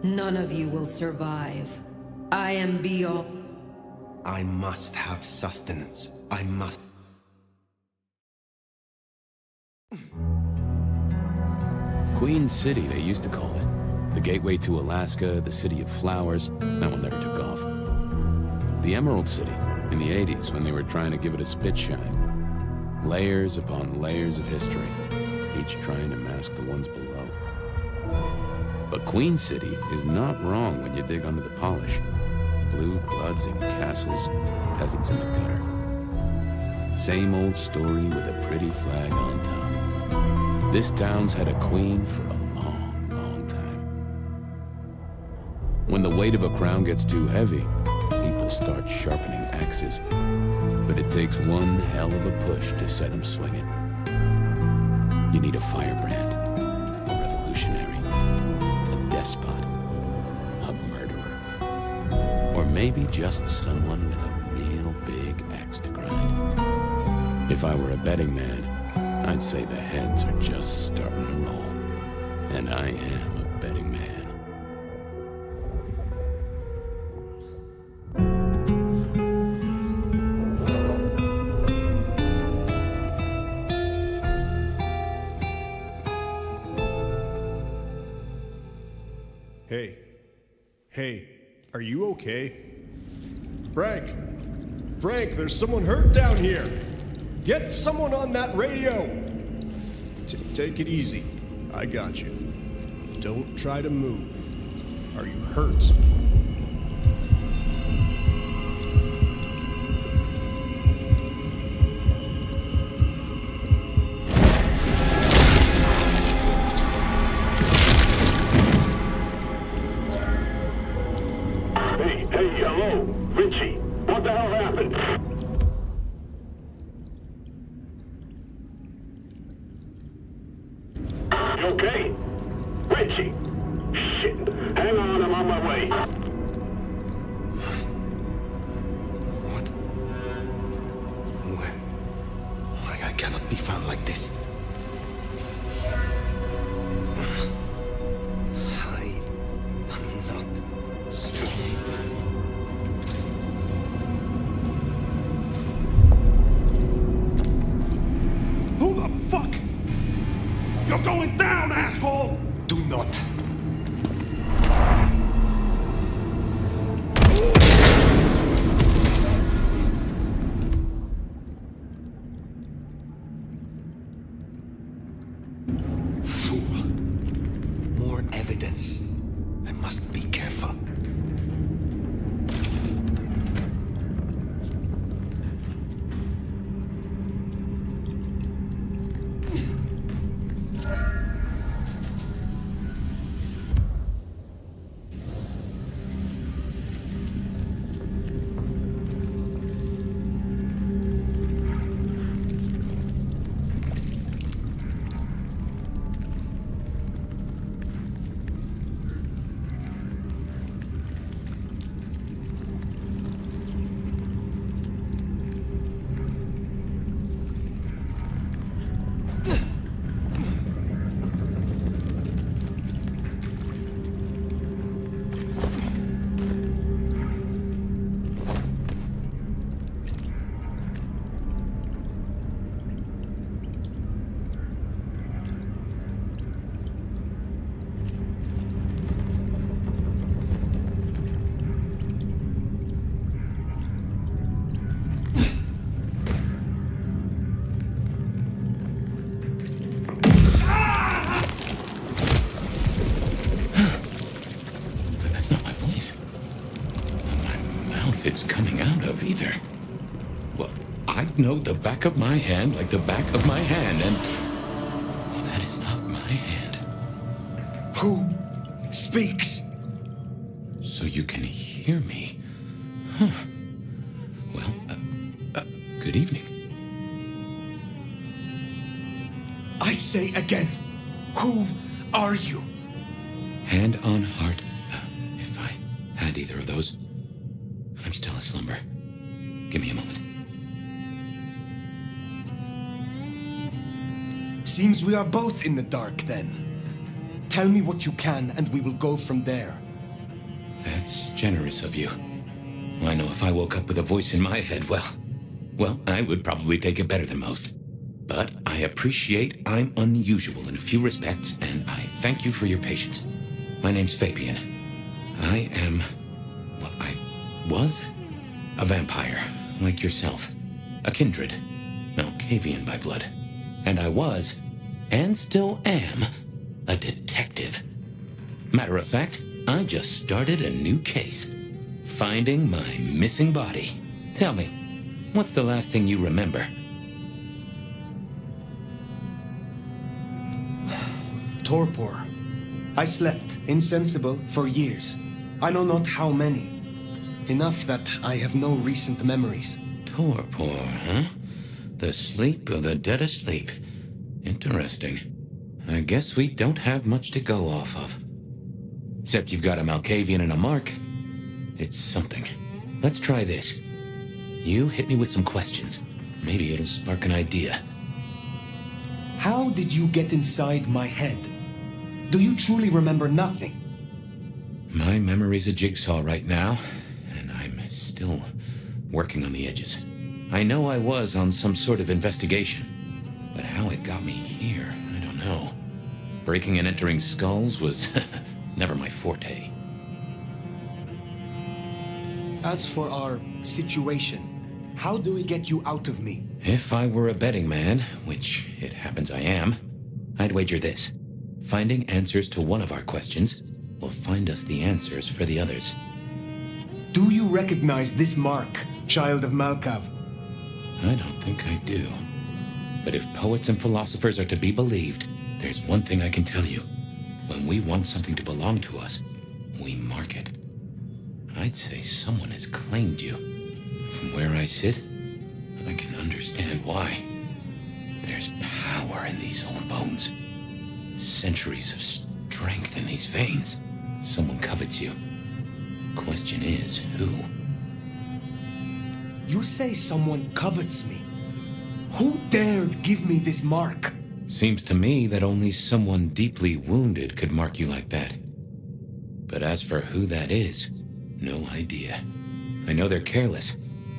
None of you will survive. I am beyond. I must have sustenance. I must... Queen City, they used to call it. The gateway to Alaska, the city of flowers. That one never took off. The Emerald City, in the 80s, when they were trying to give it a spit shine. Layers upon layers of history, each trying to mask the ones below. But Queen City is not wrong when you dig under the polish. Blue bloods in castles, peasants in the gutter. Same old story with a pretty flag on top. This town's had a queen for a long, long time. When the weight of a crown gets too heavy, people start sharpening axes. But it takes one hell of a push to set them swinging. You need a firebrand, a revolutionary, a despot, a murderer, or maybe just someone with a real big axe to grind. If I were a betting man, I'd say the heads are just starting to roll. And I am a betting man. Hey, are you okay? Frank, there's someone hurt down here. Get someone on that radio. Take it easy. I got you. Don't try to move. Are you hurt? Hello, Richie. What the hell happened? You okay? Richie! Shit. Hang on, I'm on my way. What? Why I cannot be found like this? I am not strong. You're going down, asshole! Do not. Fool. More evidence. I must be careful. It's coming out of either. Well, I know the back of my hand like the back of my hand, and well, that is not my hand. Who speaks? So you can hear me. Huh. Well, good evening. I say again, who are you? Hand on heart, if I had either of those, I'm still aslumber. Give me a moment. Seems we are both in the dark then. Tell me what you can and we will go from there. That's generous of you. I know if I woke up with a voice in my head, well, I would probably take it better than most. But I appreciate I'm unusual in a few respects, and I thank you for your patience. My name's Fabien. I was a vampire, like yourself. A kindred. Malkavian by blood. And I was, and still am, a detective. Matter of fact, I just started a new case. Finding my missing body. Tell me, what's the last thing you remember? Torpor. I slept, insensible, for years. I know not how many. Enough that I have no recent memories. Torpor, huh? The sleep of the dead asleep. Interesting. I guess we don't have much to go off of. Except you've got a Malkavian and a mark. It's something. Let's try this. You hit me with some questions. Maybe it'll spark an idea. How did you get inside my head? Do you truly remember nothing? My memory's a jigsaw right now, and I'm still working on the edges. I know I was on some sort of investigation, but how it got me here, I don't know. Breaking and entering skulls was never my forte. As for our situation, how do we get you out of me? If I were a betting man, which it happens I am, I'd wager this. Finding answers to one of our questions will find us the answers for the others. Do you recognize this mark, child of Malkav? I don't think I do. But if poets and philosophers are to be believed, there's one thing I can tell you. When we want something to belong to us, we mark it. I'd say someone has claimed you. From where I sit, I can understand why. There's power in these old bones. Centuries of strength in these veins. Someone covets you. Question is, who? You say someone covets me. Who dared give me this mark? Seems to me that only someone deeply wounded could mark you like that. But as for who that is, no idea. I know they're careless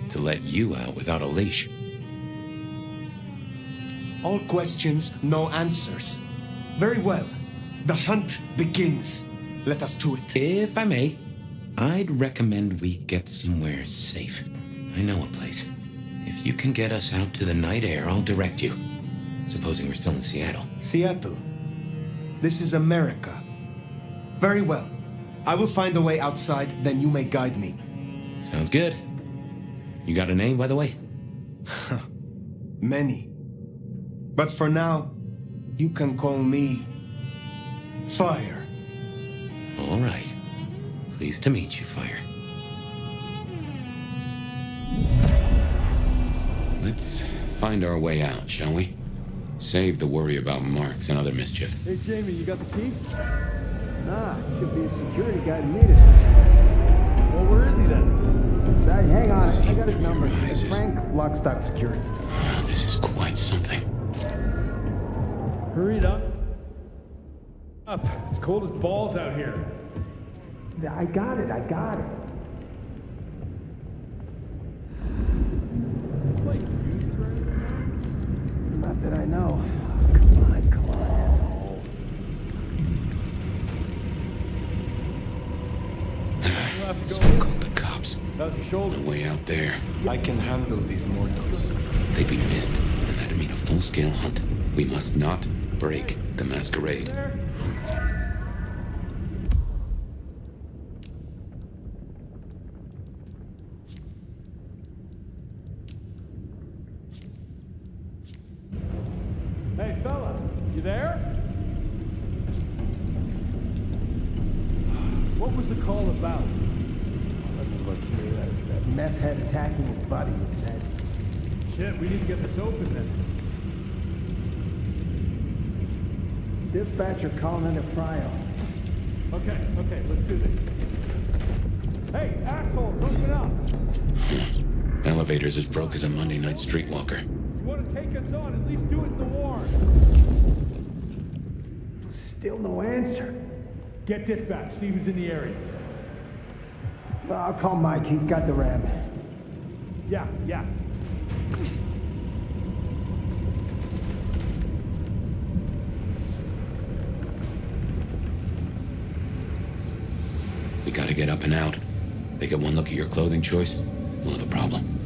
to let you out without a leash. All questions, no answers. Very well. The hunt begins. Let us to it. If I may, I'd recommend we get somewhere safe. I know a place. If you can get us out to the night air, I'll direct you. Supposing we're still in Seattle. Seattle. This is America. Very well. I will find a way outside, then you may guide me. Sounds good. You got a name, by the way? Many. But for now, you can call me Fire. All right. Pleased to meet you, Fire. Let's find our way out, shall we? Save the worry about marks and other mischief. Hey, Jamie, you got the key? Nah, should be a security guy to meet us. Well, where is he then? Hang on, I got his number. Frank, Lockstock Security. Oh, this is quite something. Hurry it up. It's cold as balls out here. I got it. Not that I know. Come on, asshole. Someone called the cops. How's your shoulder? No way out there. I can handle these mortals. They'd be missed, and that'd mean a full-scale hunt. We must not break the Masquerade. Hey, fella, you there? What was the call about? That meth head attacking his buddy, he said. Shit, we need to get this open then. Dispatcher calling into Ryong. Okay, let's do this. Hey, assholes, open up! Elevator's as broke as a Monday night streetwalker. You want to take us on, at least do it in the warm. Still no answer. Get dispatch, see who's in the area. I'll call Mike. He's got the ramp. Yeah. We gotta get up and out. They get one look at your clothing choice, we'll have a problem.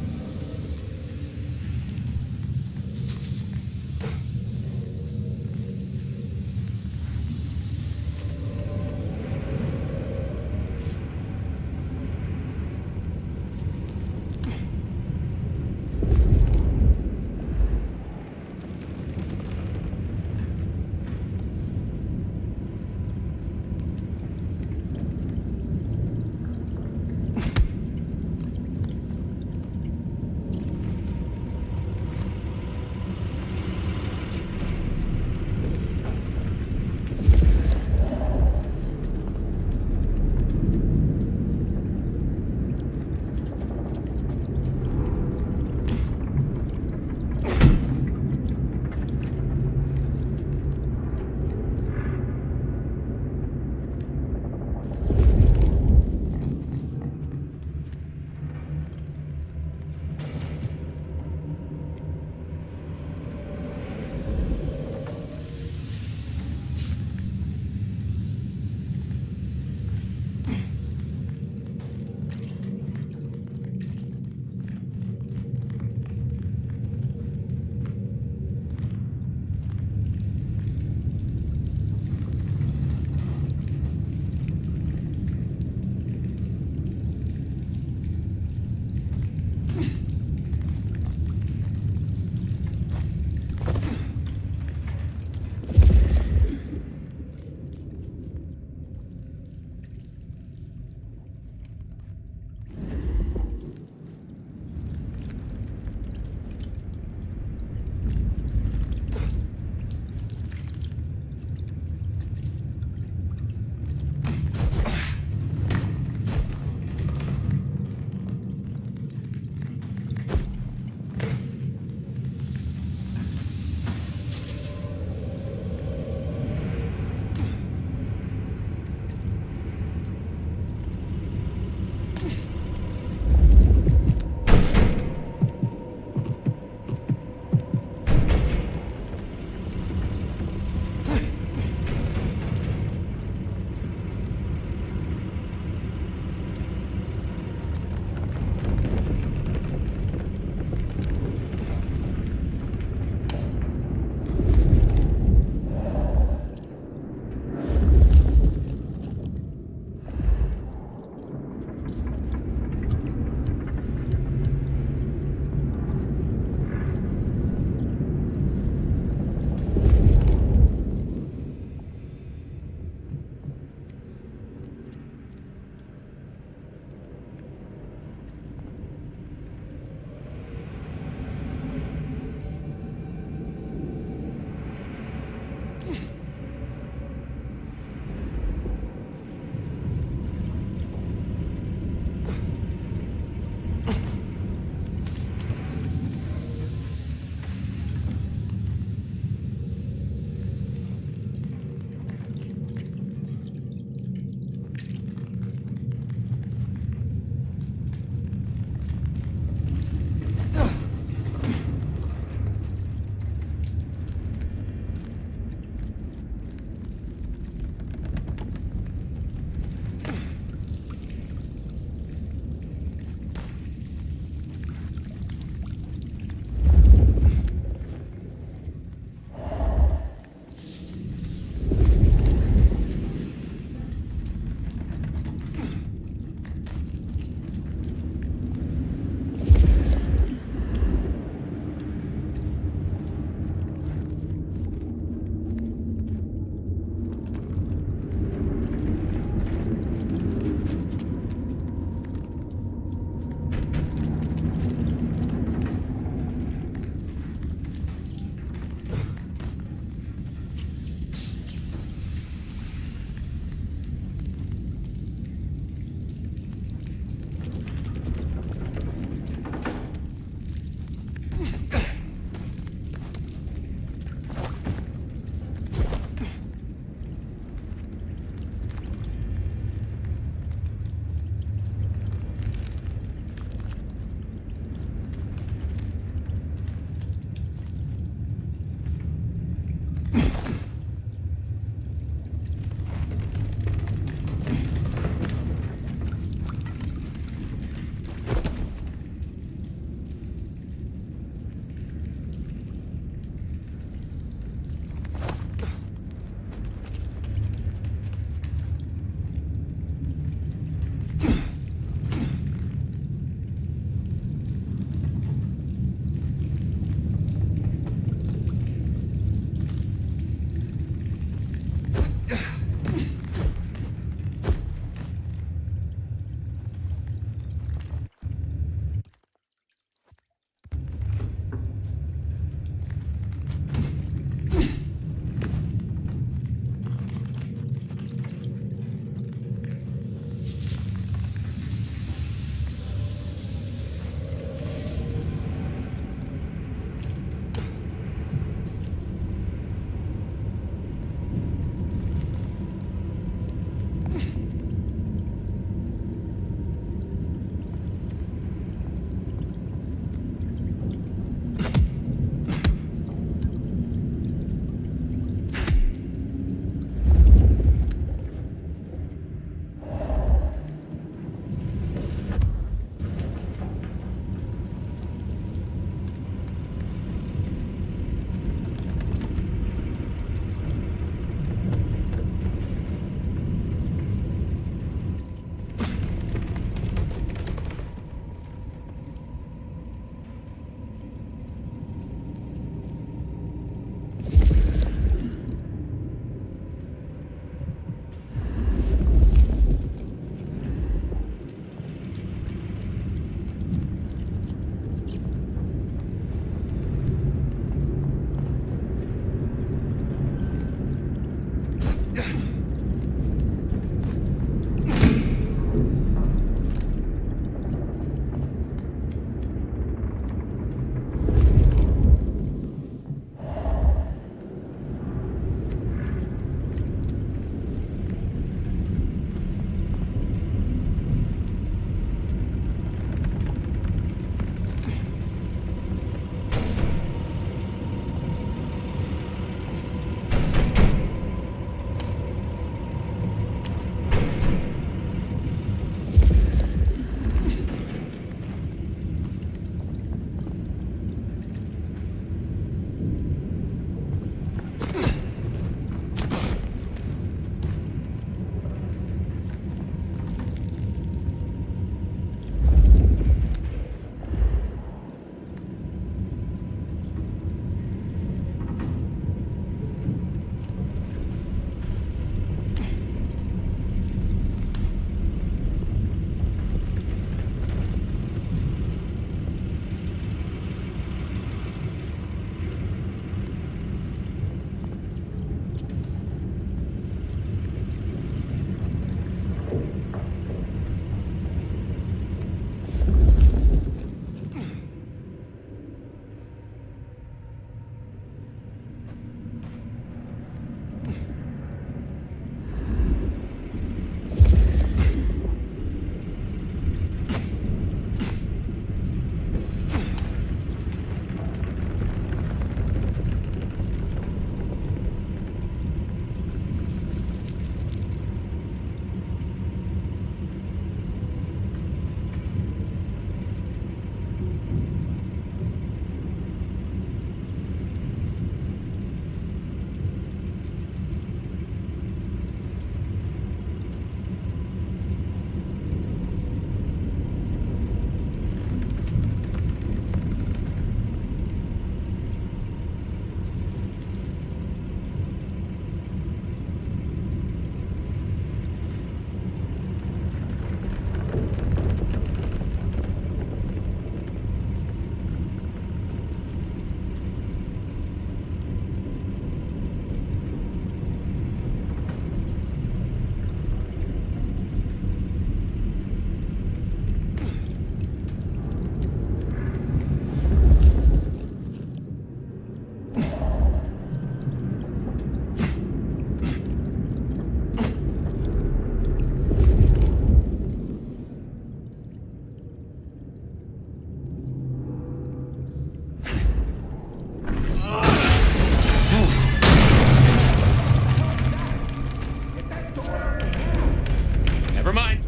Never mind.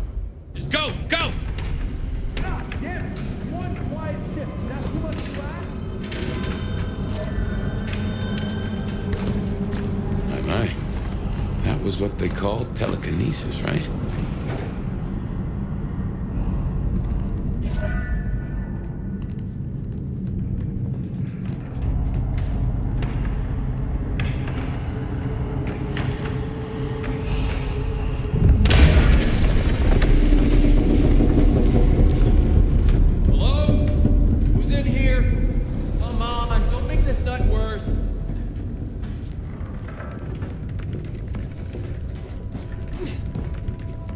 Just go, go! God damn it! One quiet ship. That's too much to ask? My. That was what they called telekinesis, right? worse.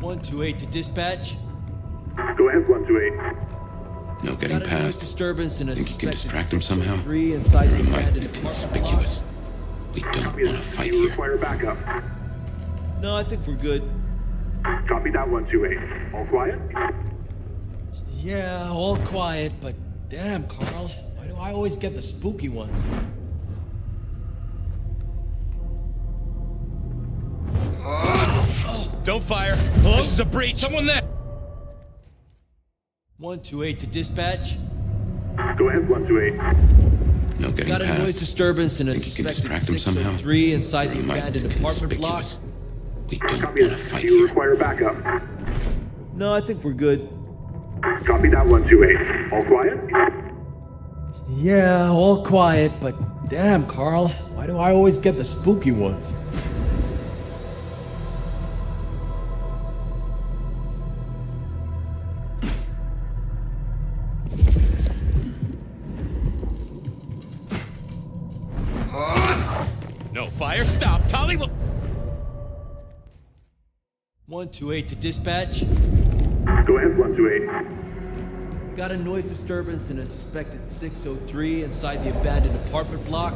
(128) to dispatch. Go ahead, 128. No getting Got a noise past. disturbance and a Think you can suspected distract him somehow? 603 inside You're the abandoned apartment conspicuous. We don't Copy want that. to fight Do you here. require backup? block. No, I think we're good. Copy that, 128. All quiet? Yeah, all quiet, but damn, Carl, why do I always get the spooky ones? Don't fire. Hello? This is a breach. Someone there. 128 to dispatch. Go ahead, 128. No getting Got a past. noise disturbance and a Think you can suspected distract him somehow? 603 inside the You might abandoned apartment block. conspicuous. We don't Copy want to that. fight Do you here. require backup? No, I think we're good. Copy that, 128. All quiet? Yeah, all quiet, but damn, Carl, why do I always get the spooky ones? No fire. Stop. Tolly will. 128 to dispatch. Go ahead, 128. Got a noise disturbance and a suspected 603 inside the abandoned apartment block.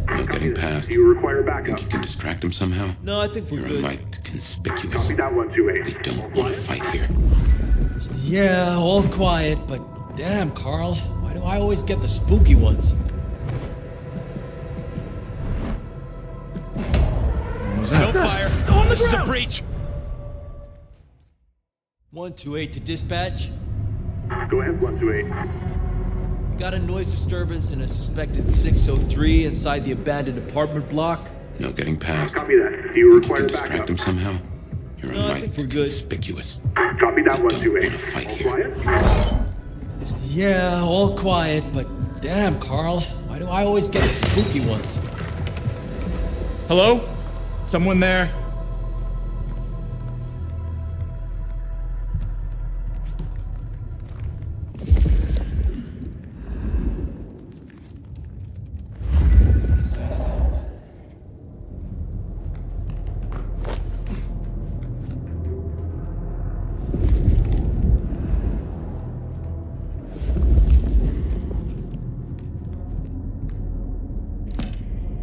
No getting past. Do you require backup? Think you can distract him somehow? No, I think we're You're good. might conspicuous. Copy that, 128. We All don't want quiet? to fight here. Yeah, all quiet, but damn, Carl, why do I always get the spooky ones? Don't fire. This is a breach. 128 to dispatch. Go ahead, 128. Got a noise disturbance and a suspected 603 inside the abandoned apartment block. No getting past. Copy that. Do you Think you require can distract backup? him somehow? You're No, I might think we're good. conspicuous. Copy that, We don't 128. wanna fight All here. quiet? Yeah, all quiet, but damn, Carl, why do I always get the spooky ones? Hello? Someone there?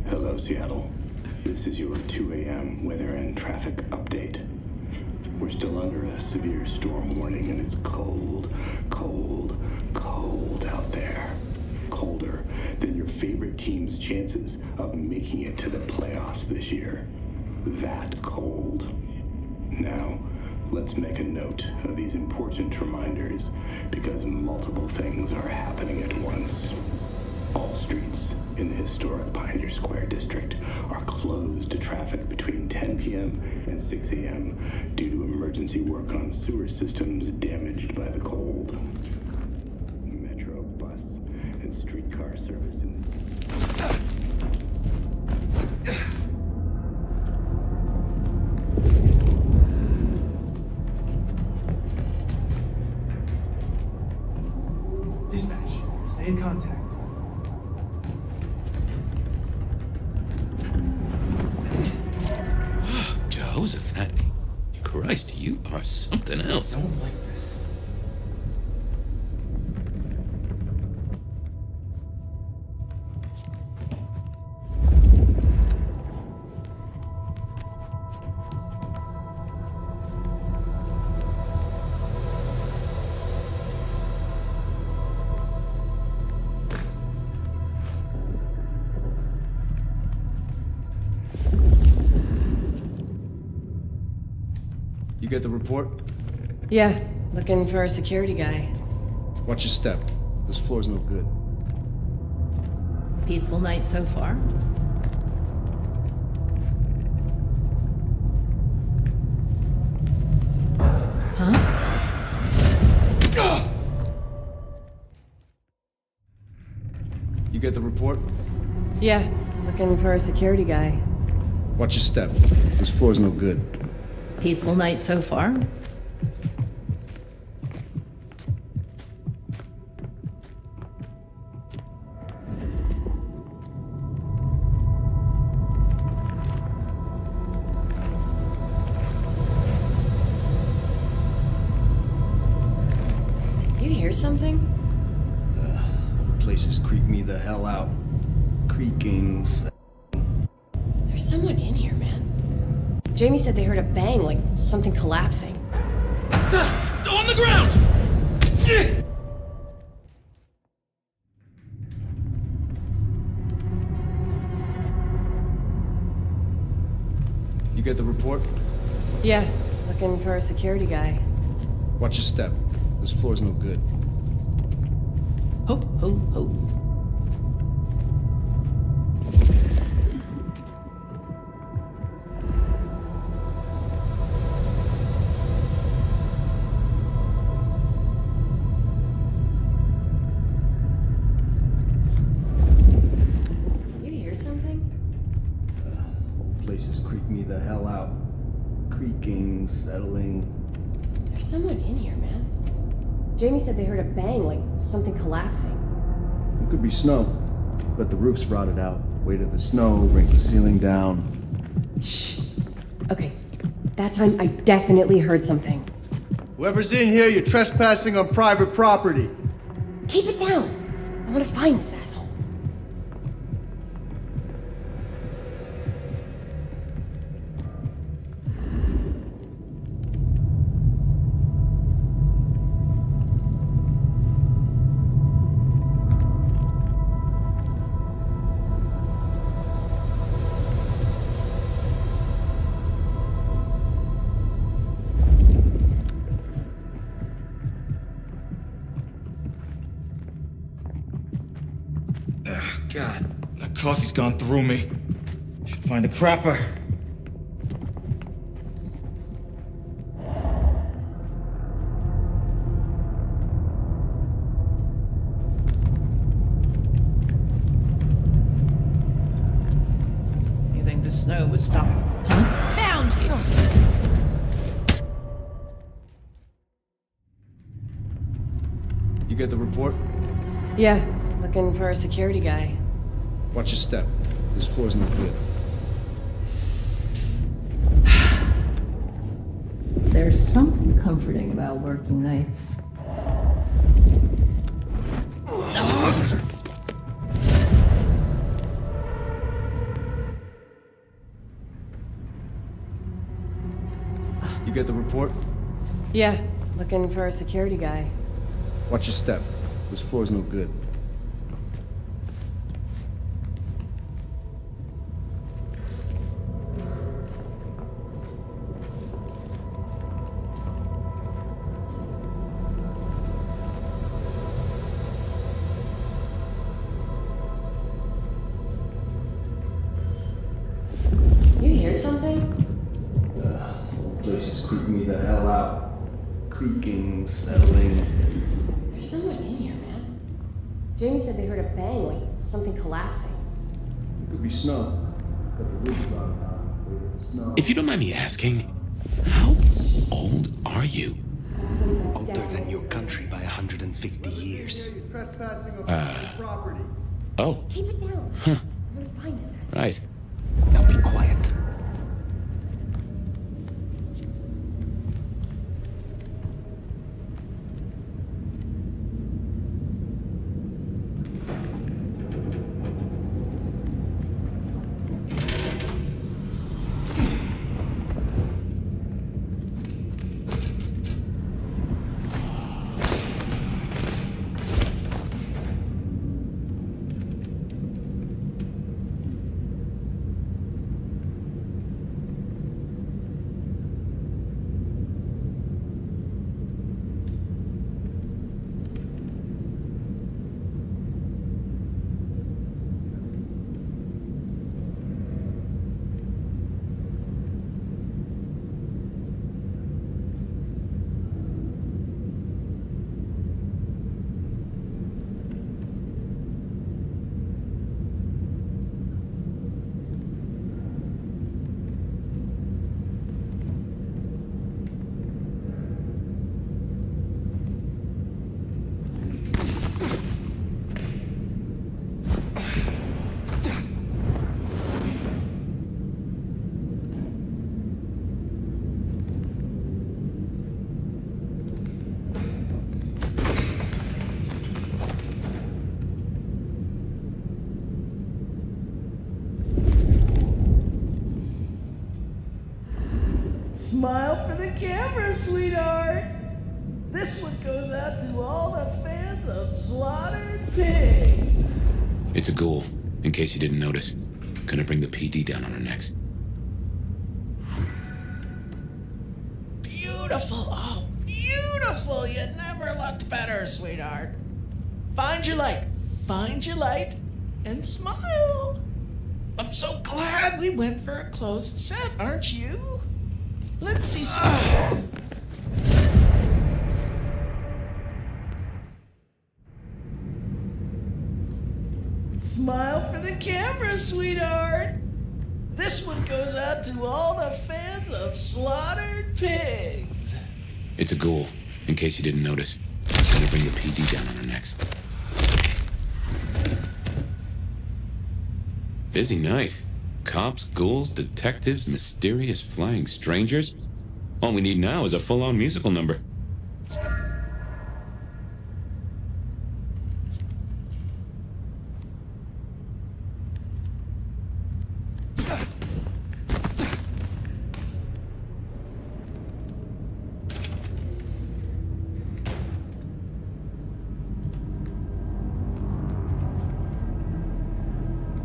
Hello, Seattle. This is your 2 a.m. weather and traffic update. We're still under a severe storm warning, and it's cold, cold, cold out there. Colder than your favorite team's chances of making it to the playoffs this year. That cold. Now, let's make a note of these important reminders, because multiple things are happening at once. All streets in the historic Pioneer Square district are closed to traffic between 10 p.m. and 6 a.m. due to emergency work on sewer systems damaged by the cold. Metro, bus, and streetcar service in Dispatch, stay in contact. Jehoshaphat. Christ, you are something else. Don't like this. You get the report? Yeah, looking for a security guy. Watch your step. This floor's no good. Peaceful night so far. Huh? You get the report? Yeah, looking for a security guy. Watch your step. This floor's no good. Peaceful night so far. You hear something? Places creep me the hell out. Creakings. There's someone in here, man. Jamie said they heard a bang, like something collapsing. On the ground! You get the report? Yeah, looking for a security guy. Watch your step. This floor's no good. Ho, ho, ho. You hear something? Whole places creep me the hell out. Creaking, settling. There's someone in here, man. Jamie said they heard a bang, like something collapsing. It could be snow, but the roof's rotted out. Weight of the snow brings the ceiling down. Shh. Okay, that time I definitely heard something. Whoever's in here, you're trespassing on private property. Keep it down. I want to find this asshole. God, that coffee's gone through me. Should find a crapper. You think the snow would stop? Huh? Found you! You get the report? Yeah, looking for a security guy. Watch your step. This floor's no good. There's something comforting about working nights. You get the report? Yeah, looking for a security guy. Watch your step. This floor's no good. You hear something? Whole place is creeping me the hell out. Creaking, settling. There's someone in here, man. Jamie said they heard a bang, like something collapsing. It could be snow, but the roof's rotted out. Weight of the snow. If you don't mind me asking, how old are you? Older than your country by 150 years. Oh, Keep it down. Huh. I'm gonna find this asshole. right. Now be quiet. Smile for the camera, sweetheart. This one goes out to all the fans of Slaughtered Pigs. It's a ghoul, in case you didn't notice. Gonna bring the PD down on our necks. Beautiful. Oh, beautiful. You never looked better, sweetheart. Find your light. Find your light and smile. I'm so glad we went for a closed set, aren't you? Let's see some. Smile for the camera, sweetheart. This one goes out to all the fans of Slaughtered Pigs. It's a ghoul, in case you didn't notice. Gonna bring the PD down on our necks. Busy night. Cops, ghouls, detectives, mysterious flying strangers. All we need now is a full-on musical number.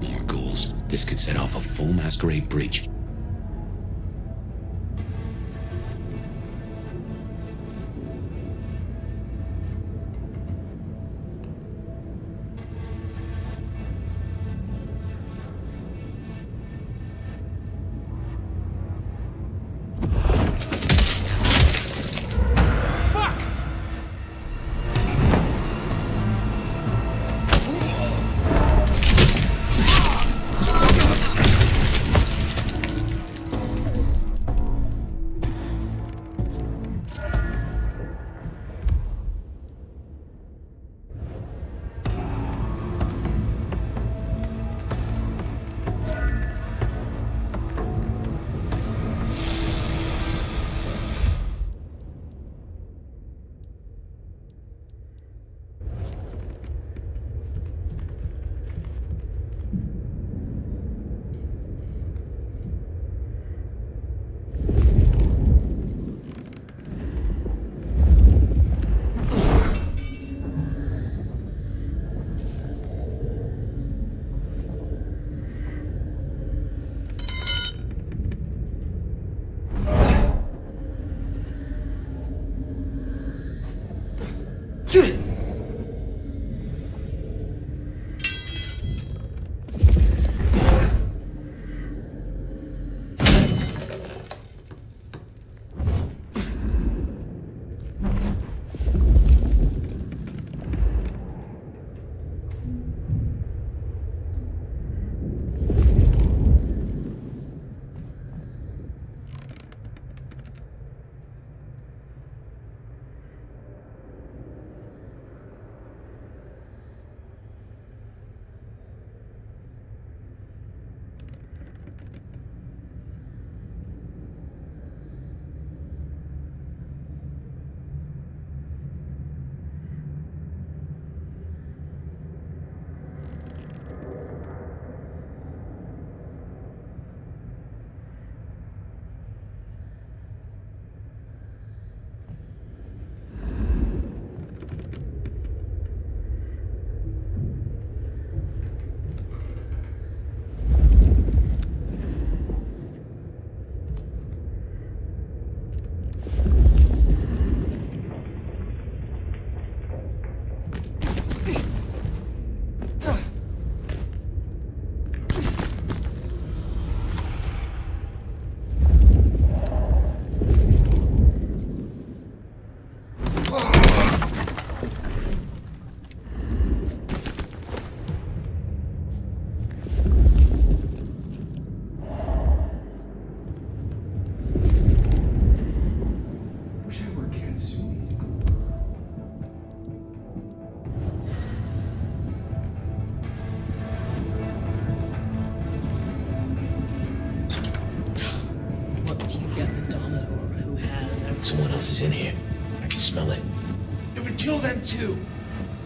More ghouls. This could set off a full Masquerade breach. Someone else is in here. I can smell it. Then we kill them too.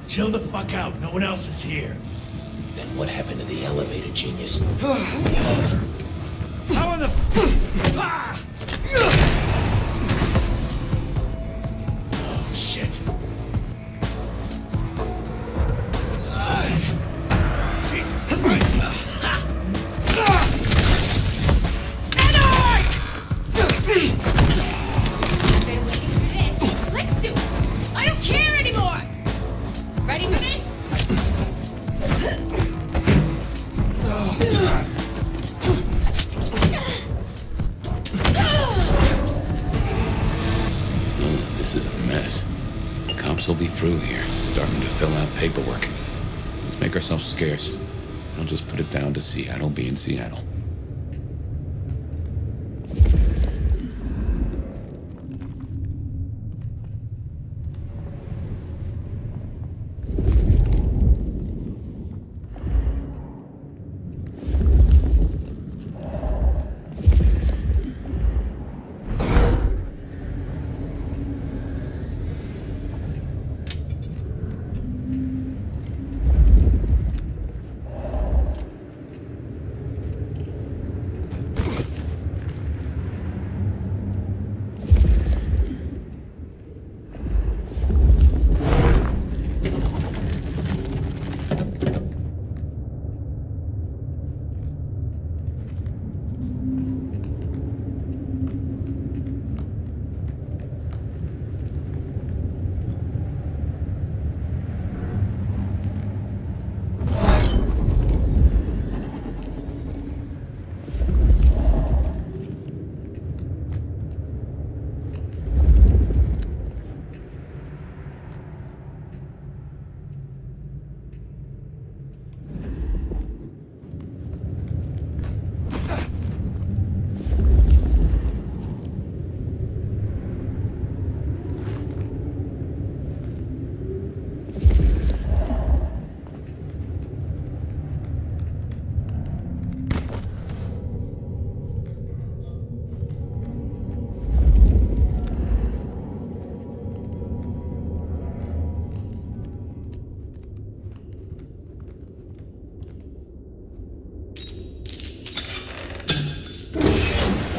Chill the fuck out. No one else is here. Then what happened to the elevator genius? How in the... Shit. Jesus Christ. Let's do it! I don't care anymore! Ready for this? This is a mess. The cops will be through here, starting to fill out paperwork. Let's make ourselves scarce. I'll just put it down to Seattle being Seattle.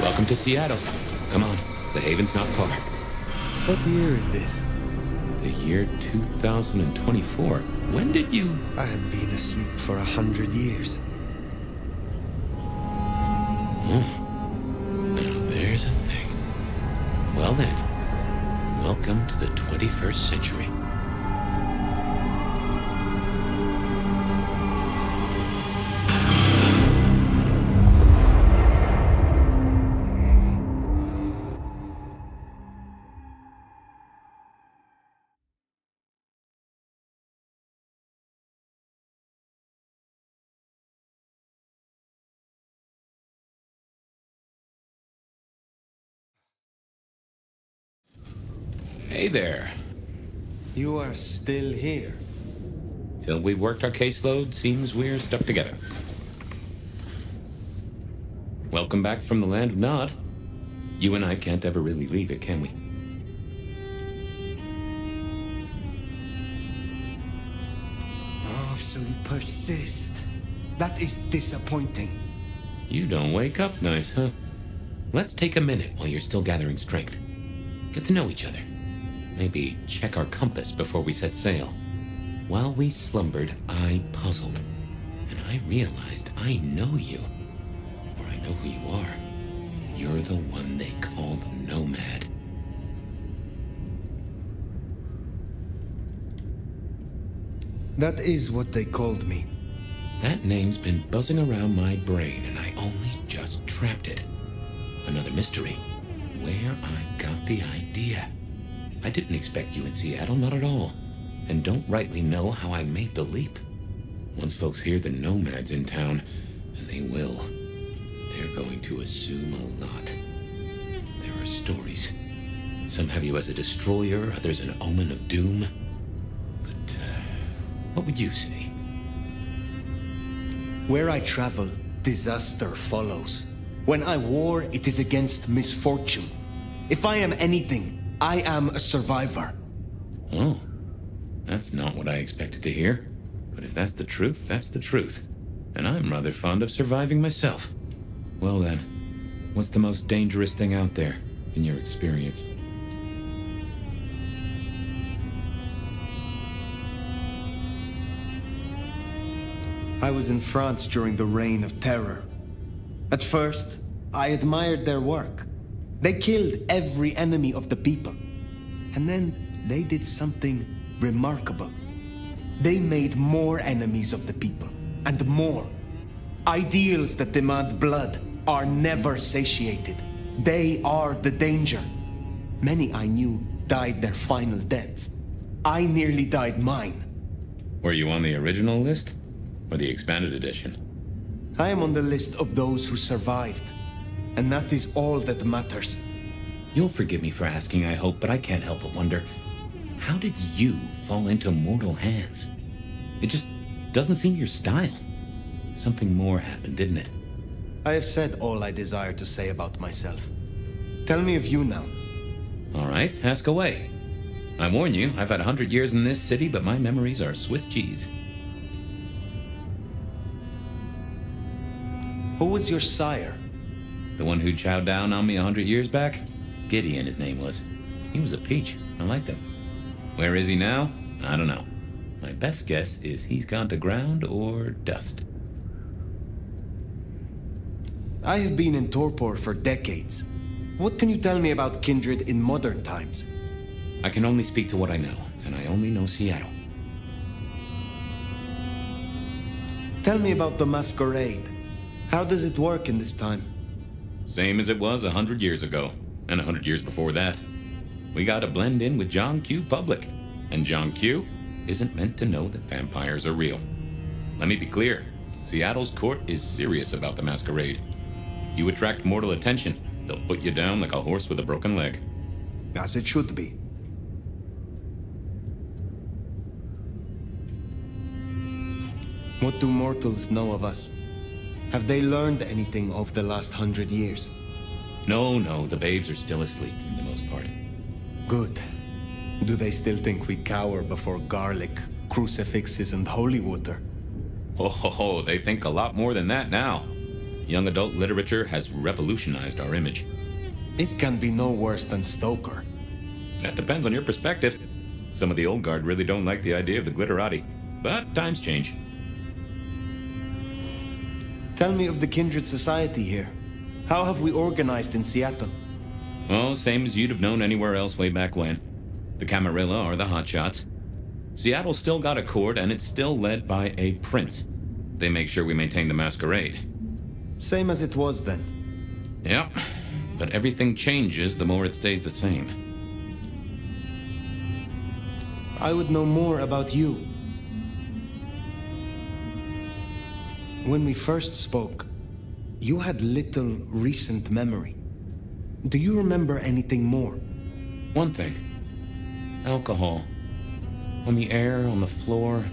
Welcome to Seattle. Come on, the haven's not far. What year is this? The year 2024. When did you... I have been asleep for 100 years. Now there's a thing. Well then, welcome to the 21st century. Hey there. You are still here. Till we've worked our caseload, seems we're stuck together. Welcome back from the land of Nod. You and I can't ever really leave it, can we? Oh, so you persist. That is disappointing. You don't wake up nice, huh? Let's take a minute while you're still gathering strength. Get to know each other. Maybe check our compass before we set sail. While we slumbered, I puzzled. And I realized I know you. Or I know who you are. You're the one they call the Nomad. That is what they called me. That name's been buzzing around my brain, and I only just trapped it. Another mystery. Where I got the idea. I didn't expect you in Seattle, not at all. And don't rightly know how I made the leap. Once folks hear the Nomad's in town, and they will, they're going to assume a lot. There are stories. Some have you as a destroyer, others an omen of doom. But, what would you say? Where I travel, disaster follows. When I war, it is against misfortune. If I am anything, I am a survivor. Oh, that's not what I expected to hear. But if that's the truth, that's the truth. And I'm rather fond of surviving myself. Well then, what's the most dangerous thing out there, in your experience? I was in France during the Reign of Terror. At first, I admired their work. They killed every enemy of the people. And then they did something remarkable. They made more enemies of the people, and more. Ideals that demand blood are never satiated. They are the danger. Many I knew died their final deaths. I nearly died mine. Were you on the original list? Or the expanded edition? I am on the list of those who survived. And that is all that matters. You'll forgive me for asking, I hope, but I can't help but wonder, how did you fall into mortal hands? It just doesn't seem your style. Something more happened, didn't it? I have said all I desire to say about myself. Tell me of you now. All right, ask away. I warn you, I've had 100 years in this city, but my memories are Swiss cheese. Who was your sire? The one who chowed down on me 100 years back? Gideon, his name was. He was a peach. I liked him. Where is he now? I don't know. My best guess is he's gone to ground or dust. I have been in torpor for decades. What can you tell me about kindred in modern times? I can only speak to what I know, and I only know Seattle. Tell me about the Masquerade. How does it work in this time? Same as it was 100 years ago, and 100 years before that. We gotta blend in with John Q. Public, and John Q. isn't meant to know that vampires are real. Let me be clear, Seattle's court is serious about the Masquerade. You attract mortal attention, they'll put you down like a horse with a broken leg. As it should be. What do mortals know of us? Have they learned anything over the last 100 years? No, the babes are still asleep for the most part. Good. Do they still think we cower before garlic, crucifixes, and holy water? Oh, they think a lot more than that now. Young adult literature has revolutionized our image. It can be no worse than Stoker. That depends on your perspective. Some of the old guard really don't like the idea of the glitterati, but times change. Tell me of the kindred society here. How have we organized in Seattle? Oh, same as you'd have known anywhere else way back when. The Camarilla are the hotshots. Seattle's still got a court, and it's still led by a prince. They make sure we maintain the Masquerade. Same as it was then. Yep, but everything changes the more it stays the same. I would know more about you. When we first spoke, you had little recent memory. Do you remember anything more? One thing. Alcohol. On the air, on the floor,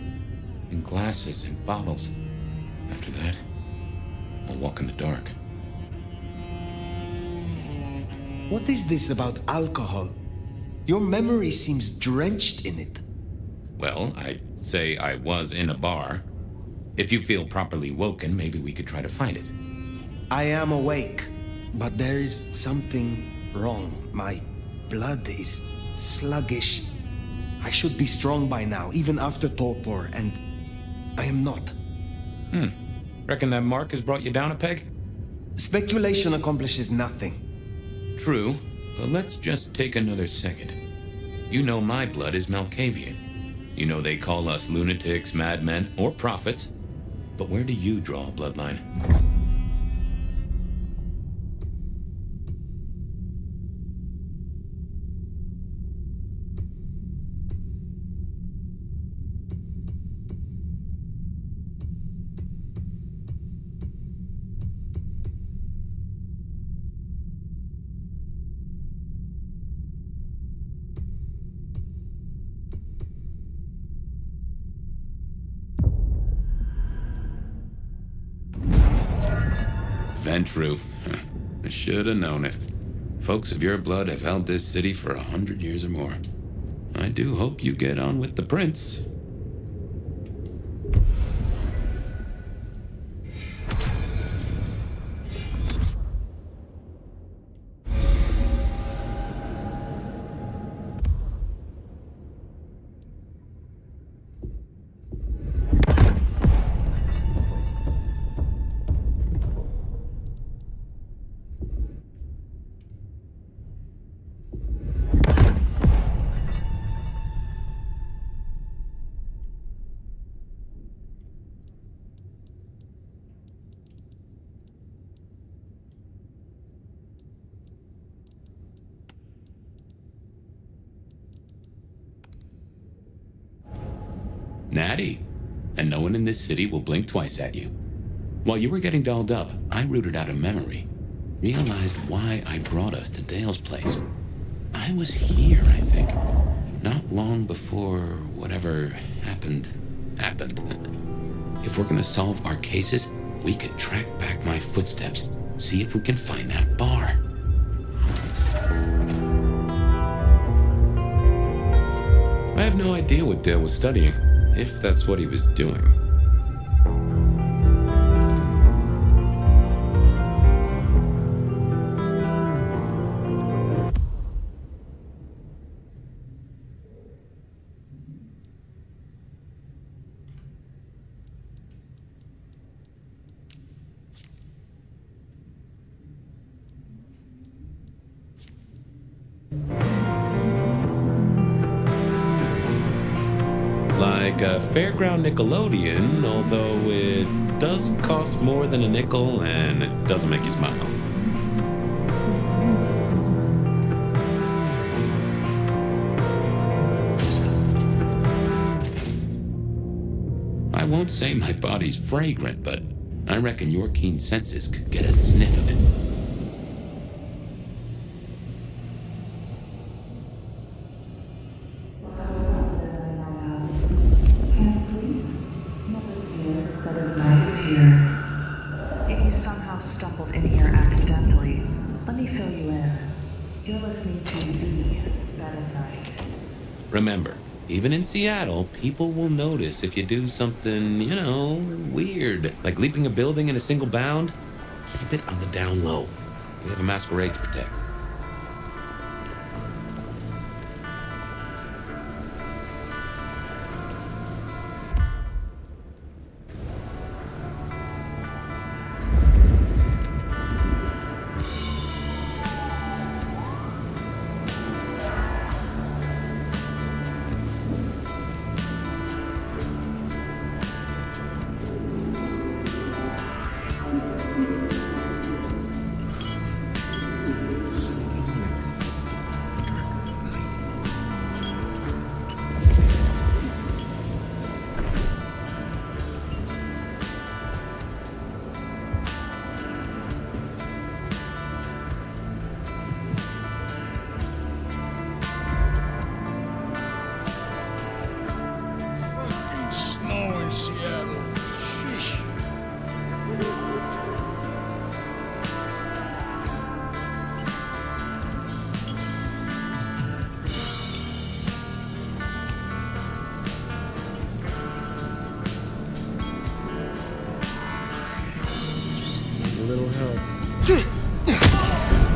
in glasses, in bottles. After that, I'll walk in the dark. What is this about alcohol? Your memory seems drenched in it. Well, I'd say I was in a bar. If you feel properly woken, maybe we could try to find it. I am awake, but there is something wrong. My blood is sluggish. I should be strong by now, even after torpor, and I am not. Reckon that mark has brought you down a peg? Speculation accomplishes nothing. True, but let's just take another second. You know my blood is Malkavian. You know they call us lunatics, madmen, or prophets. But where do you draw a bloodline? Ventru. I should have known it. Folks of your blood have held this city for 100 years or more. I do hope you get on with the prince. Natty. And no one in this city will blink twice at you. While you were getting dolled up, I rooted out a memory. Realized why I brought us to Dale's place. I was here, I think. Not long before whatever happened. If we're gonna solve our cases, we could track back my footsteps, see if we can find that bar. I have no idea what Dale was studying, if that's what he was doing. Like a fairground Nickelodeon, although it does cost more than a nickel and it doesn't make you smile. I won't say my body's fragrant, but I reckon your keen senses could get a sniff of it. If you somehow stumbled in here accidentally, let me fill you in. You're listening to the Bloodlines. Remember, even in Seattle, people will notice if you do something, weird, like leaping a building in a single bound. Keep it on the down low. We have a Masquerade to protect.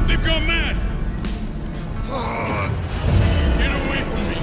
They've gone mad! Get away from me!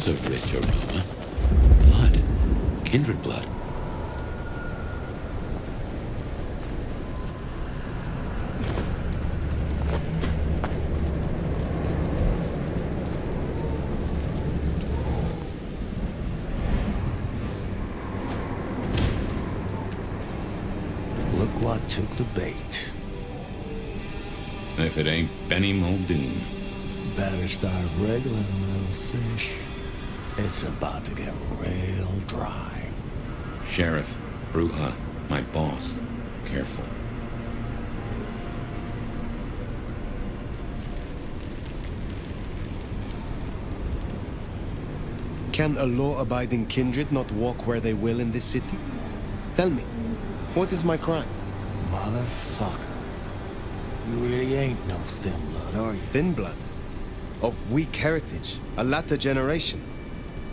A rich aroma. Blood. Kindred blood. Look what took the bait. If it ain't Benny Muldoon. Better start wriggling, little fish. It's about to get real dry. Sheriff, Bruja, my boss. Careful. Can a law-abiding kindred not walk where they will in this city? Tell me, what is my crime? Motherfucker. You really ain't no thin blood, are you? Thin blood? Of weak heritage, a latter generation.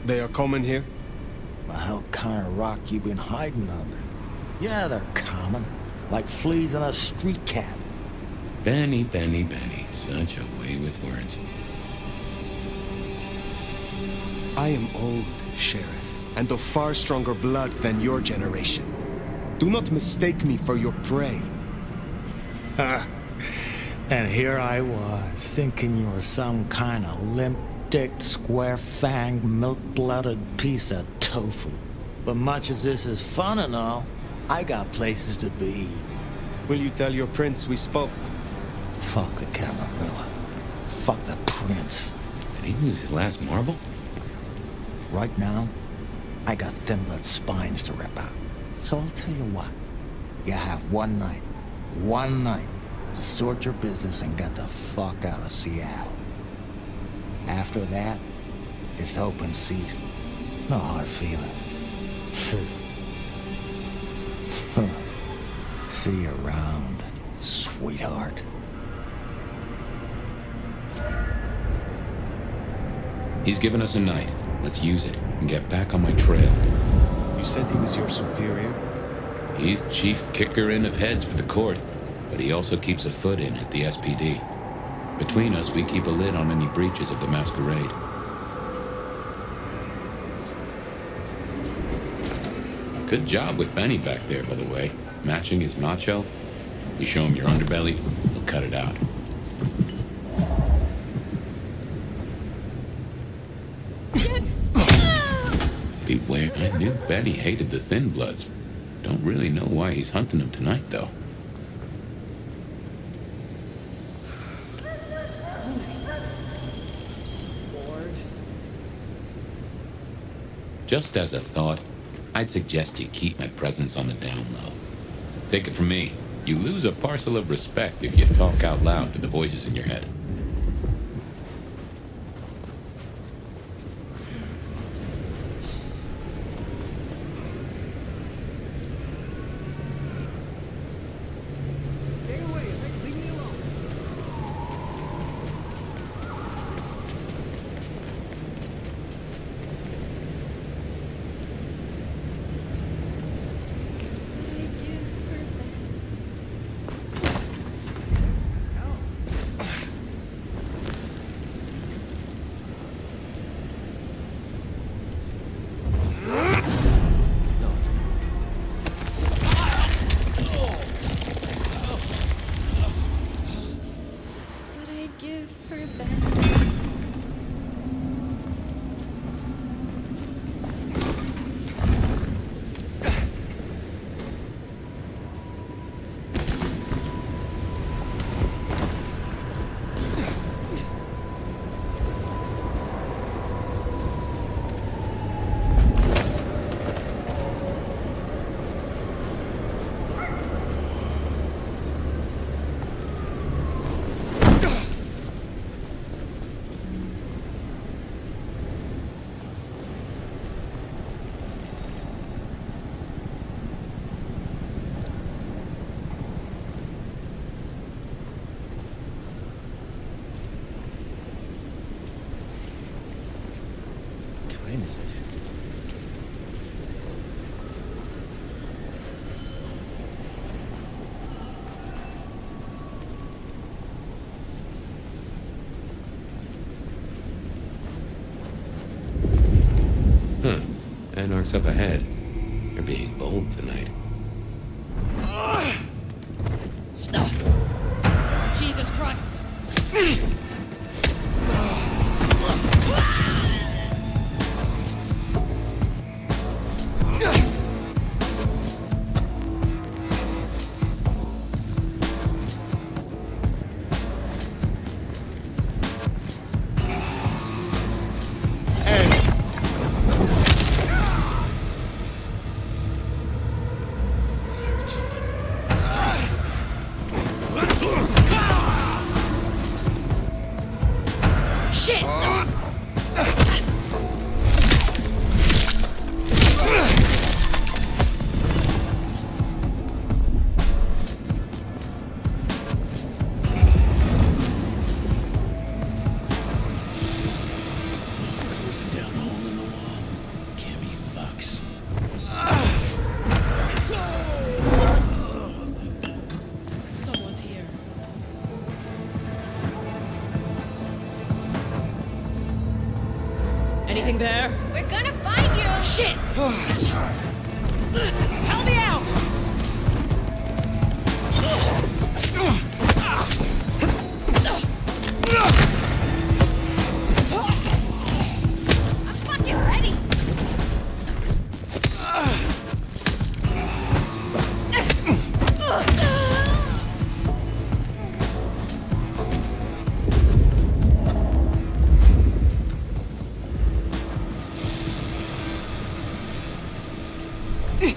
They are common here? The hell kind of rock you been hiding under? Yeah, they're common. Like fleas on a street cat. Benny. Such a way with words. I am old, Sheriff, and of far stronger blood than your generation. Do not mistake me for your prey. And here I was, thinking you were some kind of limp-dicked, square-fanged, milk-blooded piece of tofu. But much as this is fun and all, I got places to be. Will you tell your prince we spoke? Fuck the Camarilla. Fuck the prince. Did he lose his last marble? Right now, I got thin blood spines to rip out. So I'll tell you what. You have one night to sort your business and get the fuck out of Seattle. After that, it's open season. No hard feelings. See you around, sweetheart. He's given us a night. Let's use it and get back on my trail. You said he was your superior? He's chief kicker-in of heads for the court, but he also keeps a foot in at the SPD. Between us, we keep a lid on any breaches of the Masquerade. Good job with Benny back there, by the way. Matching his macho. You show him your underbelly, he'll cut it out. Beware. I knew Benny hated the Thin Bloods. Don't really know why he's hunting them tonight, though. I'm so bored. Just as a thought, I'd suggest you keep my presence on the down low. Take it from me, you lose a parcel of respect if you talk out loud to the voices in your head. Anarch's up ahead. You're being bold tonight. Stop! Jesus Christ! Anything there? We're gonna find you! Shit! Help me out! I'm fucking ready!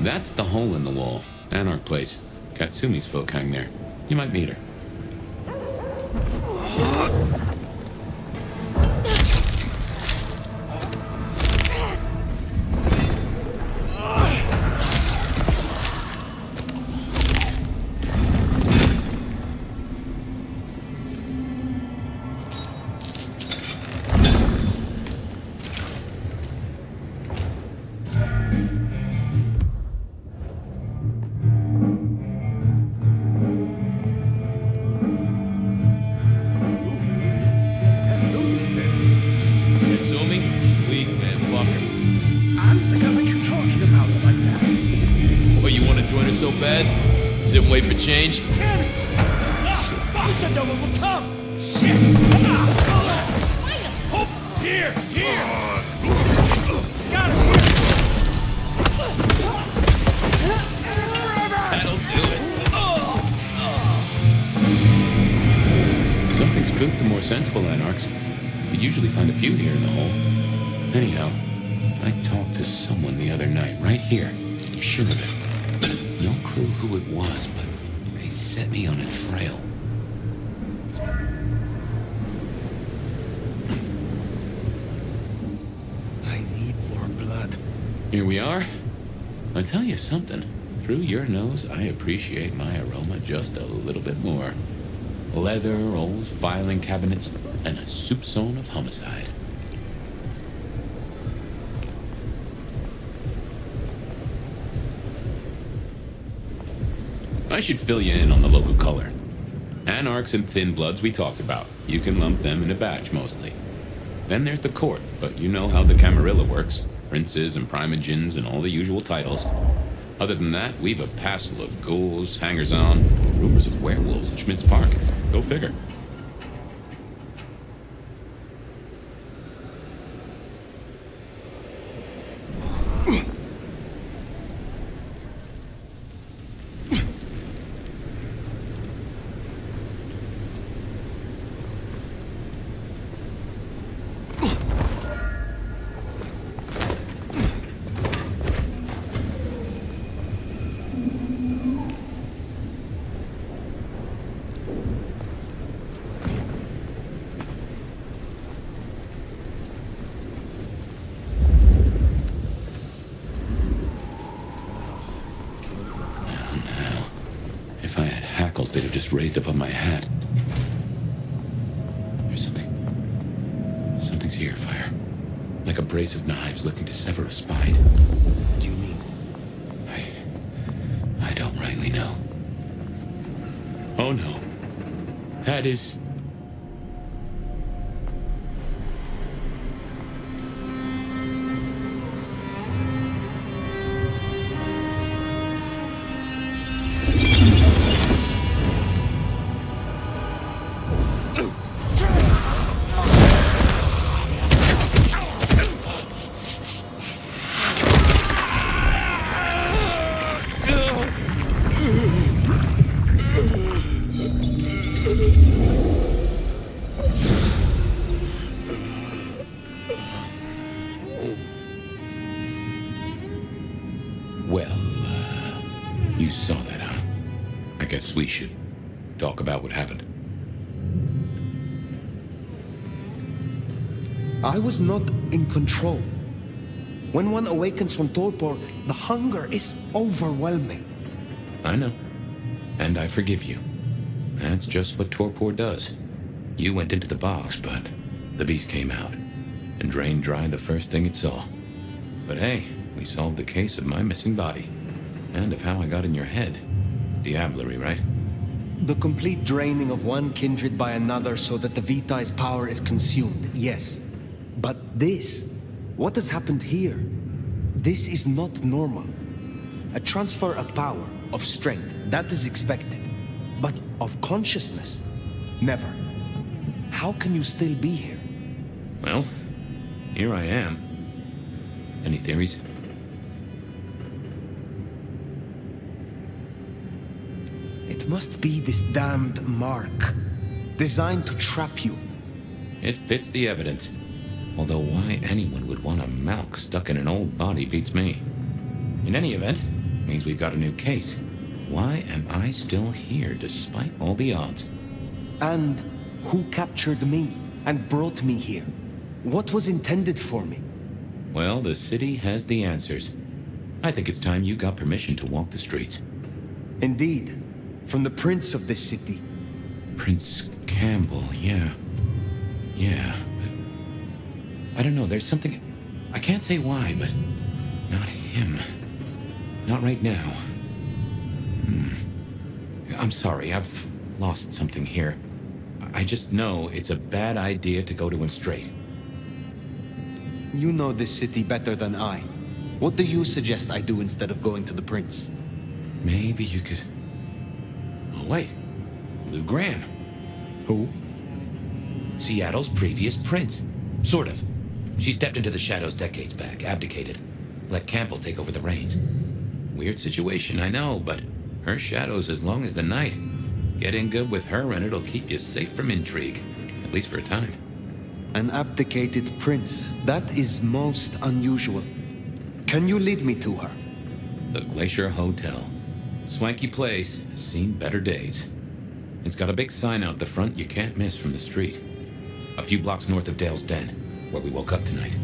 That's the hole in the wall. Anarch place. Katsumi's folk hang there. You might meet her. Sit and wait for change? Damn it! You said no one would come! Shit! Oh, here! Got him here! That'll do it. Something spooked the more sensible Anarchs. You usually find a few here in the hole. Anyhow, I talked to someone the other night, right here. I'm sure of it. No clue who it was, but they set me on a trail. I need more blood. Here we are. I'll tell you something. Through your nose, I appreciate my aroma just a little bit more. Leather, old filing cabinets, and a soup zone of homicide. I should fill you in on the local color. Anarchs and Thin Bloods we talked about. You can lump them in a batch, mostly. Then there's the court, but you know how the Camarilla works. Princes and primogens and all the usual titles. Other than that, we've a passel of ghouls, hangers-on, rumors of werewolves in Schmidt's Park. Go figure. They'd have just raised up on my hat. There's something. Something's here, Fire. Like a brace of knives looking to sever a spine. What do you mean? I don't rightly know. Oh no. That is... You saw that, huh? I guess we should talk about what happened. I was not in control. When one awakens from torpor, the hunger is overwhelming. I know. And I forgive you. That's just what torpor does. You went into the box, but the beast came out and drained dry the first thing it saw. But hey, we solved the case of my missing body. And of how I got in your head. Diablerie, right? The complete draining of one kindred by another so that the Vitae's power is consumed, yes. But this What has happened here? This is not normal. A transfer of power, of strength, that is expected. But of consciousness? Never. How can you still be here? Well, here I am. Any theories? It must be this damned mark, designed to trap you. It fits the evidence. Although why anyone would want a Malk stuck in an old body beats me. In any event, means we've got a new case. Why am I still here despite all the odds? And who captured me and brought me here? What was intended for me? Well, the city has the answers. I think it's time you got permission to walk the streets. Indeed. From the prince of this city. Prince Campbell, yeah. Yeah, but... I don't know, there's something... I can't say why, but... Not him. Not right now. I'm sorry, I've lost something here. I just know it's a bad idea to go to him straight. You know this city better than I. What do you suggest I do instead of going to the prince? Maybe you could... Oh, wait. Lou Graham. Who? Seattle's previous prince. Sort of. She stepped into the shadows decades back, abdicated. Let Campbell take over the reins. Weird situation, I know, but her shadow's as long as the night. Get in good with her and it'll keep you safe from intrigue. At least for a time. An abdicated prince. That is most unusual. Can you lead me to her? The Glacier Hotel. Swanky place, has seen better days. It's got a big sign out the front you can't miss from the street. A few blocks north of Dale's Den, where we woke up tonight.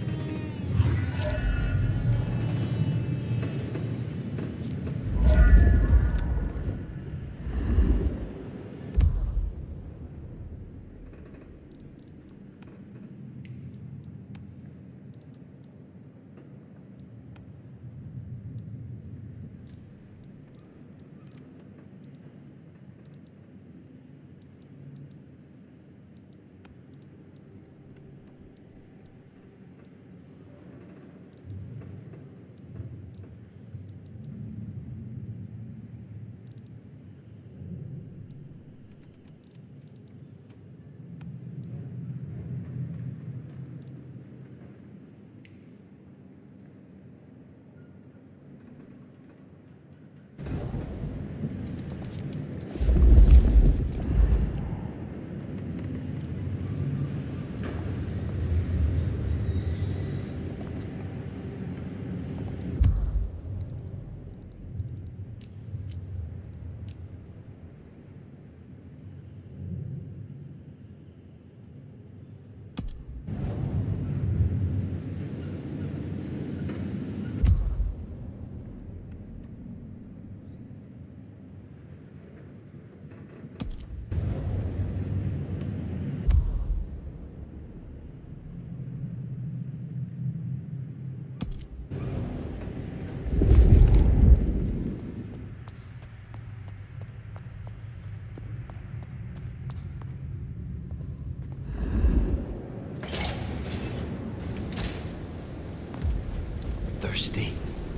Thirsty?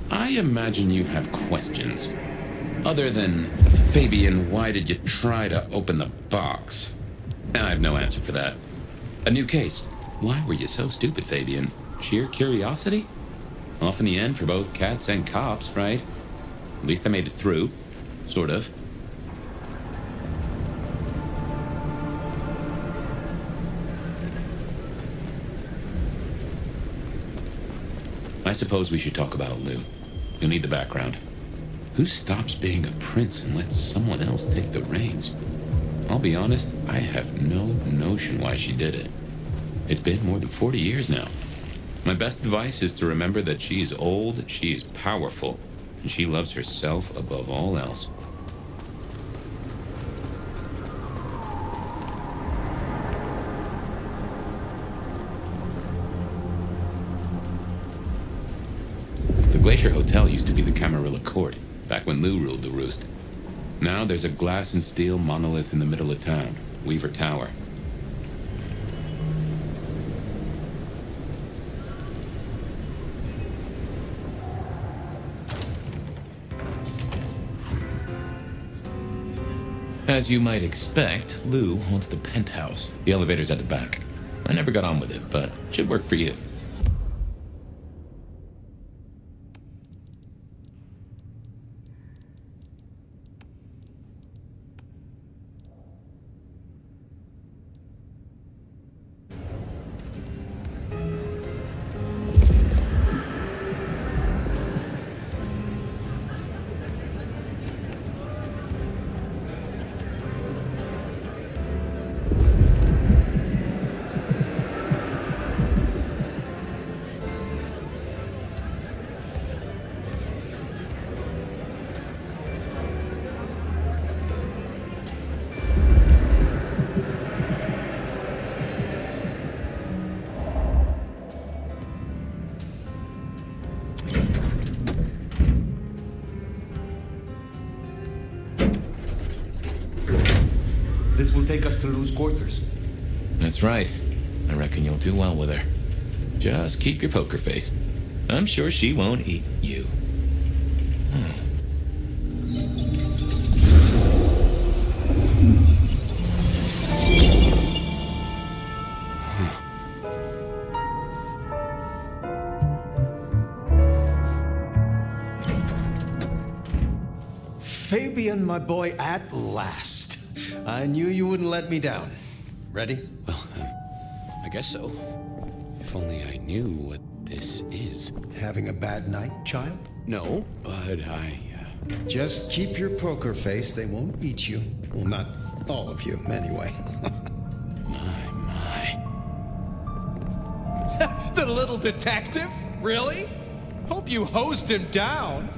I imagine you have questions. Other than, Fabien, why did you try to open the box? And I have no answer for that. A new case. Why were you so stupid, Fabien? Sheer curiosity? Off in the end for both cats and cops, right? At least I made it through. Sort of. I suppose we should talk about Lou. You'll need the background. Who stops being a prince and lets someone else take the reins? I'll be honest, I have no notion why she did it. It's been more than 40 years now. My best advice is to remember that she is old, she is powerful, and she loves herself above all else. The Glacier Hotel used to be the Camarilla Court, back when Lou ruled the roost. Now there's a glass and steel monolith in the middle of town, Weaver Tower. As you might expect, Lou owns the penthouse. The elevator's at the back. I never got on with it, but should work for you. This will take us to Lou's quarters. That's right. I reckon you'll do well with her. Just keep your poker face. I'm sure she won't eat you. Fabien, my boy, at last. I knew you wouldn't let me down. Ready? Well, I guess so. If only I knew what this is. Having a bad night, child? No, but Just keep your poker face. They won't eat you. Well, not all of you, anyway. The little detective? Really? Hope you hosed him down.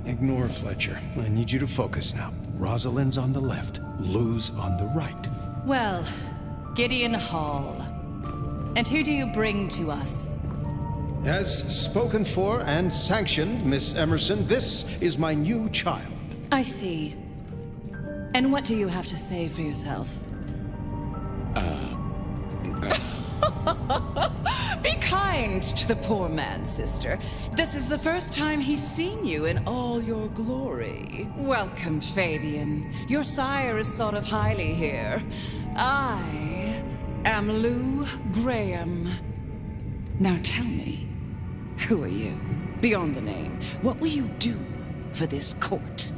Ignore Fletcher. I need you to focus now. Rosalind's on the left, Lou's on the right. Well, Gideon Hall. And who do you bring to us? As spoken for and sanctioned, Miss Emerson, this is my new child. I see. And what do you have to say for yourself? Be kind to the poor man, sister. This is the first time he's seen you in all your glory. Welcome, Fabien. Your sire is thought of highly here. I am Lou Graham. Now tell me, who are you? Beyond the name, what will you do for this court?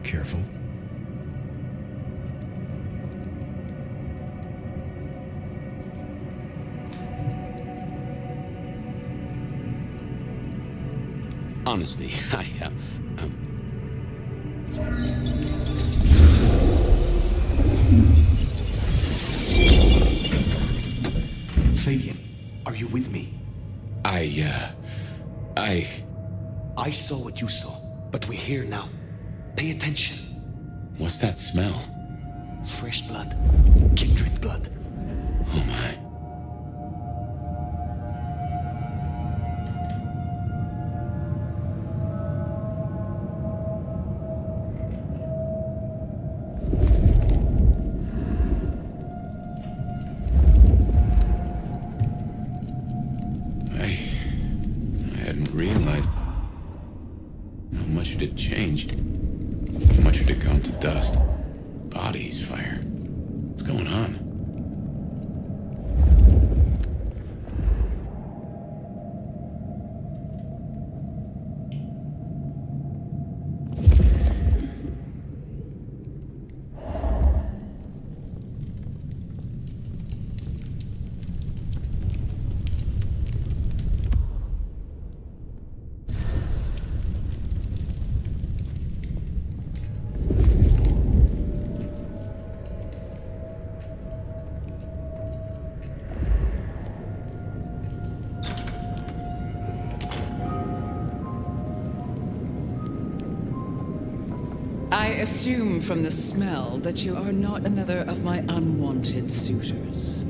Careful. honestly, Fabien, are you with me? I saw what you saw, but we're here now. Pay attention. What's that smell? Fresh blood. Kindred blood. Oh my. I hadn't realized how much it had changed. How much it had gone to dust. Bodies, fire. What's going on? I assume from the smell that you are not another of my unwanted suitors.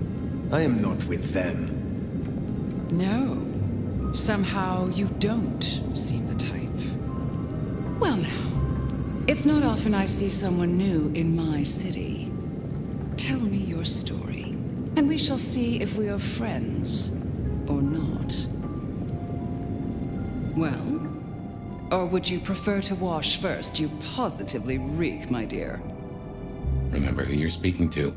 I am not with them. No. Somehow you don't seem the type. Well now, it's not often I see someone new in my city. Tell me your story, and we shall see if we are friends or not. Well? Or would you prefer to wash first? You positively reek, my dear. Remember who you're speaking to.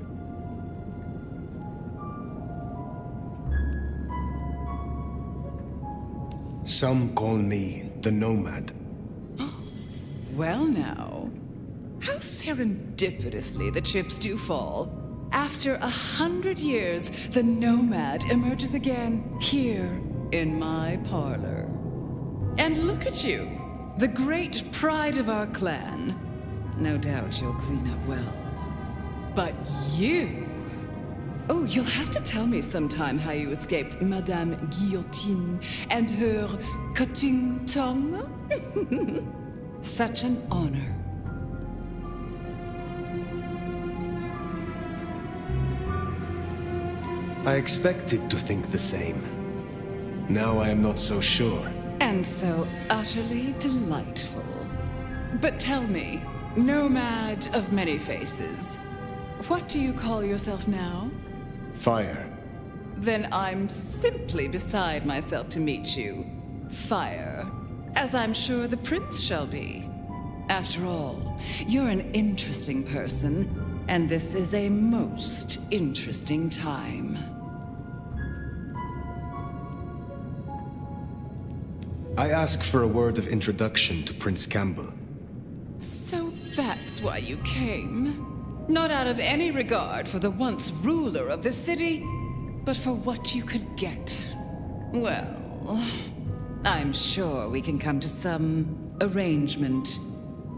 Some call me the Nomad. Well now, how serendipitously the chips do fall. After 100 years, the Nomad emerges again here in my parlor. And look at you, the great pride of our clan. No doubt you'll clean up well. But you... Oh, you'll have to tell me sometime how you escaped Madame Guillotine and her cutting tongue. Such an honor. I expected to think the same. Now I am not so sure. And so utterly delightful. But tell me, Nomad of many faces, what do you call yourself now? Fire. Then I'm simply beside myself to meet you. Fire. As I'm sure the prince shall be. After all, you're an interesting person, and this is a most interesting time. I ask for a word of introduction to Prince Campbell. So that's why you came? Not out of any regard for the once ruler of the city, but for what you could get. Well, I'm sure we can come to some arrangement,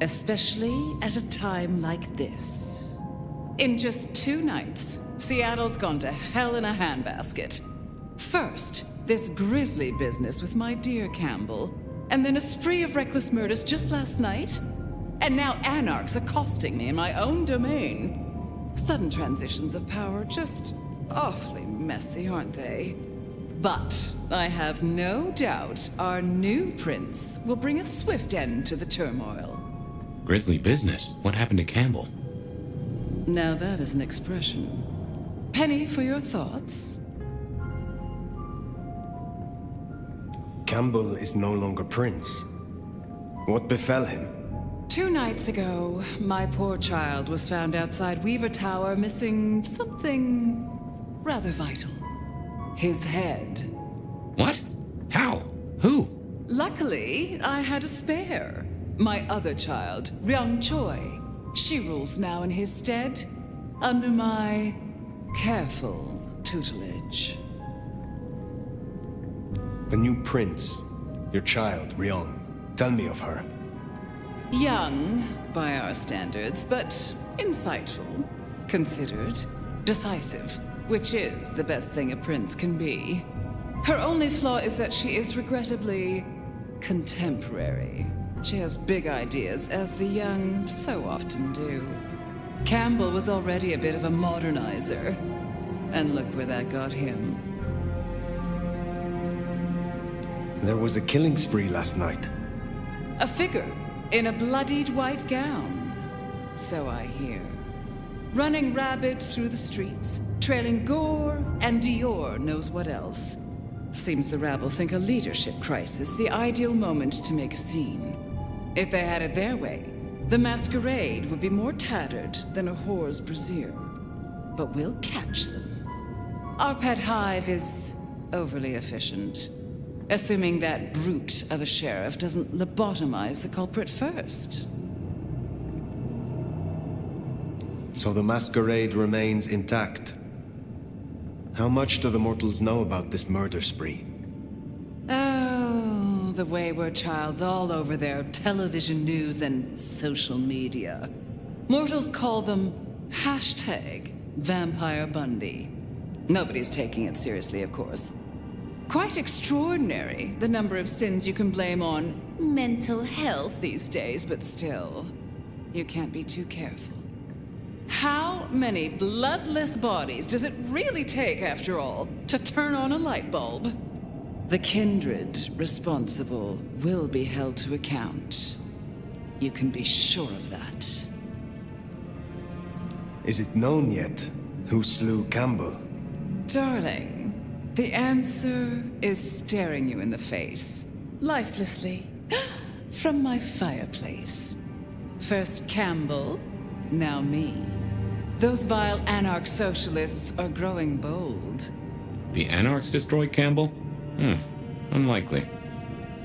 especially at a time like this. In just 2 nights, Seattle's gone to hell in a handbasket. First, this grisly business with my dear Campbell, and then a spree of reckless murders just last night. And now anarchs accosting me in my own domain. Sudden transitions of power, just awfully messy, aren't they? But I have no doubt our new prince will bring a swift end to the turmoil. Grisly business? What happened to Campbell? Now that is an expression. Penny for your thoughts? Campbell is no longer prince. What befell him? 2 nights ago, my poor child was found outside Weaver Tower missing something rather vital. His head. What? How? Who? Luckily, I had a spare. My other child, Ryong Choi. She rules now in his stead, under my careful tutelage. The new prince, your child, Ryong. Tell me of her. Young, by our standards, but insightful, considered, decisive, which is the best thing a prince can be. Her only flaw is that she is regrettably contemporary. She has big ideas, as the young so often do. Campbell was already a bit of a modernizer, and look where that got him. There was a killing spree last night. A figure in a bloodied white gown, so I hear. Running rabid through the streets, trailing gore and Dior knows what else. Seems the rabble think a leadership crisis the ideal moment to make a scene. If they had it their way, the Masquerade would be more tattered than a whore's brassiere. But we'll catch them. Our pet hive is overly efficient. Assuming that brute of a sheriff doesn't lobotomize the culprit first. So the Masquerade remains intact. How much do the mortals know about this murder spree? Oh, the wayward child's all over their television news and social media. Mortals call them #Vampire Bundy. Nobody's taking it seriously, of course. Quite extraordinary, the number of sins you can blame on mental health these days, but still, you can't be too careful. How many bloodless bodies does it really take, after all, to turn on a light bulb? The kindred responsible will be held to account. You can be sure of that. Is it known yet who slew Campbell? Darling, the answer is staring you in the face, lifelessly, from my fireplace. First Campbell, now me. Those vile anarch socialists are growing bold. The Anarchs destroyed Campbell? Unlikely.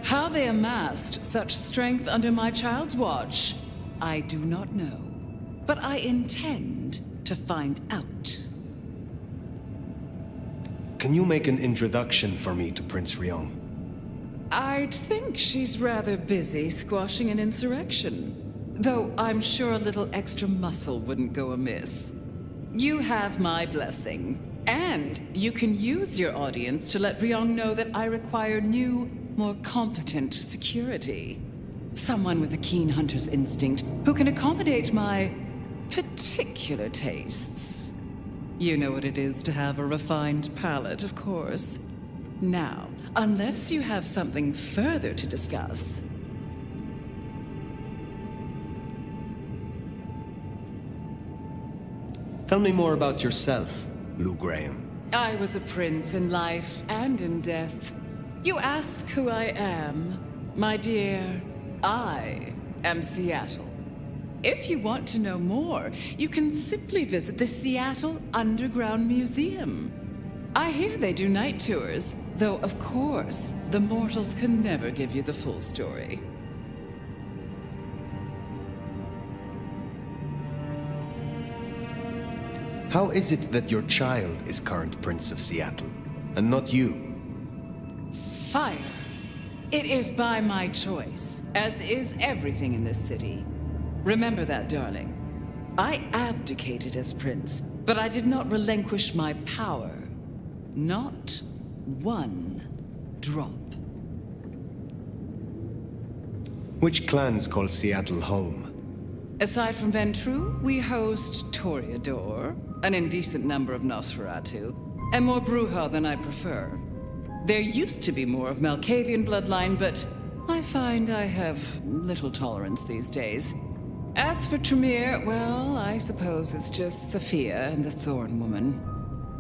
How they amassed such strength under my child's watch, I do not know. But I intend to find out. Can you make an introduction for me to Prince Ryong? I'd think she's rather busy squashing an insurrection. Though I'm sure a little extra muscle wouldn't go amiss. You have my blessing. And you can use your audience to let Ryong know that I require new, more competent security. Someone with a keen hunter's instinct who can accommodate my particular tastes. You know what it is to have a refined palate, of course. Now, unless you have something further to discuss. Tell me more about yourself, Lou Graham. I was a prince in life and in death. You ask who I am. My dear, I am Seattle. If you want to know more, you can simply visit the Seattle Underground Museum. I hear they do night tours, though of course, the mortals can never give you the full story. How is it that your child is current Prince of Seattle, and not you? Fire. It is by my choice, as is everything in this city. Remember that, darling. I abdicated as prince, but I did not relinquish my power. Not one drop. Which clans call Seattle home? Aside from Ventru, we host Toreador, an indecent number of Nosferatu, and more Bruja than I prefer. There used to be more of Malkavian bloodline, but I find I have little tolerance these days. As for Tremere, well, I suppose it's just Sophia and the Thorn Woman.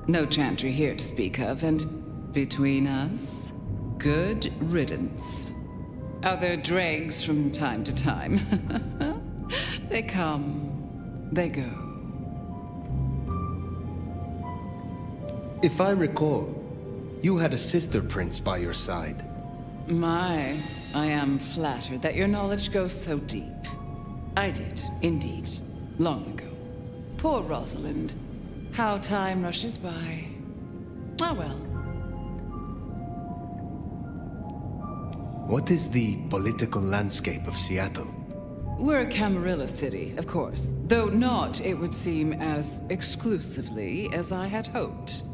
No Chantry here to speak of, and between us, good riddance. Other dregs from time to time. They come, they go. If I recall, you had a sister prince by your side. My, I am flattered that your knowledge goes so deep. I did, indeed, long ago. Poor Rosalind. How time rushes by. Ah well. What is the political landscape of Seattle? We're a Camarilla city, of course, though not, it would seem, as exclusively as I had hoped.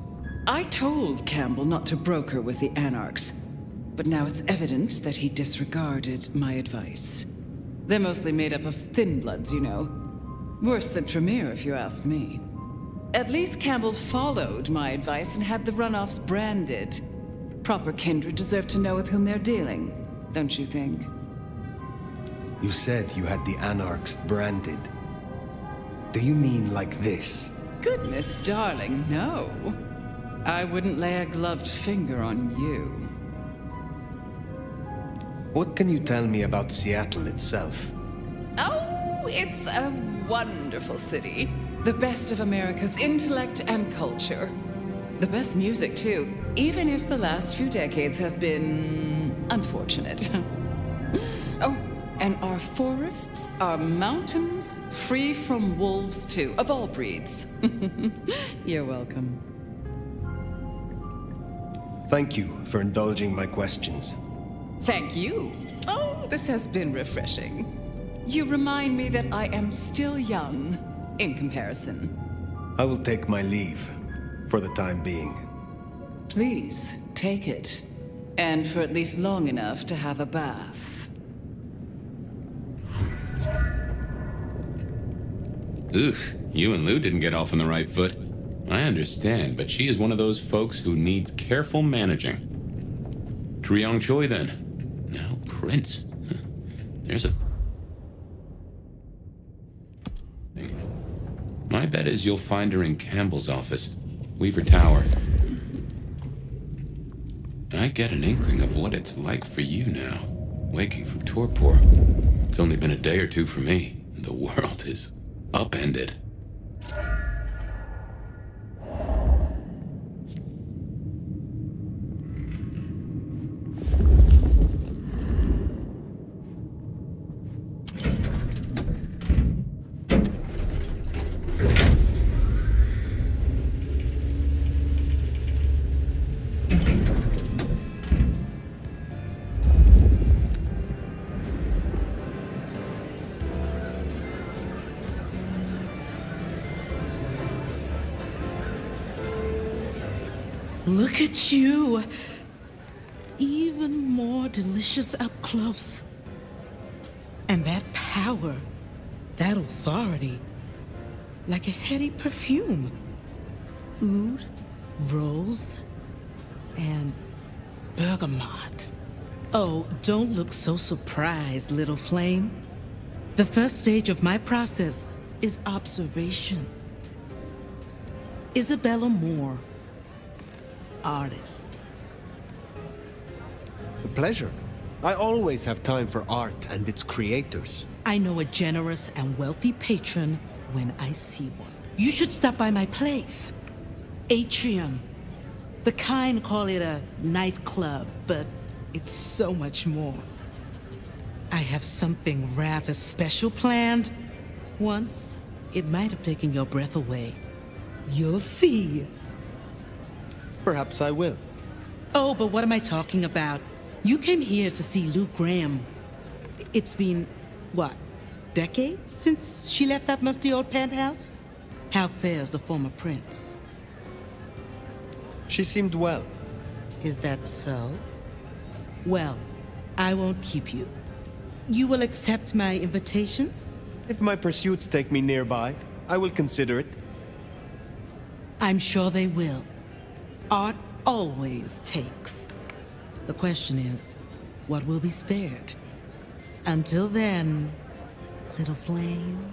I told Campbell not to broker with the Anarchs, but now it's evident that he disregarded my advice. They're mostly made up of thin bloods, you know. Worse than Tremere, if you ask me. At least Campbell followed my advice and had the runoffs branded. Proper kindred deserve to know with whom they're dealing, don't you think? You said you had the Anarchs branded. Do you mean like this? Goodness, darling, no. I wouldn't lay a gloved finger on you. What can you tell me about Seattle itself? Oh, it's a wonderful city. The best of America's intellect and culture. The best music, too, even if the last few decades have been unfortunate. Oh, and our forests, our mountains, free from wolves, too, of all breeds. You're welcome. Thank you for indulging my questions. Thank you. Oh, this has been refreshing. You remind me that I am still young, in comparison. I will take my leave, for the time being. Please, take it. And for at least long enough to have a bath. Oof, you and Lou didn't get off on the right foot. I understand, but she is one of those folks who needs careful managing. To Ryong Choi, then. Now, Prince. There's a... My bet is you'll find her in Campbell's office, Weaver Tower. I get an inkling of what it's like for you now, waking from torpor. It's only been a day or two for me. The world is upended. Look at you. Even more delicious up close. And that power, that authority, like a heady perfume. Oud, rose, and bergamot. Oh, don't look so surprised, little flame. The first stage of my process is observation. Isabella Moore, artist. A pleasure. I always have time for art and its creators. I know a generous and wealthy patron when I see one. You should stop by my place. Atrium. The kind call it a nightclub, but it's so much more. I have something rather special planned. Once, it might have taken your breath away. You'll see. Perhaps I will. Oh, but what am I talking about? You came here to see Lou Graham. It's been, what, decades since she left that musty old penthouse? How fares the former prince? She seemed well. Is that so? Well, I won't keep you. You will accept my invitation? If my pursuits take me nearby, I will consider it. I'm sure they will. Art always takes. The question is, what will be spared? Until then, little flame.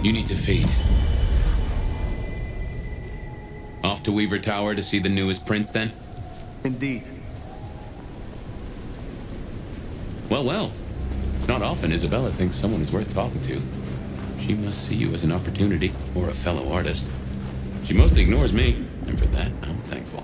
You need to feed. Off to Weaver Tower to see the newest prince, then? Indeed. Well, well. It's not often Isabella thinks someone is worth talking to. She must see you as an opportunity, or a fellow artist. She mostly ignores me, and for that, I'm thankful.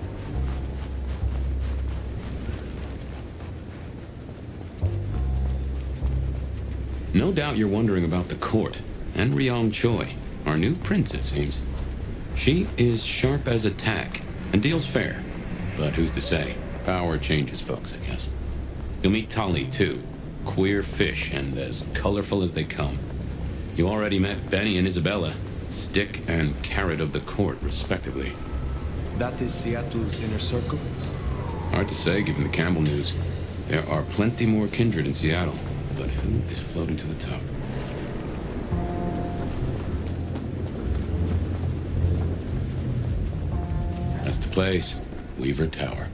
No doubt you're wondering about the court, and Ryong Choi, our new prince, it seems. She is sharp as a tack, and deals fair. But who's to say? Power changes folks, I guess. You'll meet Tali, too. Queer fish, and as colorful as they come. You already met Benny and Isabella, stick and carrot of the court, respectively. That is Seattle's inner circle? Hard to say, given the Campbell news. There are plenty more kindred in Seattle, but who is floating to the top? That's the place. Weaver Tower.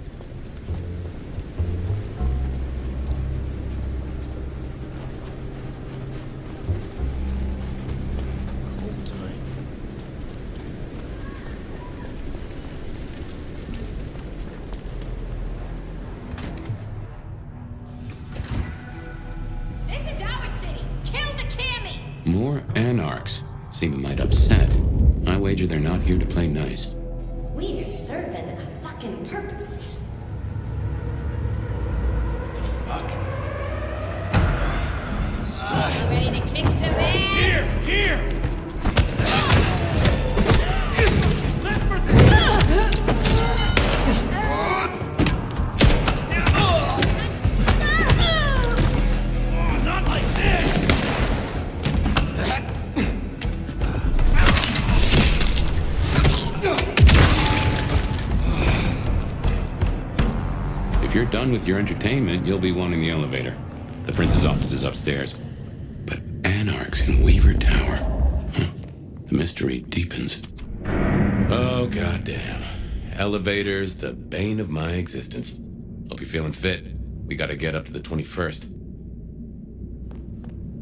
This is our city. Kill the Cammy. More anarchs. Seem a mite upset. I wager they're not here to play nice. We're serving a fucking purpose. Ready to kick some ass? Here! Not like this! If you're done with your entertainment, you'll be wanting the elevator. The prince's office is upstairs. But anarchs in Weaver Tower. The mystery deepens. Oh, goddamn. Elevators, the bane of my existence. Hope you're feeling fit. We gotta get up to the 21st.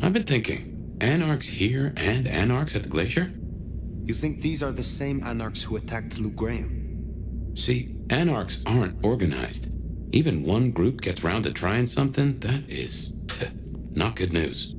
I've been thinking, anarchs here and anarchs at the Glacier? You think these are the same anarchs who attacked Lou Graham? See, anarchs aren't organized. Even one group gets round to trying something, that is not good news.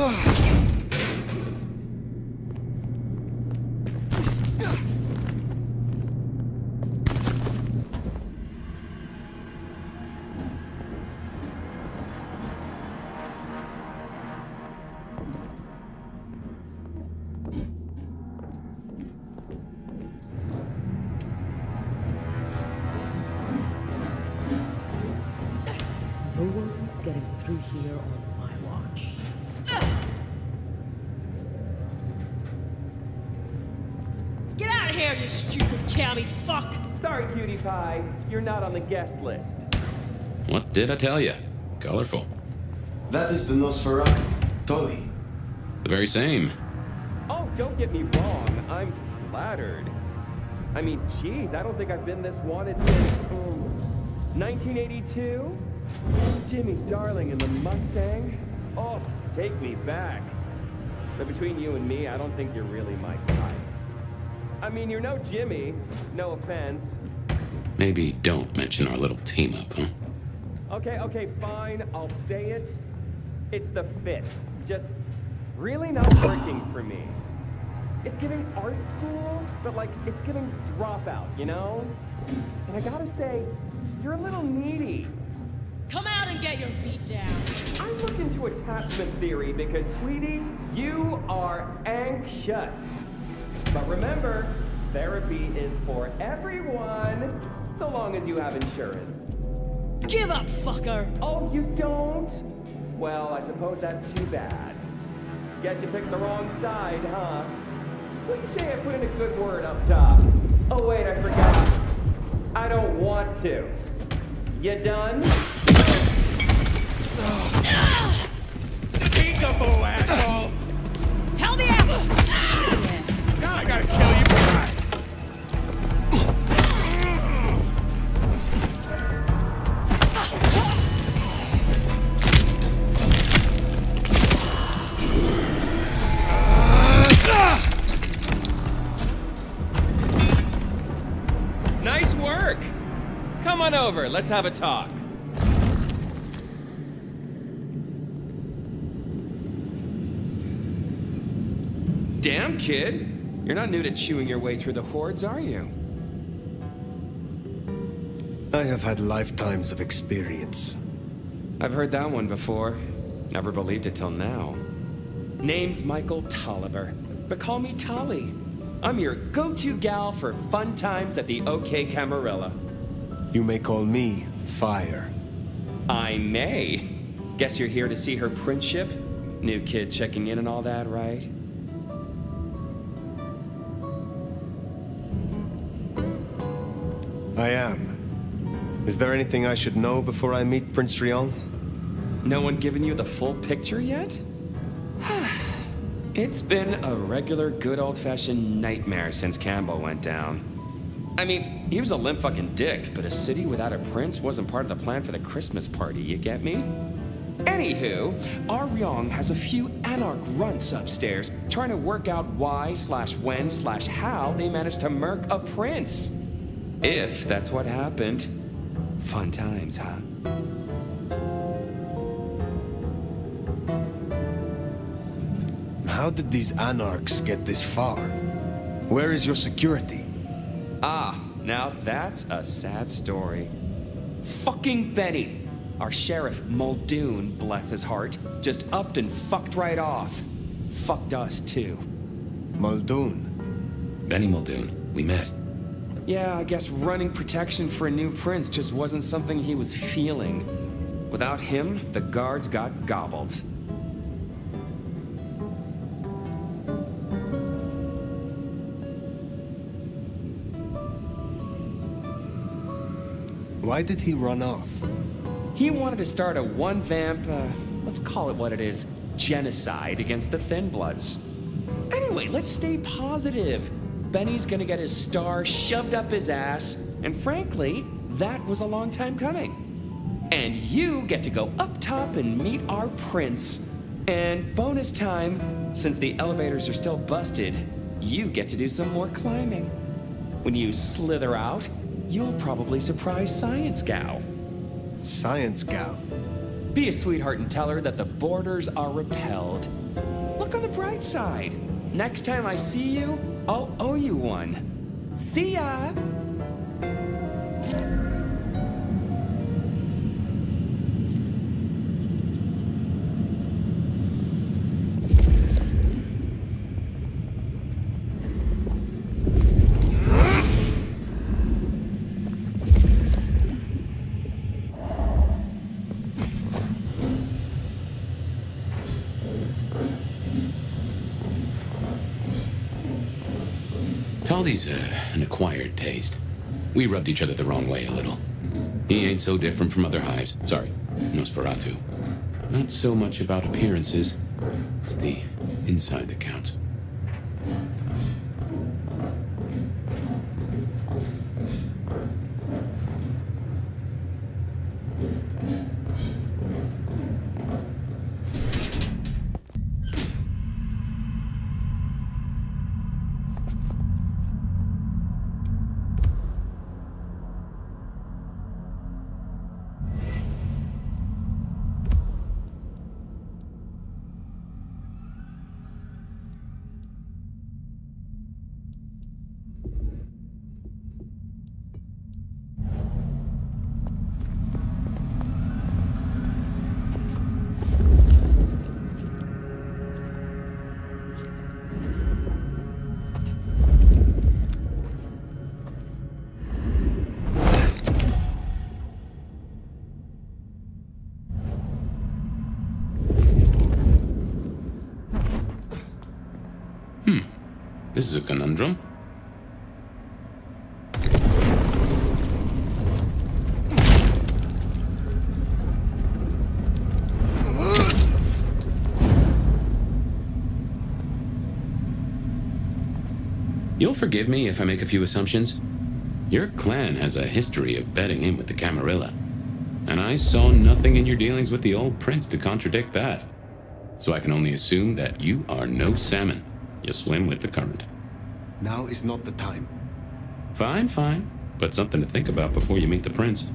No one's getting through here on my watch. Get out of here, you stupid county fuck! Sorry, cutie pie. You're not on the guest list. What did I tell you? Colorful. That is the Nosferatu, Tolly. The very same. Oh, don't get me wrong. I'm flattered. I mean, geez, I don't think I've been this wanted since 1982. Jimmy Darling in the Mustang. Oh, take me back. But between you and me, I don't think you're really my type. I mean, you're no Jimmy. No offense. Maybe don't mention our little team up, huh? Okay, fine. I'll say it. It's the fit. Just really not working for me. It's giving art school, but like, it's giving dropout, you know? And I gotta say, you're a little needy. Come out and get your beat down. I look into attachment theory because, sweetie, you are anxious. But remember, therapy is for everyone, so long as you have insurance. Give up, fucker! Oh, you don't? Well, I suppose that's too bad. Guess you picked the wrong side, huh? What do you say I put in a good word up top? Oh, wait, I forgot. I don't want to. You done? Peekaboo, asshole! Help me out! Now I gotta kill you. Nice work! Come on over, let's have a talk. Damn, kid. You're not new to chewing your way through the hordes, are you? I have had lifetimes of experience. I've heard that one before. Never believed it till now. Name's Michael Tolliver, but call me Tolly. I'm your go-to gal for fun times at the OK Camarilla. You may call me Fire. I may. Guess you're here to see her princeship? New kid checking in and all that, right? I am. Is there anything I should know before I meet Prince Ryong? No one given you the full picture yet? It's been a regular good old-fashioned nightmare since Campbell went down. I mean, he was a limp fucking dick, but a city without a prince wasn't part of the plan for the Christmas party, you get me? Anywho, our Ryong has a few anarch runts upstairs trying to work out why/when/how they managed to murk a prince. If that's what happened. Fun times, huh? How did these anarchs get this far? Where is your security? Ah, now that's a sad story. Fucking Benny, our sheriff Muldoon, bless his heart, just upped and fucked right off. Fucked us too. Muldoon? Benny Muldoon, we met. Yeah, I guess running protection for a new prince just wasn't something he was feeling. Without him, the guards got gobbled. Why did he run off? He wanted to start a one-vamp, let's call it what it is, genocide against the Thin Bloods. Anyway, let's stay positive. Benny's gonna get his star shoved up his ass, and frankly, that was a long time coming. And you get to go up top and meet our prince. And bonus time, since the elevators are still busted, you get to do some more climbing. When you slither out, you'll probably surprise Science Gal. Science Gal? Be a sweetheart and tell her that the borders are repelled. Look on the bright side. Next time I see you, I'll owe you one. See ya! Taldy's an acquired taste. We rubbed each other the wrong way a little. He ain't so different from other hives. Sorry, Nosferatu. Not so much about appearances. It's the inside that counts. This is a conundrum. You'll forgive me if I make a few assumptions. Your clan has a history of bedding in with the Camarilla, and I saw nothing in your dealings with the old prince to contradict that. So I can only assume that you are no salmon. You swim with the current. Now is not the time. Fine, fine. But something to think about before you meet the prince.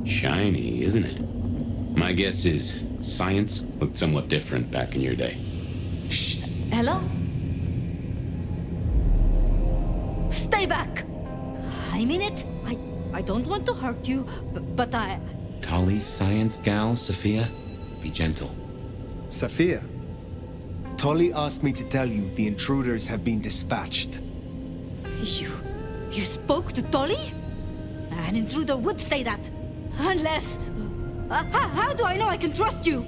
Shiny, isn't it? My guess is science looked somewhat different back in your day. Shh! Hello? Stay back! I mean it. I don't want to hurt you, but I... Kali's science gal, Sophia? Be gentle. Sophia, Tolly asked me to tell you the intruders have been dispatched. You spoke to Tolly? An intruder would say that. Unless... how do I know I can trust you?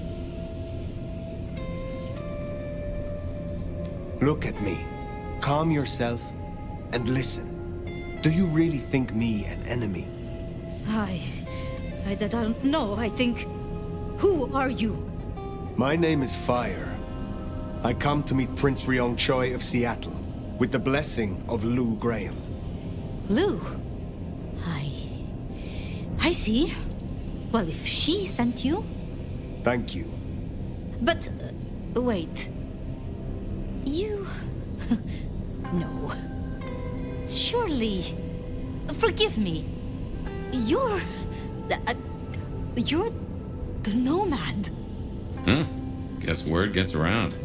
Look at me. Calm yourself and listen. Do you really think me an enemy? I don't know. I think... Who are you? My name is Fire. I come to meet Prince Ryong Choi of Seattle, with the blessing of Lou Graham. Lou? I see. Well, if she sent you... Thank you. But, wait. You... No. Surely... Forgive me. You're the nomad. Huh? Guess word gets around.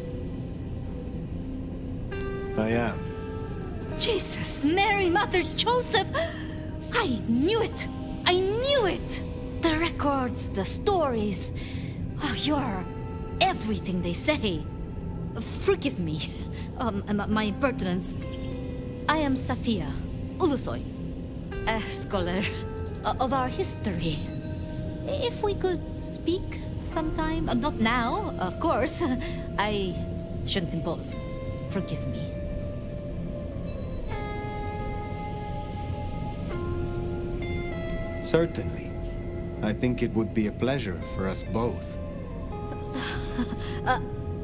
I am. Jesus, Mary, Mother, Joseph! I knew it! I knew it! The records, the stories. Oh, you're everything they say. Forgive me. My impertinence. I am Safia Ulusoy, a scholar of our history. If we could speak sometime. Not now, of course. I shouldn't impose. Forgive me. Certainly. I think it would be a pleasure for us both.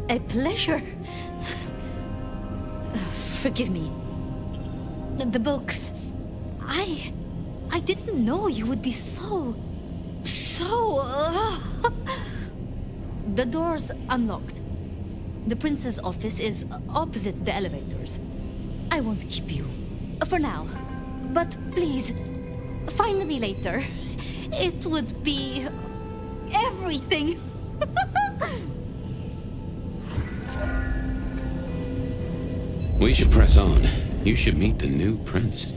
A pleasure? Forgive me. The books. I didn't know you would be so... The door's unlocked. The prince's office is opposite the elevators. I won't keep you. For now. But please, find me later. It would be... everything. We should press on. You should meet the new prince.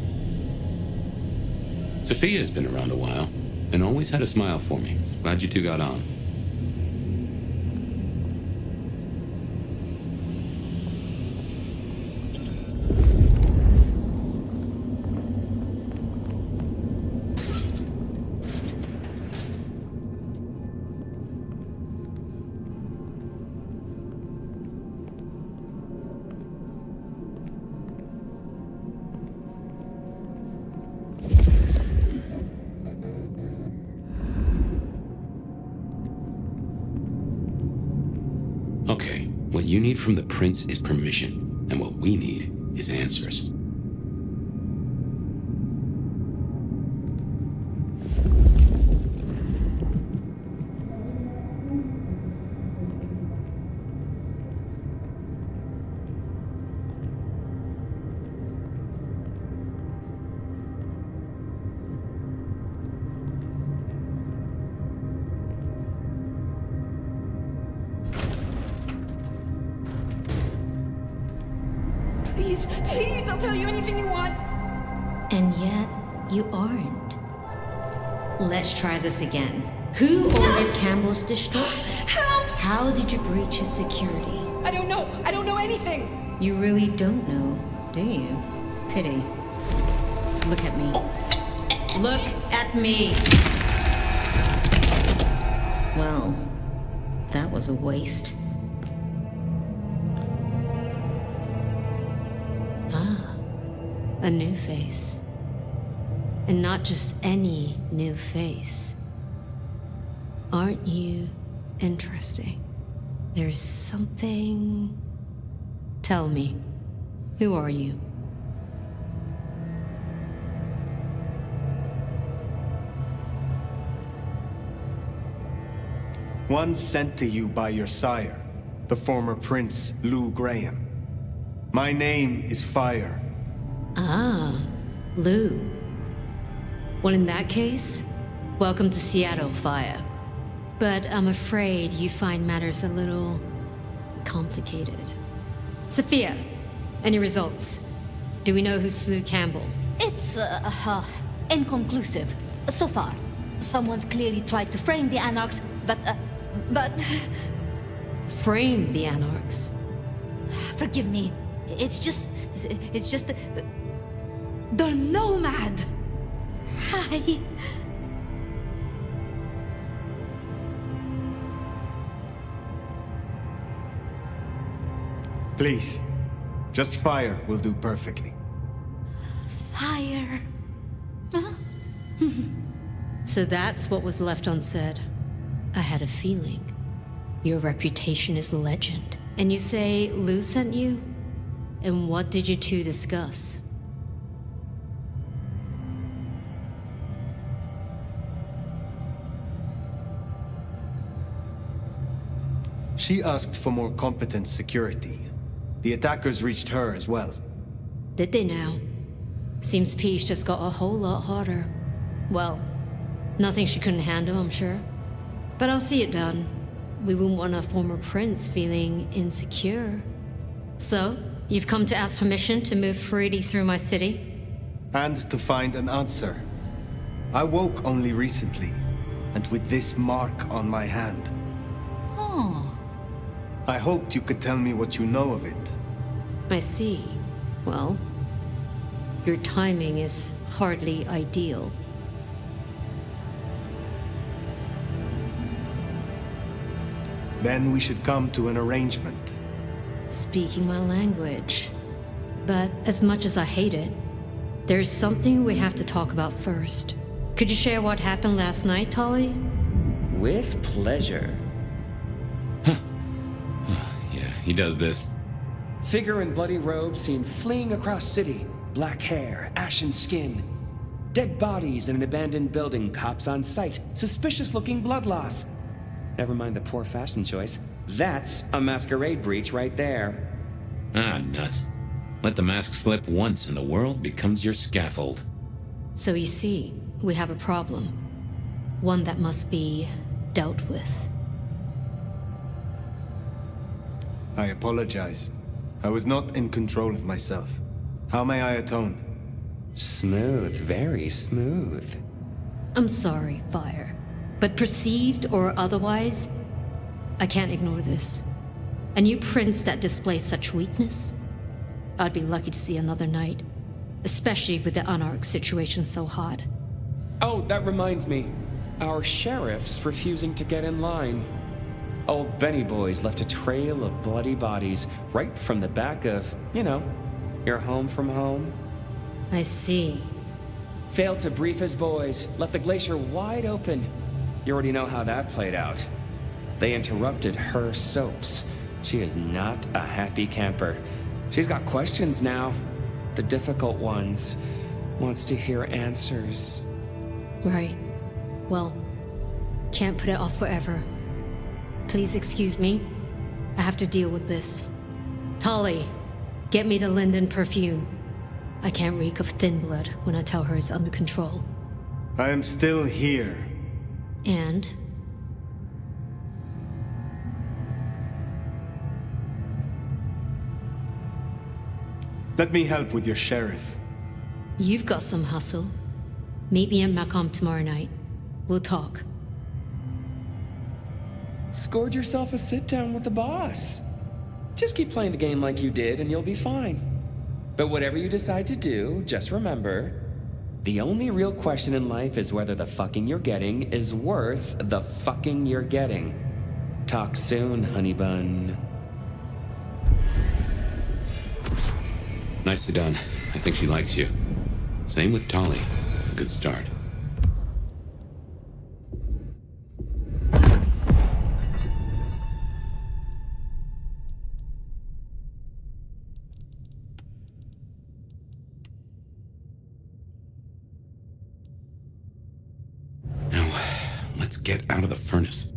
Sophia's been around a while, and always had a smile for me. Glad you two got on. Okay, what you need from the prince is permission, and what we need is answers. Please, I'll tell you anything you want. And yet, you aren't. Let's try this again. Who ordered Campbell's destruction? Help! How did you breach his security? I don't know anything. You really don't know, do you? Pity. Look at me. Look at me! Well, that was a waste. A new face. And not just any new face. Aren't you interesting? There's something... Tell me, who are you? One sent to you by your sire, the former Prince Lou Graham. My name is Fire. Ah, Lou. Well, in that case, welcome to Seattle, Fire. But I'm afraid you find matters a little complicated. Sophia, any results? Do we know who slew Campbell? It's, inconclusive. So far. Someone's clearly tried to frame the Anarchs, but... Frame the Anarchs? Forgive me. It's just... The Nomad! Hi. Please. Just fire will do perfectly. Fire. Huh? So that's what was left unsaid. I had a feeling. Your reputation is legend. And you say Lou sent you? And what did you two discuss? She asked for more competent security. The attackers reached her as well. Did they now? Seems peace just got a whole lot harder. Well, nothing she couldn't handle, I'm sure. But I'll see it done. We wouldn't want a former prince feeling insecure. So, you've come to ask permission to move freely through my city? And to find an answer. I woke only recently, and with this mark on my hand. Oh. I hoped you could tell me what you know of it. I see. Well, your timing is hardly ideal. Then we should come to an arrangement. Speaking my language. But as much as I hate it, there's something we have to talk about first. Could you share what happened last night, Tolly? With pleasure. Yeah, he does this. Figure in bloody robes seen fleeing across city. Black hair, ashen skin. Dead bodies in an abandoned building, cops on site. Suspicious-looking blood loss. Never mind the poor fashion choice. That's a masquerade breach right there. Ah, nuts. Let the mask slip once and the world becomes your scaffold. So you see, we have a problem. One that must be dealt with. I apologize. I was not in control of myself. How may I atone? Smooth, very smooth. I'm sorry, Fire. But perceived or otherwise, I can't ignore this. A new prince that displays such weakness? I'd be lucky to see another night. Especially with the Anarch situation so hot. Oh, that reminds me. Our sheriff's refusing to get in line. Old Benny Boys left a trail of bloody bodies right from the back of, you know, your home from home. I see. Failed to brief his boys, left the glacier wide open. You already know how that played out. They interrupted her soaps. She is not a happy camper. She's got questions now. The difficult ones. Wants to hear answers. Right. Well, can't put it off forever. Please excuse me. I have to deal with this. Tolly, get me the Linden perfume. I can't reek of thin blood when I tell her it's under control. I am still here. And? Let me help with your sheriff. You've got some hustle. Meet me at Makom tomorrow night. We'll talk. Scored yourself a sit-down with the boss. Just keep playing the game like you did and you'll be fine. But whatever you decide to do, just remember, the only real question in life is whether the fucking you're getting is worth the fucking you're getting. Talk soon, honey bun. Nicely done. I think she likes you. Same with Tolly. It's a good start. Now, let's get out of the furnace.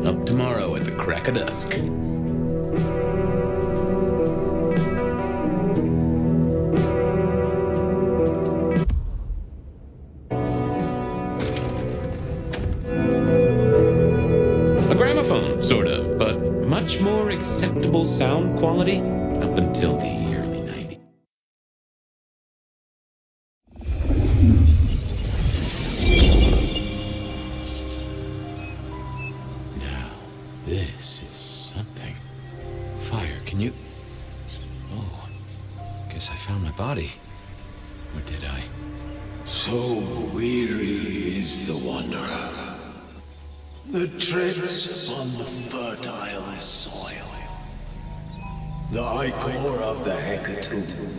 Up tomorrow at the crack of dusk. A gramophone, sort of, but much more acceptable sound quality up until the early 90s. Now, this is something. Fire, can you... Oh, guess I found my body. Or did I? So weary is the wanderer. The treads on the fertile soil. The ichor of the hecatomb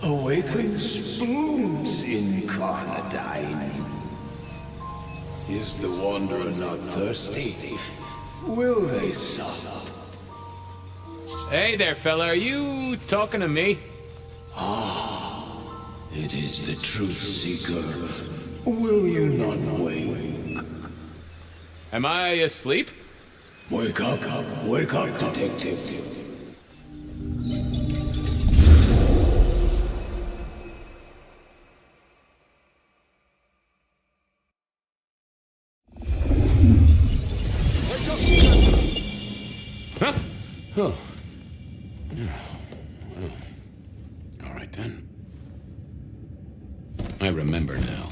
awakens blooms incarnadine. Is the wanderer not thirsty? Will they sup? Hey there, fella. Are you talking to me? Ah, it is the truth seeker. Will you not wake? Am I asleep? Wake up, detective. Huh? Oh. All right then. I remember now.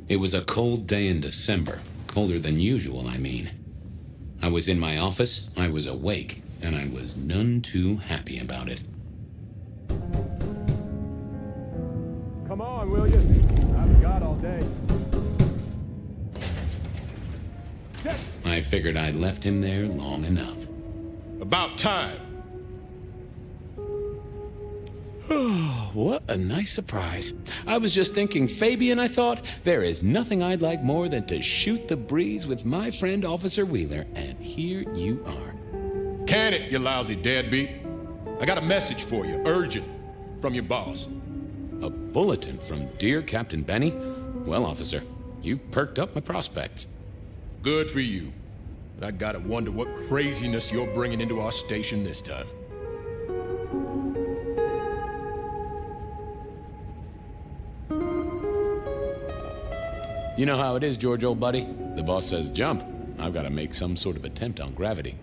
It was a cold day in December. Colder than usual, I mean. I was in my office, I was awake, and I was none too happy about it. Come on, will you? I've got all day. I figured I'd left him there long enough. About time. What a nice surprise. I was just thinking, Fabien, I thought, there is nothing I'd like more than to shoot the breeze with my friend Officer Wheeler, and here you are. Can it, you lousy deadbeat? I got a message for you, urgent, from your boss. A bulletin from dear Captain Benny? Well, officer, you've perked up my prospects. Good for you. But I gotta wonder what craziness you're bringing into our station this time. You know how it is, George, old buddy. The boss says jump. I've got to make some sort of attempt on gravity.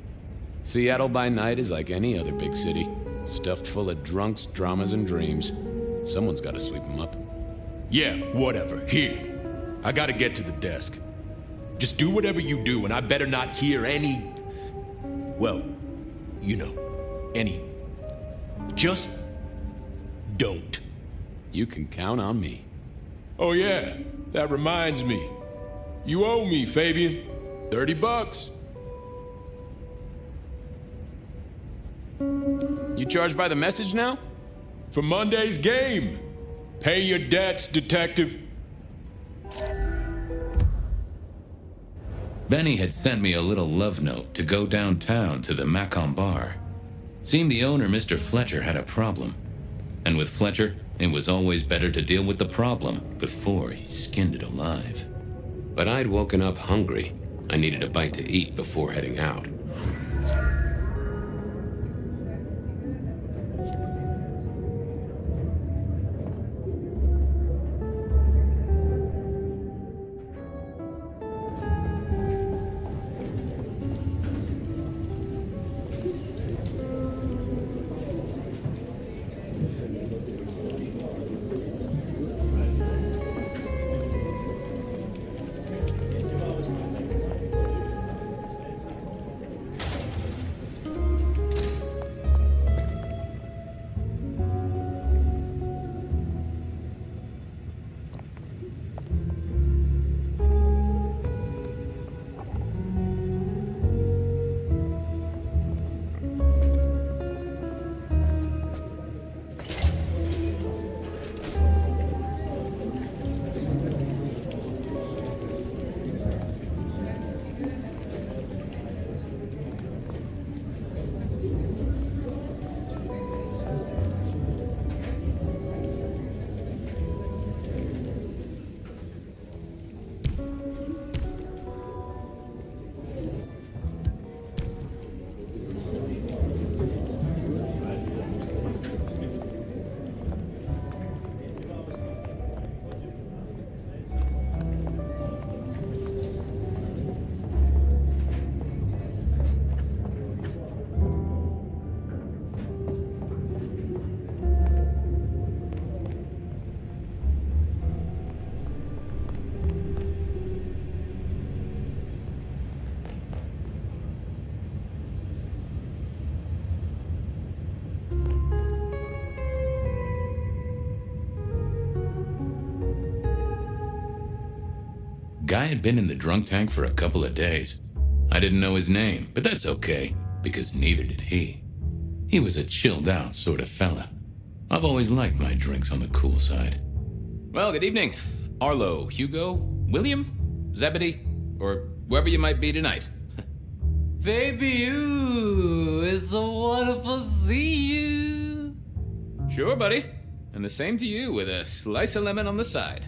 Seattle by night is like any other big city. Stuffed full of drunks, dramas, and dreams. Someone's got to sweep them up. Yeah, whatever. Here. I gotta get to the desk. Just do whatever you do, and I better not hear any... Well, you know, any... Just... don't. You can count on me. Oh yeah, that reminds me. You owe me, Fabien. $30. You charged by the message now? For Monday's game. Pay your debts, detective. Benny had sent me a little love note to go downtown to the Makom Bar. Seemed the owner, Mr. Fletcher, had a problem. And with Fletcher, it was always better to deal with the problem before he skinned it alive. But I'd woken up hungry. I needed a bite to eat before heading out. Guy had been in the drunk tank for a couple of days. I didn't know his name, but that's okay, because neither did he. He was a chilled-out sort of fella. I've always liked my drinks on the cool side. Well, good evening. Arlo, Hugo, William, Zebedee, or whoever you might be tonight. Baby, you, it's so wonderful to see you. Sure, buddy. And the same to you, with a slice of lemon on the side.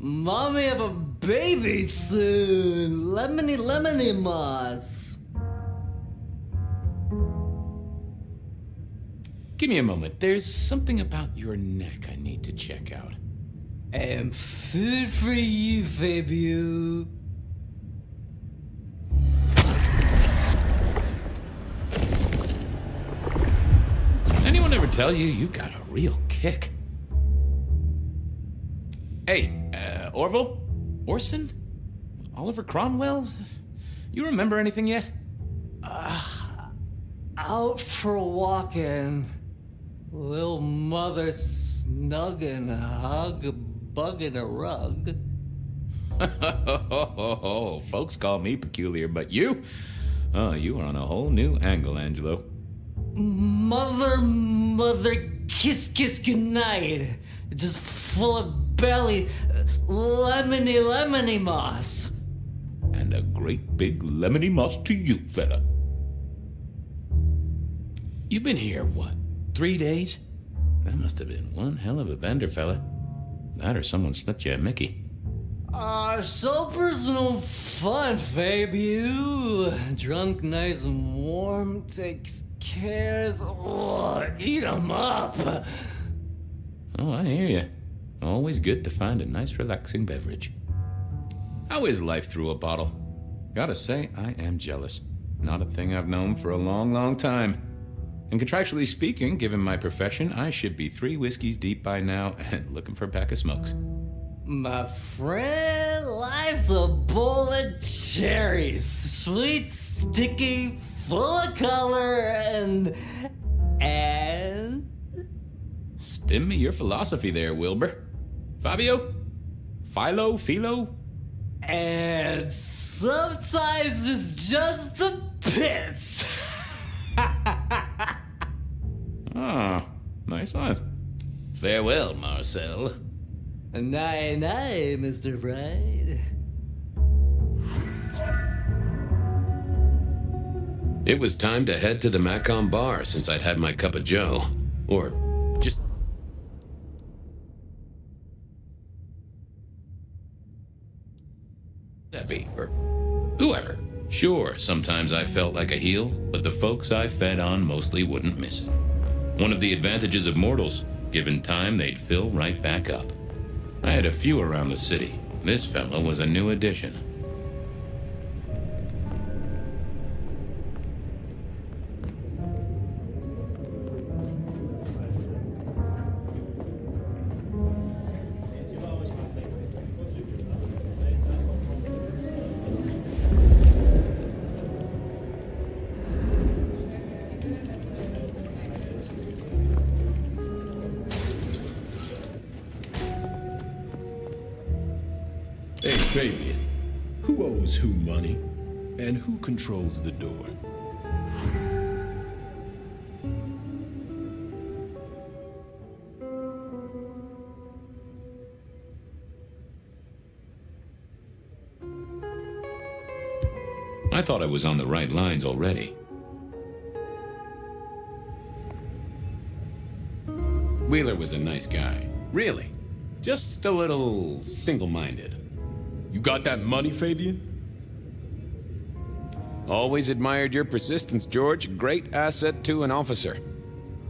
Mommy have a baby soon. Lemony, lemony moss. Give me a moment. There's something about your neck I need to check out. And food for you, Fabien. Anyone ever tell you you got a real kick? Hey, Orville? Orson? Oliver Cromwell? You remember anything yet? Out for walking. Little mother snuggin' hug a bug in a rug. Folks call me peculiar, but you? Oh, you are on a whole new angle, Angelo. Mother, kiss, kiss, goodnight. Just full of belly, lemony, lemony moss. And a great big lemony moss to you, fella. You've been here, what, 3 days? That must have been one hell of a bender, fella. That or someone slipped you a Mickey. So personal fun, Fabien. Drunk, nice and warm, takes cares. Oh, eat 'em up. Oh, I hear you. Always good to find a nice, relaxing beverage. How is life through a bottle? Gotta say, I am jealous. Not a thing I've known for a long, long time. And contractually speaking, given my profession, I should be 3 whiskeys deep by now and looking for a pack of smokes. My friend, life's a bowl of cherries. Sweet, sticky, full of color, and... Spin me your philosophy there, Wilbur. Fabio? Philo? And sometimes it's just the pits. Ah, nice one. Farewell, Marcel. Night, night, Mr. Bride. It was time to head to the Makom Bar since I'd had my cup of joe. Or just... Debbie, or whoever. Sure, sometimes I felt like a heel, but the folks I fed on mostly wouldn't miss it. One of the advantages of mortals, given time, they'd fill right back up. I had a few around the city. This fella was a new addition. Hey, Fabien, who owes who money, and who controls the door? I thought I was on the right lines already. Wheeler was a nice guy. Really. Just a little single-minded. You got that money, Fabien? Always admired your persistence, George. Great asset to an officer.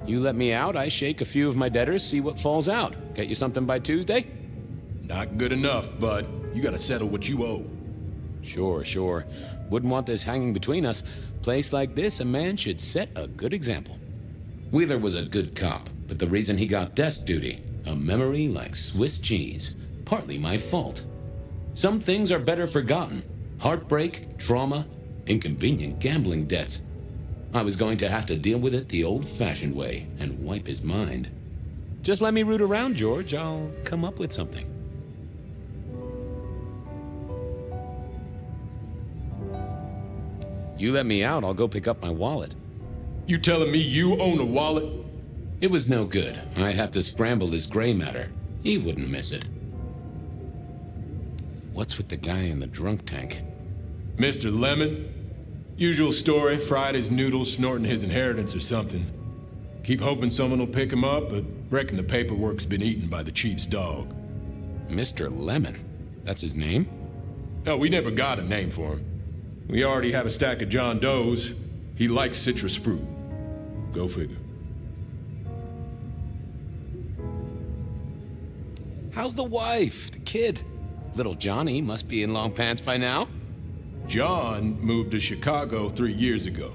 You let me out, I shake a few of my debtors, see what falls out. Get you something by Tuesday? Not good enough, bud. You gotta settle what you owe. Sure. Wouldn't want this hanging between us. Place like this, a man should set a good example. Wheeler was a good cop, but the reason he got desk duty, a memory like Swiss cheese, partly my fault. Some things are better forgotten. Heartbreak, trauma, inconvenient gambling debts. I was going to have to deal with it the old-fashioned way and wipe his mind. Just let me root around, George. I'll come up with something. You let me out, I'll go pick up my wallet. You telling me you own a wallet? It was no good. I'd have to scramble his gray matter. He wouldn't miss it. What's with the guy in the drunk tank? Mr. Lemon? Usual story, fried his noodles, snorting his inheritance or something. Keep hoping someone will pick him up, but reckon the paperwork's been eaten by the chief's dog. Mr. Lemon? That's his name? No, we never got a name for him. We already have a stack of John Does. He likes citrus fruit. Go figure. How's the wife? The kid? Little Johnny must be in long pants by now. John moved to Chicago 3 years ago.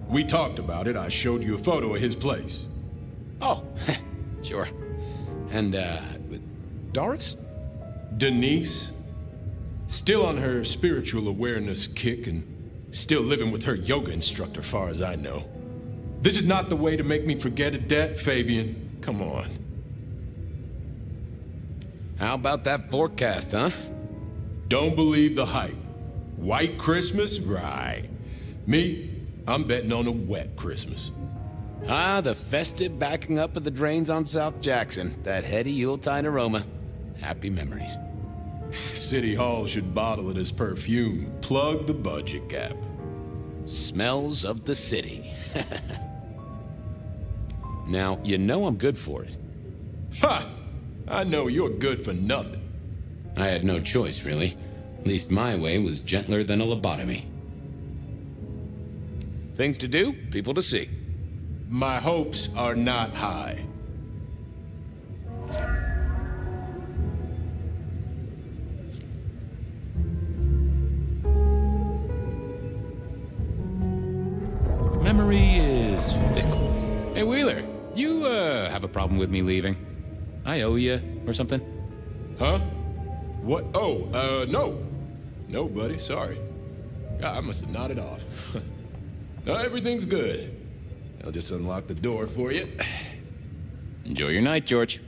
We talked about it. I showed you a photo of his place. Oh, sure. And, Doris? Denise? Still on her spiritual awareness kick and still living with her yoga instructor, far as I know. This is not the way to make me forget a debt, Fabien. Come on. How about that forecast, huh? Don't believe the hype. White Christmas? Right. Me, I'm betting on a wet Christmas. Ah, the festive backing up of the drains on South Jackson. That heady Yuletide aroma. Happy memories. City Hall should bottle it as perfume. Plug the budget gap. Smells of the city. Now, you know I'm good for it. Ha! I know you're good for nothing. I had no choice, really. At least my way was gentler than a lobotomy. Things to do, people to see. My hopes are not high. Memory is fickle. Hey, Wheeler, you, have a problem with me leaving? I owe you, or something? Huh? What? Oh, no. No, buddy, sorry. God, I must have nodded off. No, everything's good. I'll just unlock the door for you. Enjoy your night, George.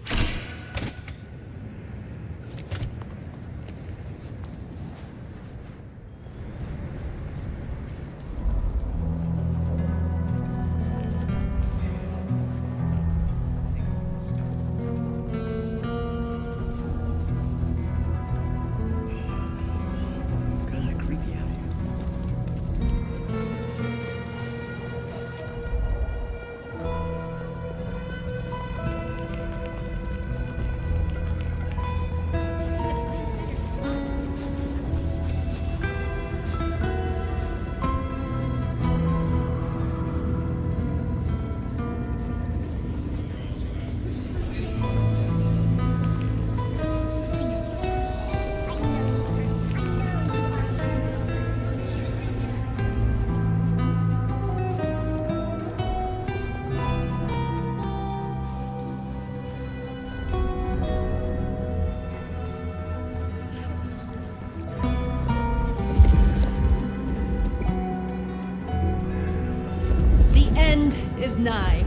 Nigh,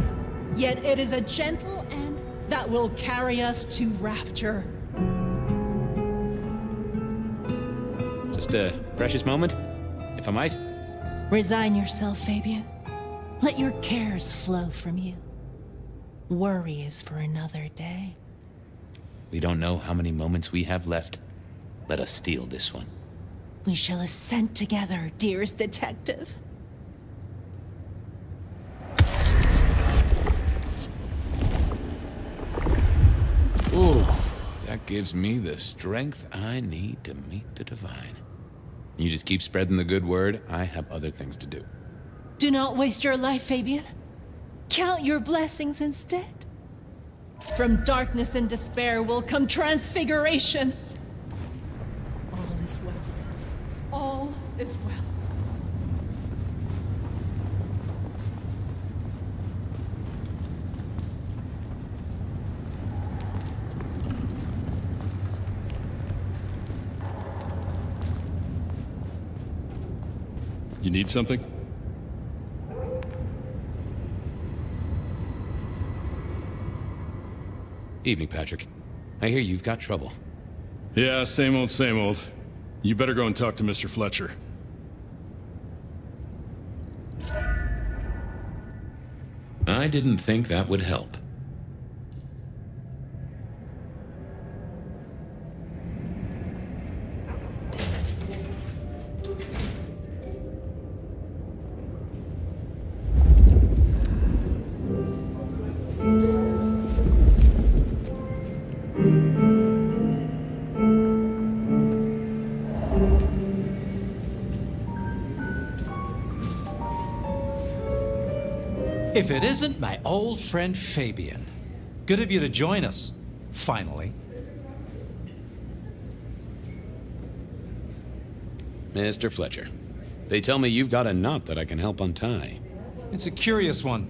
yet it is a gentle end that will carry us to rapture. Just a precious moment, if I might. Resign yourself, Fabien. Let your cares flow from you. Worry is for another day. We don't know how many moments we have left. Let us steal this one. We shall ascend together, dearest detective. Ooh, that gives me the strength I need to meet the divine. You just keep spreading the good word. I have other things to do. Do not waste your life, Fabien. Count your blessings instead. From darkness and despair will come transfiguration. All is well. All is well. You need something? Evening, Patrick. I hear you've got trouble. Yeah, same old, same old. You better go and talk to Mr. Fletcher. I didn't think that would help. If it isn't my old friend Fabien. Good of you to join us, finally. Mr. Fletcher, they tell me you've got a knot that I can help untie. It's a curious one.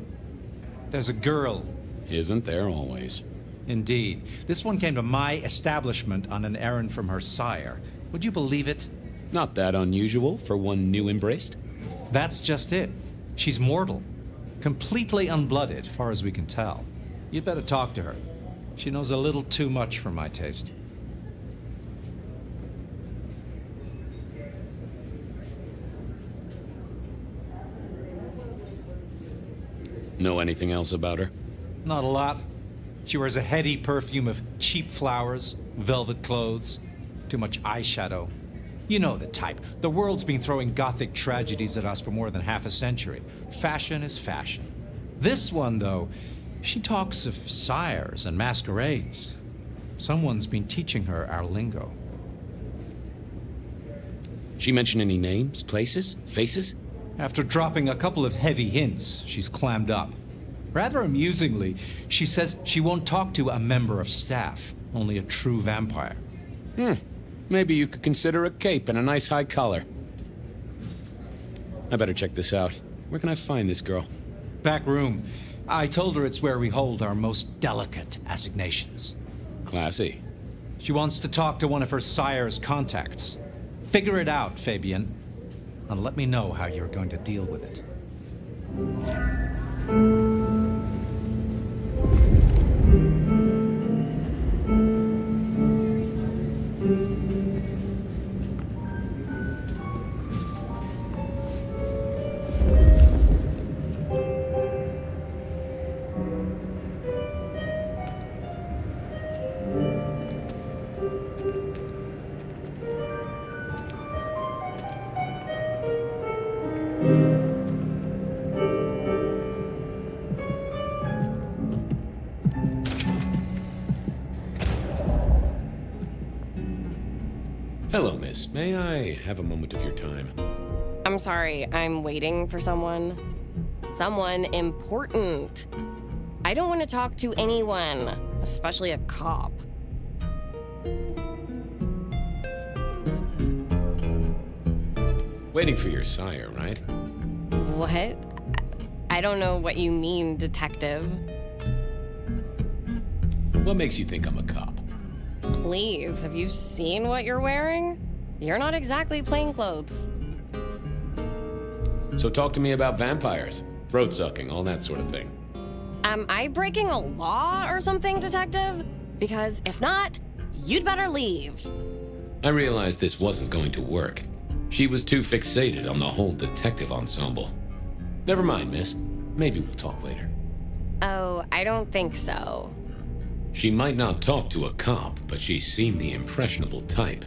There's a girl. Isn't there always? Indeed. This one came to my establishment on an errand from her sire. Would you believe it? Not that unusual for one new embraced. That's just it. She's mortal. Completely unblooded, far as we can tell. You'd better talk to her. She knows a little too much for my taste. Know anything else about her? Not a lot. She wears a heady perfume of cheap flowers, velvet clothes, too much eyeshadow. You know the type. The world's been throwing gothic tragedies at us for more than half a century. Fashion is fashion. This one, though, she talks of sires and masquerades. Someone's been teaching her our lingo. She mention any names, places, faces? After dropping a couple of heavy hints, she's clammed up. Rather amusingly, she says she won't talk to a member of staff, only a true vampire. Maybe you could consider a cape and a nice high collar. I better check this out. Where can I find this girl? Back room. I told her it's where we hold our most delicate assignations. Classy. She wants to talk to one of her sire's contacts. Figure it out, Fabien, and let me know how you're going to deal with it. Hello, miss. May I have a moment of your time? I'm sorry, I'm waiting for someone. Someone important. I don't want to talk to anyone, especially a cop. Waiting for your sire, right? What? I don't know what you mean, detective. What makes you think I'm a cop? Please, have you seen what you're wearing? You're not exactly plainclothes. So talk to me about vampires, throat sucking, all that sort of thing. Am I breaking a law or something, detective? Because if not, you'd better leave. I realized this wasn't going to work. She was too fixated on the whole detective ensemble. Never mind, miss. Maybe we'll talk later. Oh, I don't think so. She might not talk to a cop, but she seemed the impressionable type.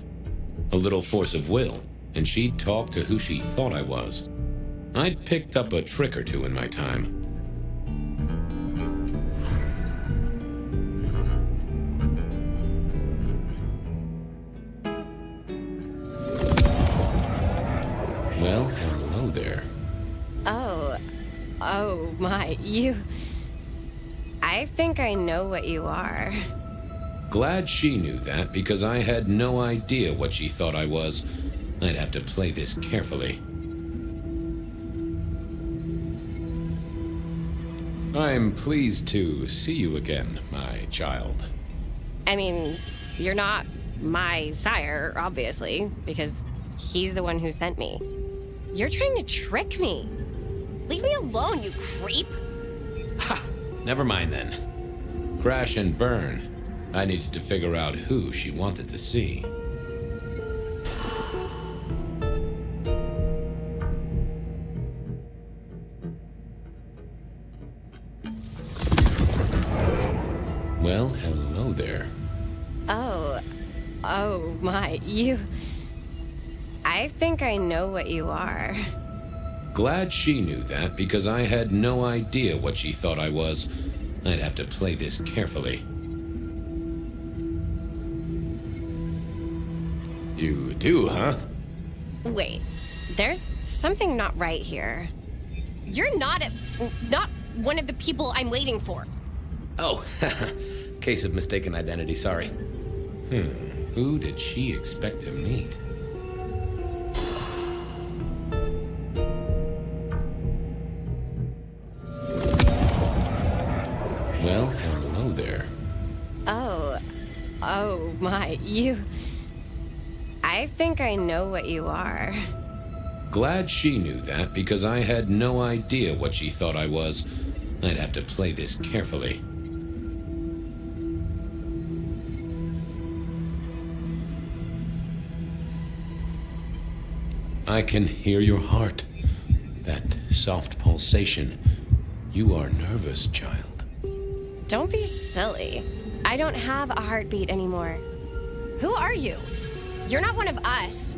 A little force of will, and she'd talk to who she thought I was. I'd picked up a trick or two in my time. Well, hello there. Oh my, you... I think I know what you are. Glad she knew that, because I had no idea what she thought I was. I'd have to play this carefully. I'm pleased to see you again, my child. I mean, you're not my sire, obviously, because he's the one who sent me. You're trying to trick me. Leave me alone, you creep. Ha! Never mind then. Crash and burn. I needed to figure out who she wanted to see. Well, hello there. Oh my, I think I know what you are. Glad she knew that, because I had no idea what she thought I was. I'd have to play this carefully. You do, huh? Wait, there's something not right here. You're not one of the people I'm waiting for. Oh, case of mistaken identity, sorry. Who did she expect to meet? Well, hello there. Oh my, I think I know what you are. Glad she knew that, because I had no idea what she thought I was. I'd have to play this carefully. I can hear your heart. That soft pulsation. You are nervous, child. Don't be silly. I don't have a heartbeat anymore. Who are you? You're not one of us.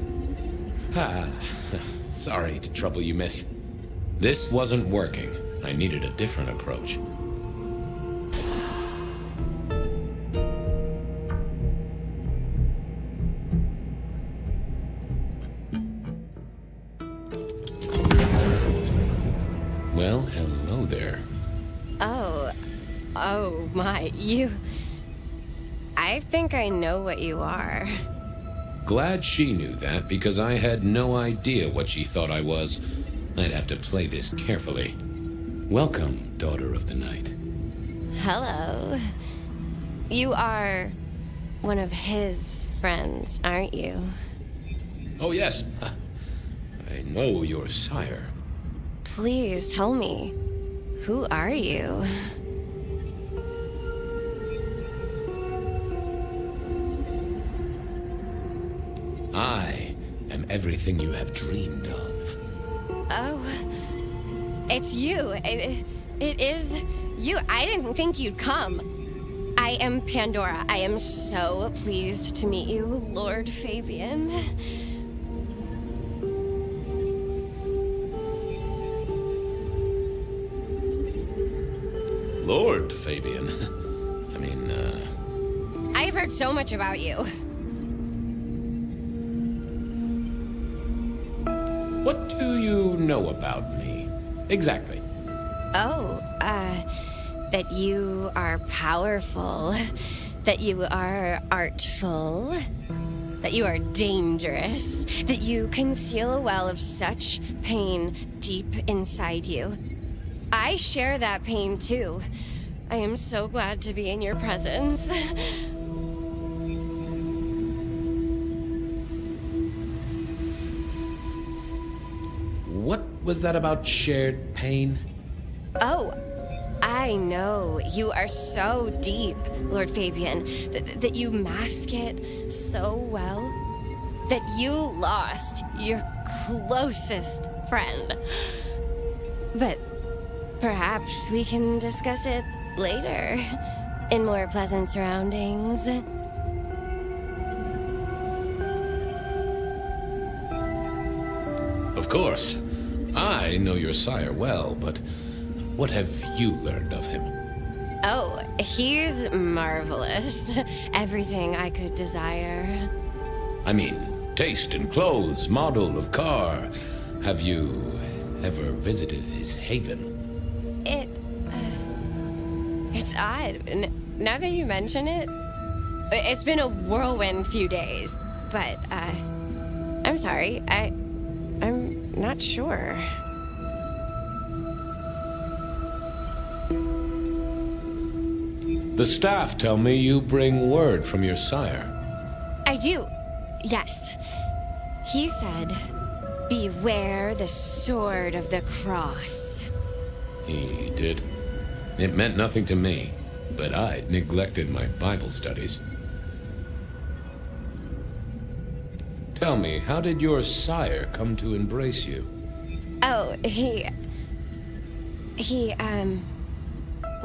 Sorry to trouble you, miss. This wasn't working. I needed a different approach. Well, hello there. Oh my, I think I know what you are. Glad she knew that, because I had no idea what she thought I was. I'd have to play this carefully. Welcome, daughter of the night. Hello. You are one of his friends, aren't you? Oh, yes. I know your sire. Please tell me, who are you? I am everything you have dreamed of. Oh, it's you. It is you. I didn't think you'd come. I am Pandora. I am so pleased to meet you, Lord Fabien. Lord Fabien. I mean, I've heard so much about you. What do you know about me? Exactly. Oh, that you are powerful, that you are artful, that you are dangerous, that you conceal a well of such pain deep inside you. I share that pain too. I am so glad to be in your presence. What was that about shared pain? Oh, I know. You are so deep, Lord Fabien, that you mask it so well, that you lost your closest friend. But perhaps we can discuss it later, in more pleasant surroundings. Of course. I know your sire well, but what have you learned of him? Oh, he's marvelous. Everything I could desire. I mean, taste in clothes, model of car. Have you ever visited his haven? It's odd. Now that you mention it, it's been a whirlwind few days. But, I'm sorry. I'm not sure. The staff tell me you bring word from your sire. I do. Yes. He said, beware the sword of the cross. He did. It meant nothing to me, but I'd neglected my Bible studies. Tell me, how did your sire come to embrace you? Oh,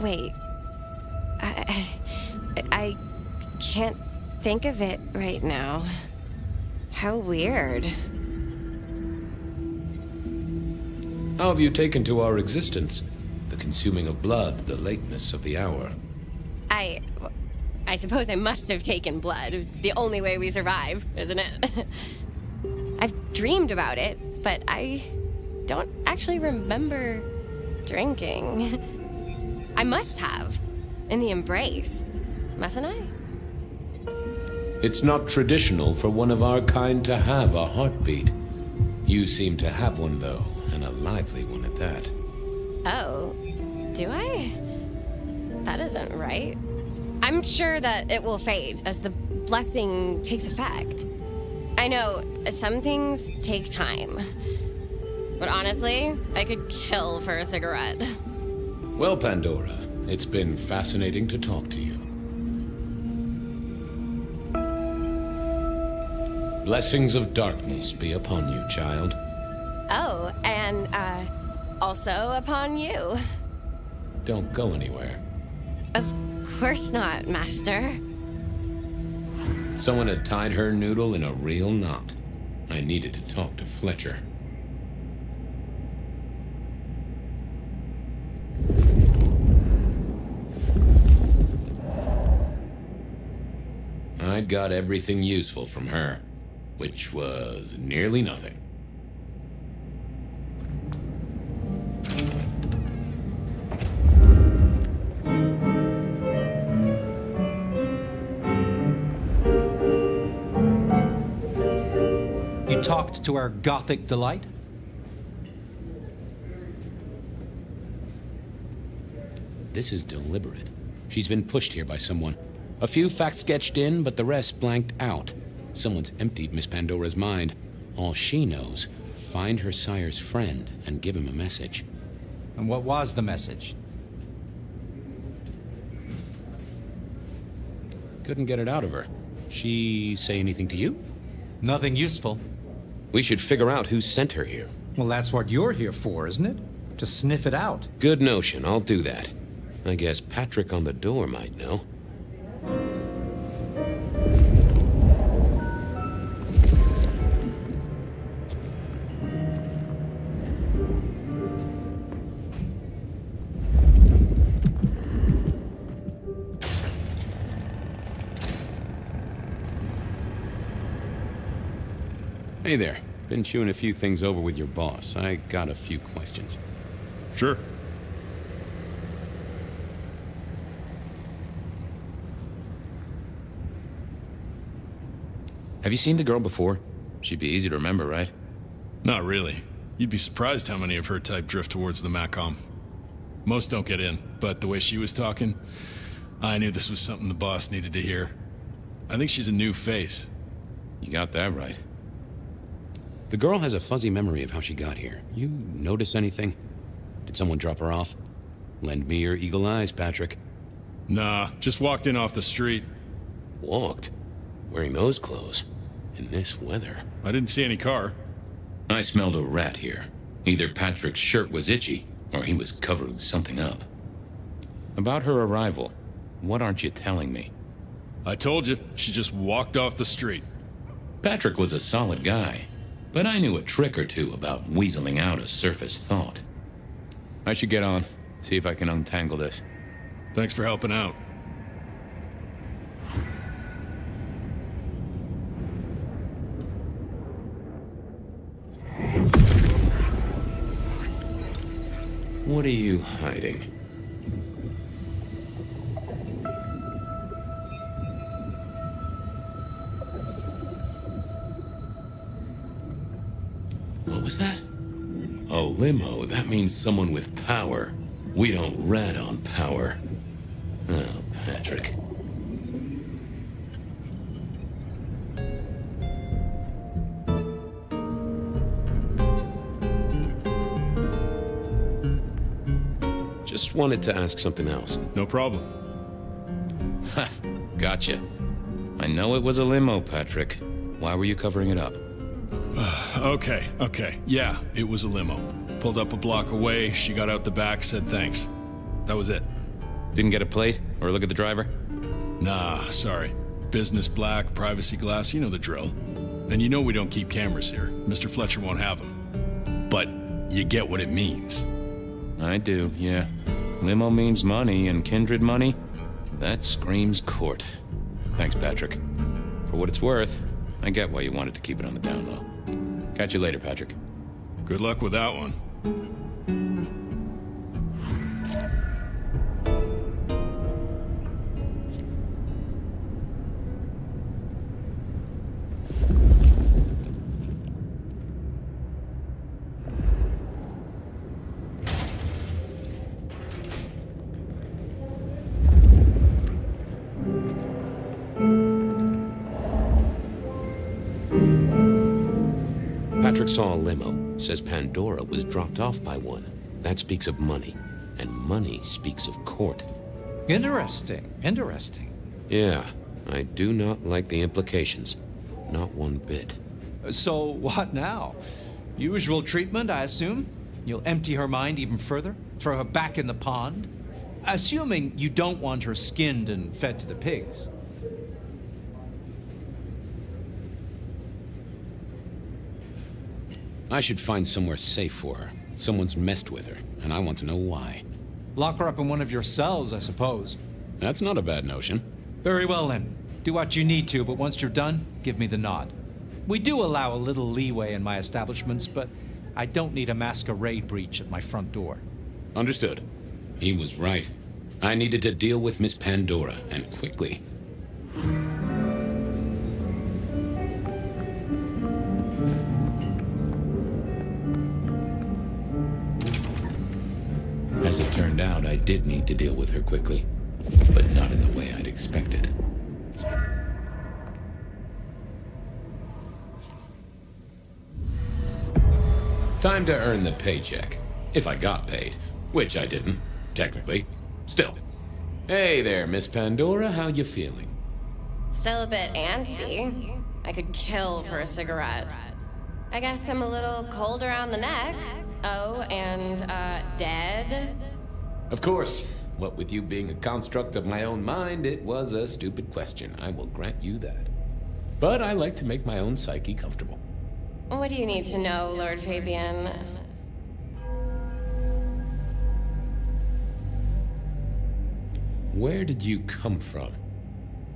wait. I can't think of it right now. How weird. How have you taken to our existence? The consuming of blood, the lateness of the hour. I suppose I must have taken blood. It's the only way we survive, isn't it? I've dreamed about it, but I don't actually remember drinking. I must have. In the embrace. Mustn't I? It's not traditional for one of our kind to have a heartbeat. You seem to have one, though, and a lively one at that. Oh, do I? That isn't right. I'm sure that it will fade as the blessing takes effect. I know some things take time, but honestly, I could kill for a cigarette. Well, Pandora, it's been fascinating to talk to you. Blessings of darkness be upon you, child. Oh, and also upon you. Don't go anywhere. Of course not, Master. Someone had tied her noodle in a real knot. I needed to talk to Fletcher. I'd got everything useful from her, which was nearly nothing. You talked to our Gothic delight? This is deliberate. She's been pushed here by someone. A few facts sketched in, but the rest blanked out. Someone's emptied Miss Pandora's mind. All she knows, find her sire's friend and give him a message. And what was the message? Couldn't get it out of her. She say anything to you? Nothing useful. We should figure out who sent her here. Well, that's what you're here for, isn't it? To sniff it out. Good notion, I'll do that. I guess Patrick on the door might know. Hey there. Been chewing a few things over with your boss. I got a few questions. Sure. Have you seen the girl before? She'd be easy to remember, right? Not really. You'd be surprised how many of her type drift towards the Makom. Most don't get in, but the way she was talking, I knew this was something the boss needed to hear. I think she's a new face. You got that right. The girl has a fuzzy memory of how she got here. You notice anything? Did someone drop her off? Lend me your eagle eyes, Patrick. Nah, just walked in off the street. Walked? Wearing those clothes? In this weather? I didn't see any car. I smelled a rat here. Either Patrick's shirt was itchy, or he was covering something up. About her arrival, what aren't you telling me? I told you, she just walked off the street. Patrick was a solid guy, but I knew a trick or two about weaseling out a surface thought. I should get on, see if I can untangle this. Thanks for helping out. What are you hiding? What was that? A limo. That means someone with power. We don't rat on power. Oh, Patrick. Just wanted to ask something else. No problem. Ha! Gotcha. I know it was a limo, Patrick. Why were you covering it up? Okay. Yeah, it was a limo. Pulled up a block away, she got out the back, said thanks. That was it. Didn't get a plate or look at the driver? Nah, sorry. Business black, privacy glass, you know the drill. And you know we don't keep cameras here. Mr. Fletcher won't have them. But you get what it means. I do, yeah. Limo means money, and kindred money? That screams court. Thanks, Patrick. For what it's worth, I get why you wanted to keep it on the down low. Catch you later, Patrick. Good luck with that one. Patrick saw a limo. Says Pandora was dropped off by one. That speaks of money. And money speaks of court. Interesting. Interesting. Yeah, I do not like the implications. Not one bit. So what now? Usual treatment, I assume? You'll empty her mind even further? Throw her back in the pond? Assuming you don't want her skinned and fed to the pigs. I should find somewhere safe for her. Someone's messed with her, and I want to know why. Lock her up in one of your cells, I suppose. That's not a bad notion. Very well, then. Do what you need to, but once you're done, give me the nod. We do allow a little leeway in my establishments, but I don't need a masquerade breach at my front door. Understood. He was right. I needed to deal with Miss Pandora, and quickly. As it turned out, I did need to deal with her quickly, but not in the way I'd expected. Time to earn the paycheck. If I got paid, which I didn't, technically. Still. Hey there, Miss Pandora, how you feeling? Still a bit antsy. I could kill for a cigarette. I guess I'm a little cold around the neck. Oh, and, dead? Of course. What with you being a construct of my own mind, it was a stupid question. I will grant you that. But I like to make my own psyche comfortable. What do you need to know, Lord Fabien? Where did you come from?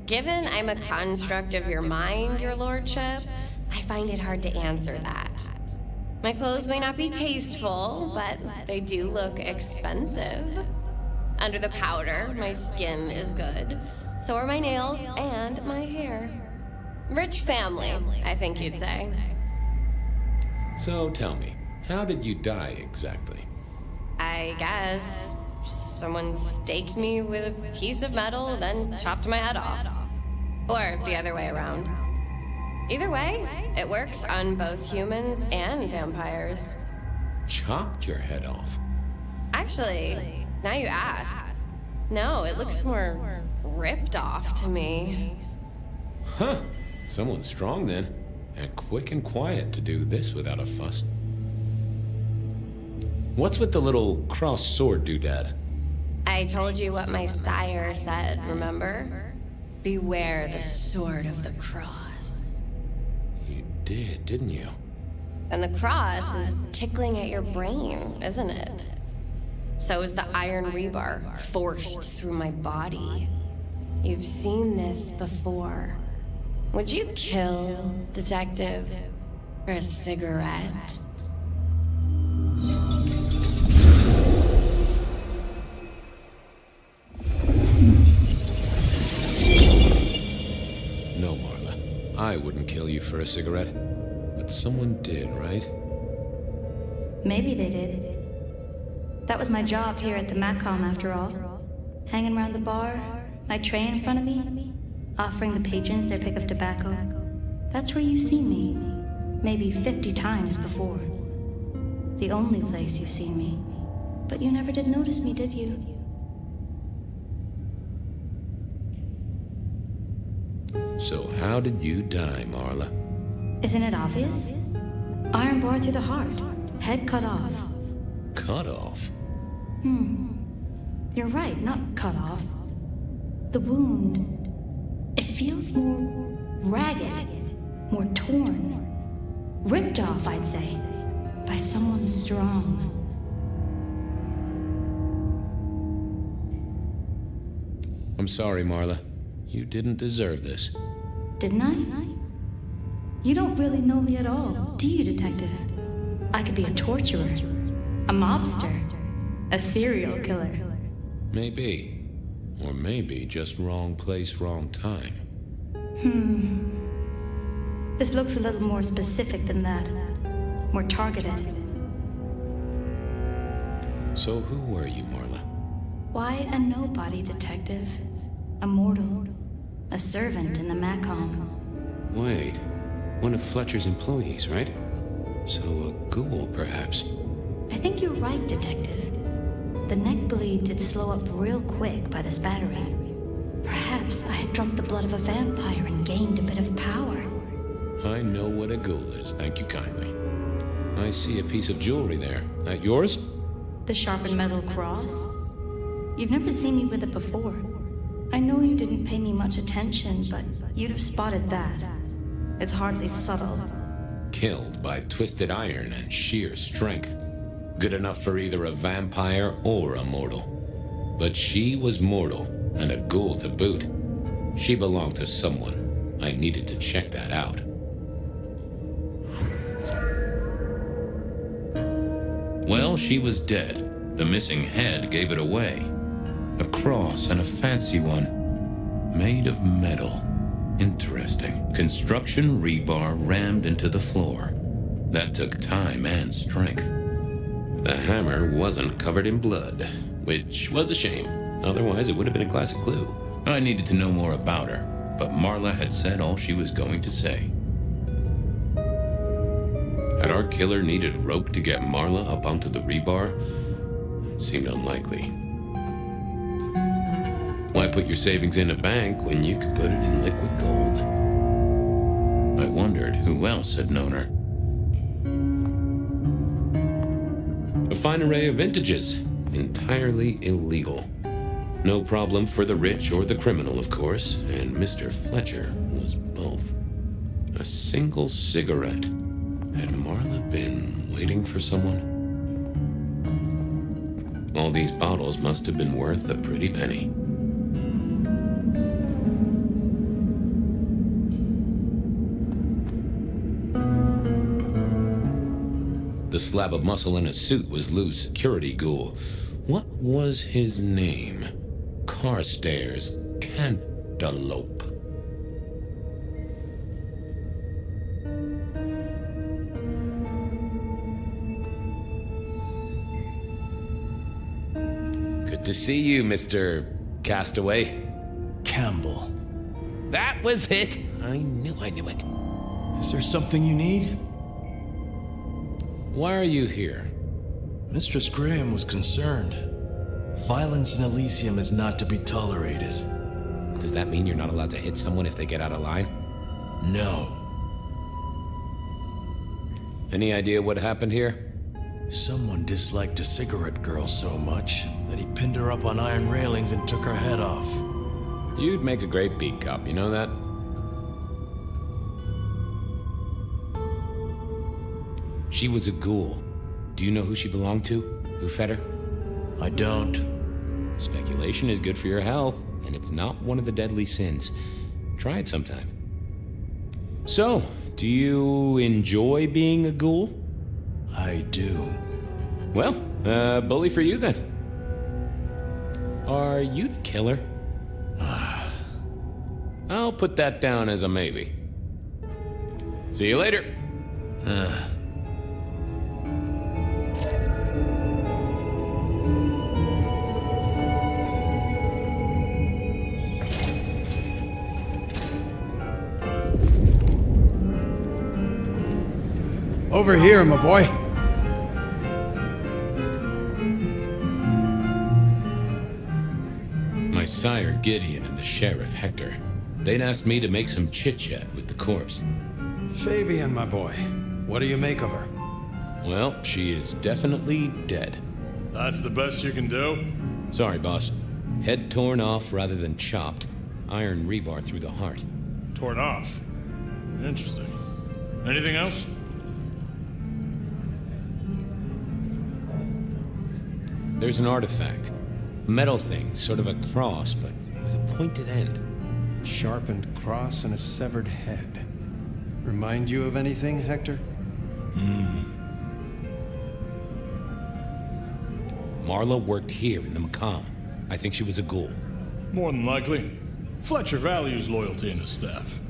Given I'm a construct of your mind, your lordship, I find it hard to answer that. My clothes may not be tasteful, but they do look expensive. Under the powder, my skin is good. So are my nails and my hair. Rich family, I think you'd say. So tell me, how did you die exactly? I guess someone staked me with a piece of metal, then chopped my head off. Or the other way around. Either way, it works on both humans and vampires. Chopped your head off? Actually, now you ask. No, it looks more ripped off to me. Huh. Someone strong then. And quick and quiet to do this without a fuss. What's with the little crossed sword doodad? I told you what my sire said, remember? Beware the sword of the cross. You did, didn't you? And the cross is tickling at your brain, isn't it? So is the iron rebar forced through my body. You've seen this before. Would you kill, detective, for a cigarette? No, Marla. I wouldn't kill you for a cigarette. But someone did, right? Maybe they did. That was my job here at the Makom, after all. Hanging around the bar, my tray in front of me, offering the patrons their pick of tobacco. That's where you've seen me. Maybe 50 times before. The only place you've seen me. But you never did notice me, did you? So how did you die, Marla? Isn't it obvious? Iron bar through the heart. Head cut off. Cut off? You're right, not cut off. The wound It feels more ragged, more torn. Ripped off, I'd say, by someone strong. I'm sorry, Marla. You didn't deserve this. Didn't I? You don't really know me at all, do you, Detective? I could be a torturer, a mobster, a serial killer. Maybe. Or maybe just wrong place, wrong time. This looks a little more specific than that. More targeted. So who were you, Marla? Why a nobody, Detective? A mortal. A servant in the Makom. Wait. One of Fletcher's employees, right? So a ghoul, perhaps? I think you're right, Detective. The neck bleed did slow up real quick by the spattering. Perhaps I had drunk the blood of a vampire and gained a bit of power. I know what a ghoul is, thank you kindly. I see a piece of jewelry there. That yours? The sharpened metal cross? You've never seen me with it before. I know you didn't pay me much attention, but you'd have spotted that. It's hardly subtle. Killed by twisted iron and sheer strength. Good enough for either a vampire or a mortal. But she was mortal, and a ghoul to boot. She belonged to someone. I needed to check that out. Well, she was dead. The missing head gave it away. A cross, and a fancy one. Made of metal. Interesting. Construction rebar rammed into the floor. That took time and strength. The hammer wasn't covered in blood, which was a shame. Otherwise, it would have been a classic clue. I needed to know more about her, but Marla had said all she was going to say. Had our killer needed rope to get Marla up onto the rebar? Seemed unlikely. Why put your savings in a bank when you could put it in liquid gold? I wondered who else had known her. A fine array of vintages, entirely illegal. No problem for the rich or the criminal, of course, and Mr. Fletcher was both. A single cigarette. Had Marla been waiting for someone? All these bottles must have been worth a pretty penny. The slab of muscle in a suit was Lou's security ghoul. What was his name? Carstairs Cantaloupe. Good to see you, Mr. Castaway. Campbell. That was it! I knew it. Is there something you need? Why are you here? Mistress Graham was concerned. Violence in Elysium is not to be tolerated. Does that mean you're not allowed to hit someone if they get out of line? No. Any idea what happened here? Someone disliked a cigarette girl so much that he pinned her up on iron railings and took her head off. You'd make a great beat cop, you know that? She was a ghoul. Do you know who she belonged to? Who fed her? I don't. Speculation is good for your health, and it's not one of the deadly sins. Try it sometime. So, do you enjoy being a ghoul? I do. Well, bully for you then. Are you the killer? I'll put that down as a maybe. See you later. Over here, my boy. My sire Gideon and the sheriff Hector. They'd asked me to make some chit-chat with the corpse. Fabien, my boy. What do you make of her? Well, she is definitely dead. That's the best you can do? Sorry, boss. Head torn off rather than chopped. iron rebar through the heart. Torn off. Interesting. Anything else? There's an artifact. A metal thing, sort of a cross, but with a pointed end. Sharpened cross and a severed head. Remind you of anything, Hector? Marla worked here in the Makom. I think she was a ghoul. More than likely. Fletcher values loyalty in his staff.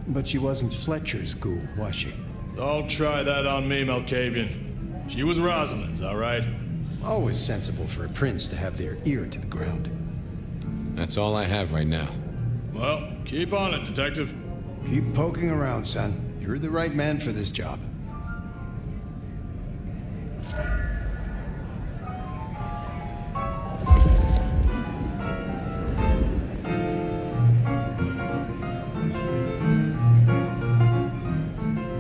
But she wasn't Fletcher's ghoul, was she? Don't try that on me, Malkavian. She was Rosalind's, all right? Always sensible for a prince to have their ear to the ground. That's all I have right now. Well, keep on it, Detective. Keep poking around, son. You're the right man for this job.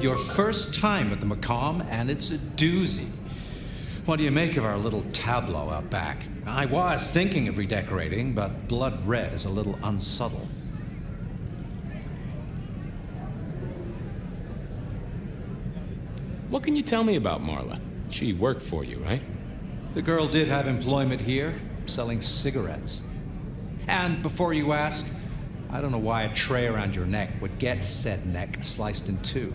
Your first time at the Makom, and it's a doozy. What do you make of our little tableau out back? I was thinking of redecorating, but blood red is a little unsubtle. What can you tell me about Marla? She worked for you, right? The girl did have employment here, selling cigarettes. And before you ask, I don't know why a tray around your neck would get said neck sliced in two.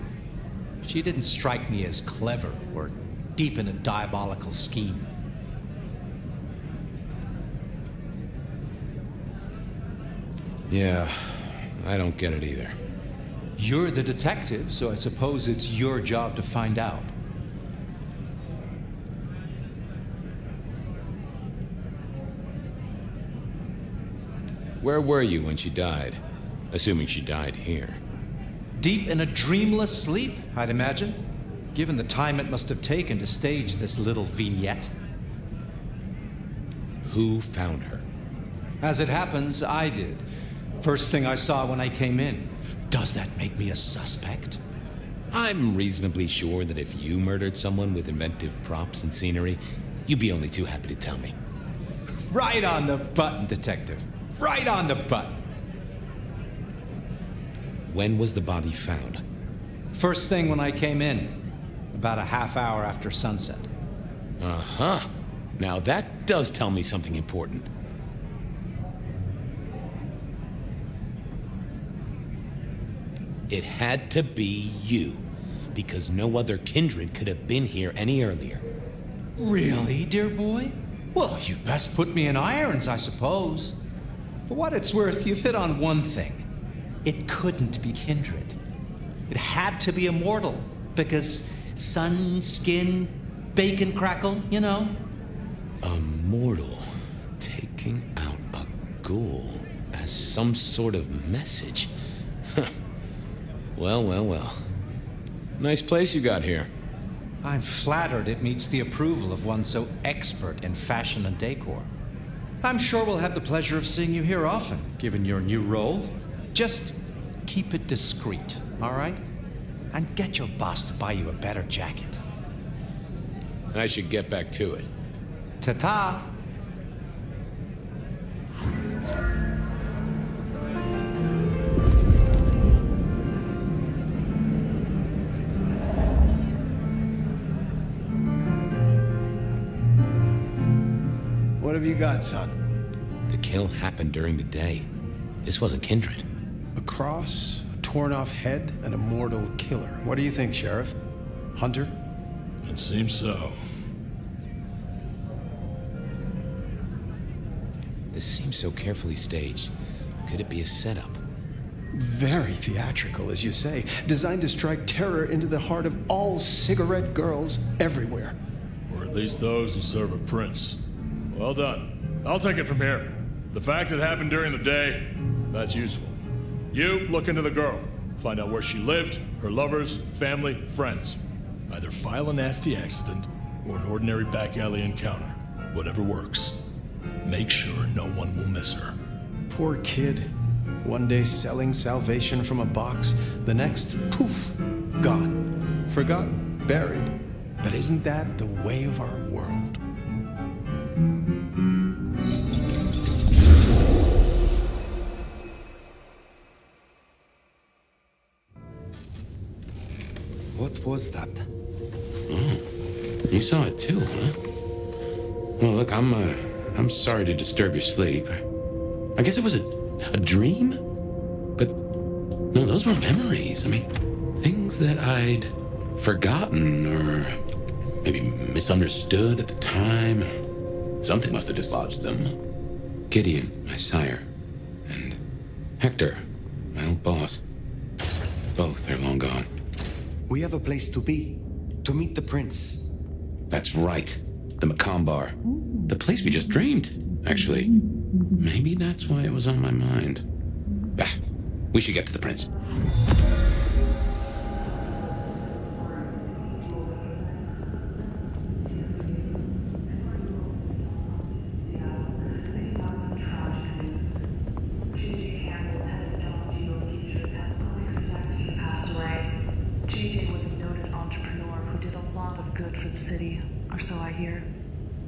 She didn't strike me as clever or deep in a diabolical scheme. Yeah, I don't get it either. You're the detective, so I suppose it's your job to find out. Where were you when she died? Assuming she died here. Deep in a dreamless sleep, I'd imagine, given the time it must have taken to stage this little vignette. Who found her? As it happens, I did. First thing I saw when I came in. Does that make me a suspect? I'm reasonably sure that if you murdered someone with inventive props and scenery, you'd be only too happy to tell me. Right on the button, Detective. Right on the button. When was the body found? First thing when I came in. About a half hour after sunset. Uh-huh. Now that does tell me something important. It had to be you, because no other kindred could have been here any earlier. Really, dear boy? Well, you'd best put me in irons, I suppose. For what it's worth, you've hit on one thing. It couldn't be kindred. It had to be immortal, because sun, skin, bacon crackle, you know? Immortal, taking out a ghoul as some sort of message. Well. Nice place you got here. I'm flattered it meets the approval of one so expert in fashion and decor. I'm sure we'll have the pleasure of seeing you here often, given your new role. Just keep it discreet, all right? And get your boss to buy you a better jacket. I should get back to it. Ta-ta! What have you got, son? The kill happened during the day. This wasn't kindred. A cross, a torn-off head, and a mortal killer. What do you think, Sheriff? Hunter? It seems so. This seems so carefully staged. Could it be a setup? Very theatrical, as you say. Designed to strike terror into the heart of all cigarette girls everywhere. Or at least those who serve a prince. Well done. I'll take it from here. The fact it happened during the day, that's useful. You look into the girl. Find out where she lived, her lovers, family, friends. Either file a nasty accident or an ordinary back alley encounter. Whatever works. Make sure no one will miss her. Poor kid. One day selling salvation from a box, the next, poof, gone. Forgotten, buried. But isn't that the way of our world? was that? Oh, you saw it too, huh? Well, look, I'm sorry to disturb your sleep. I guess it was a dream? But, no, those were memories. I mean, things that I'd forgotten or maybe misunderstood at the time. Something must have dislodged them. Gideon, my sire, and Hector, my old boss. Both are long gone. We have a place to be. To meet the prince. That's right. The Makom Bar. The place we just dreamed, actually. Maybe that's why it was on my mind. Bah, we should get to the prince.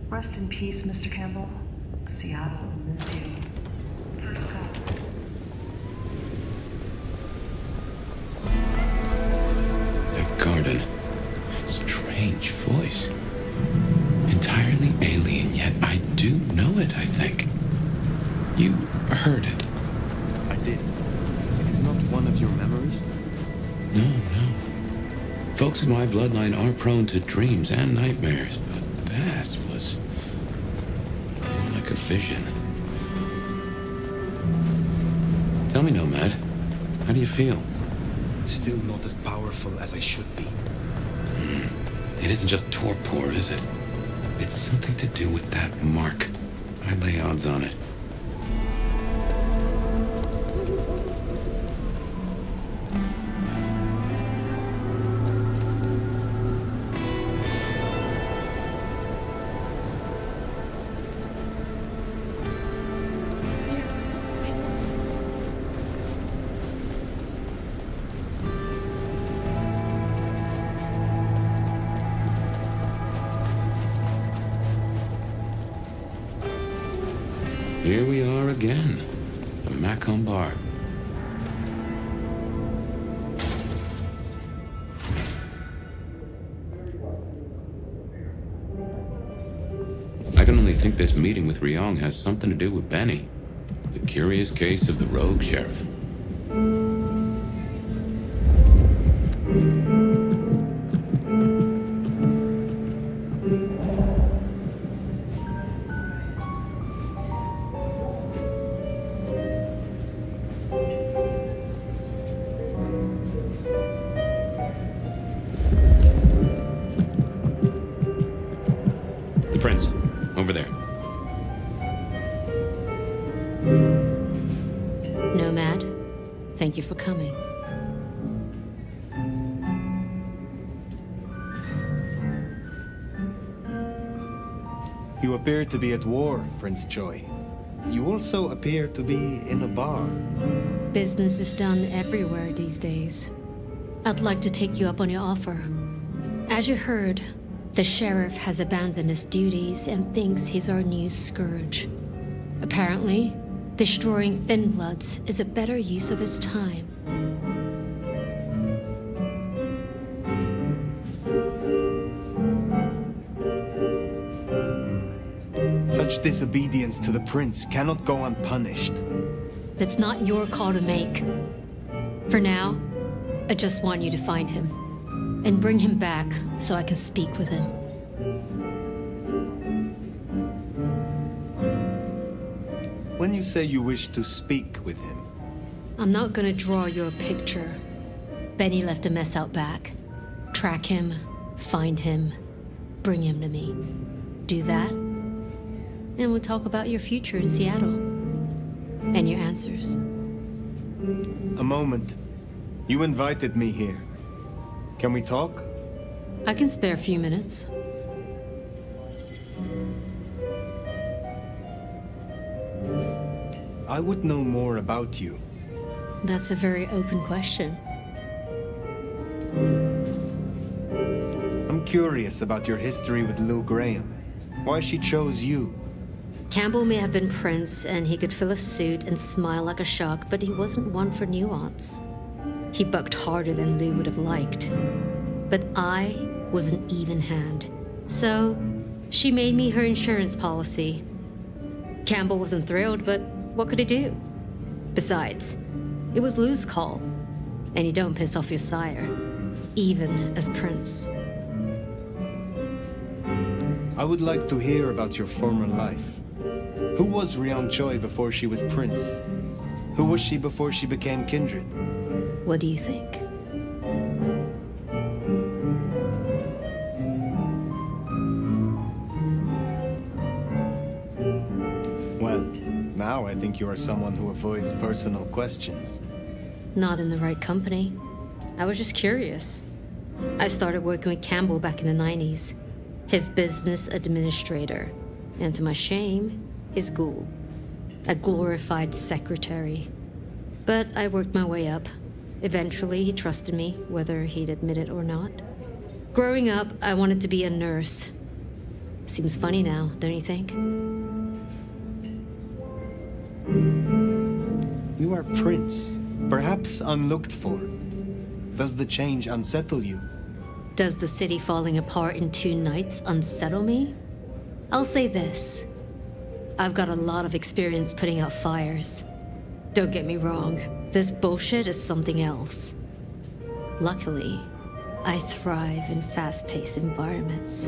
Rest in peace, Mr. Campbell. Seattle will miss you. First call. That garden. That strange voice. Entirely alien, yet I do know it, I think. You heard it. I did. It is not one of your memories? No. Folks in my bloodline are prone to dreams and nightmares, but that was like a vision. Tell me, Nomad, how do you feel? Still not as powerful as I should be. It isn't just torpor, is it? It's something to do with that mark. I lay odds on it. Here we are again, the Makom Bar. I can only think this meeting with Ryong has something to do with Benny, the curious case of the rogue sheriff. Prince, over there. Nomad, thank you for coming. You appear to be at war, Prince Joy. You also appear to be in a bar. Business is done everywhere these days. I'd like to take you up on your offer. As you heard, the sheriff has abandoned his duties and thinks he's our new scourge. Apparently, destroying Thin Bloods is a better use of his time. Such disobedience to the prince cannot go unpunished. That's not your call to make. For now, I just want you to find him and bring him back so I can speak with him. When you say you wish to speak with him... I'm not gonna draw your picture. Benny left a mess out back. Track him, find him, bring him to me. Do that, and we'll talk about your future in Seattle. And your answers. A moment. You invited me here. Can we talk? I can spare a few minutes. I would know more about you. That's a very open question. I'm curious about your history with Lou Graham. Why she chose you. Campbell may have been Prince, and he could fill a suit and smile like a shark, but he wasn't one for nuance. He bucked harder than Lou would have liked. But I was an even hand. So, she made me her insurance policy. Campbell wasn't thrilled, but what could he do? Besides, it was Lou's call. And you don't piss off your sire, even as prince. I would like to hear about your former life. Who was Ryong Choi before she was prince? Who was she before she became kindred? What do you think? Well, now I think you are someone who avoids personal questions. Not in the right company. I was just curious. I started working with Campbell back in the 90s. His business administrator. And to my shame, his ghoul. A glorified secretary. But I worked my way up. Eventually, he trusted me, whether he'd admit it or not. Growing up, I wanted to be a nurse. Seems funny now, don't you think? You are prince. Perhaps unlooked for. Does the change unsettle you? Does the city falling apart in 2 nights unsettle me? I'll say this. I've got a lot of experience putting out fires. Don't get me wrong, this bullshit is something else. Luckily, I thrive in fast-paced environments.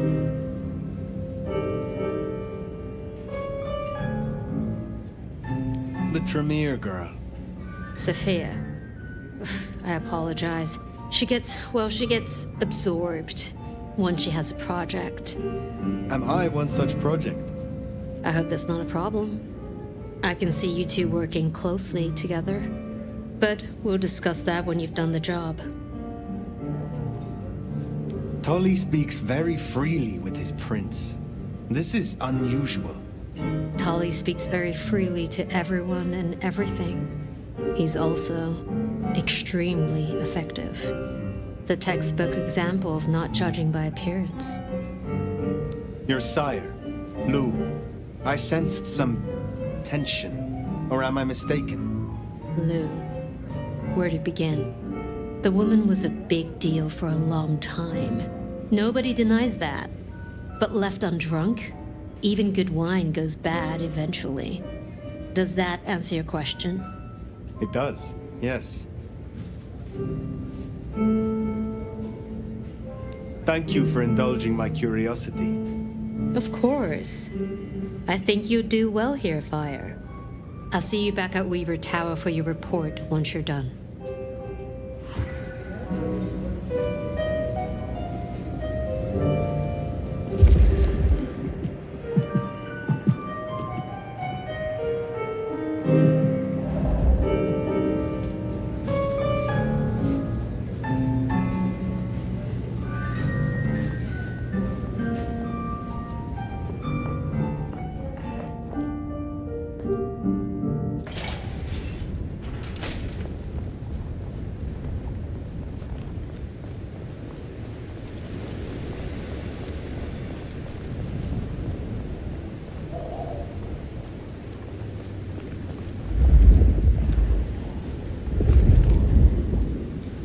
The Tremere girl. Sophia. I apologize. She gets absorbed once she has a project. Am I one such project? I hope that's not a problem. I can see you two working closely together. But we'll discuss that when you've done the job. Tully speaks very freely with his prince. This is unusual. Tully speaks very freely to everyone and everything. He's also extremely effective. The textbook example of not judging by appearance. Your sire, Lou. I sensed some tension. Or am I mistaken? Lou. Where to begin? The woman was a big deal for a long time. Nobody denies that. But left undrunk, even good wine goes bad eventually. Does that answer your question? It does, yes. Thank you for indulging my curiosity. Of course. I think you'll do well here, Fire. I'll see you back at Weaver Tower for your report once you're done.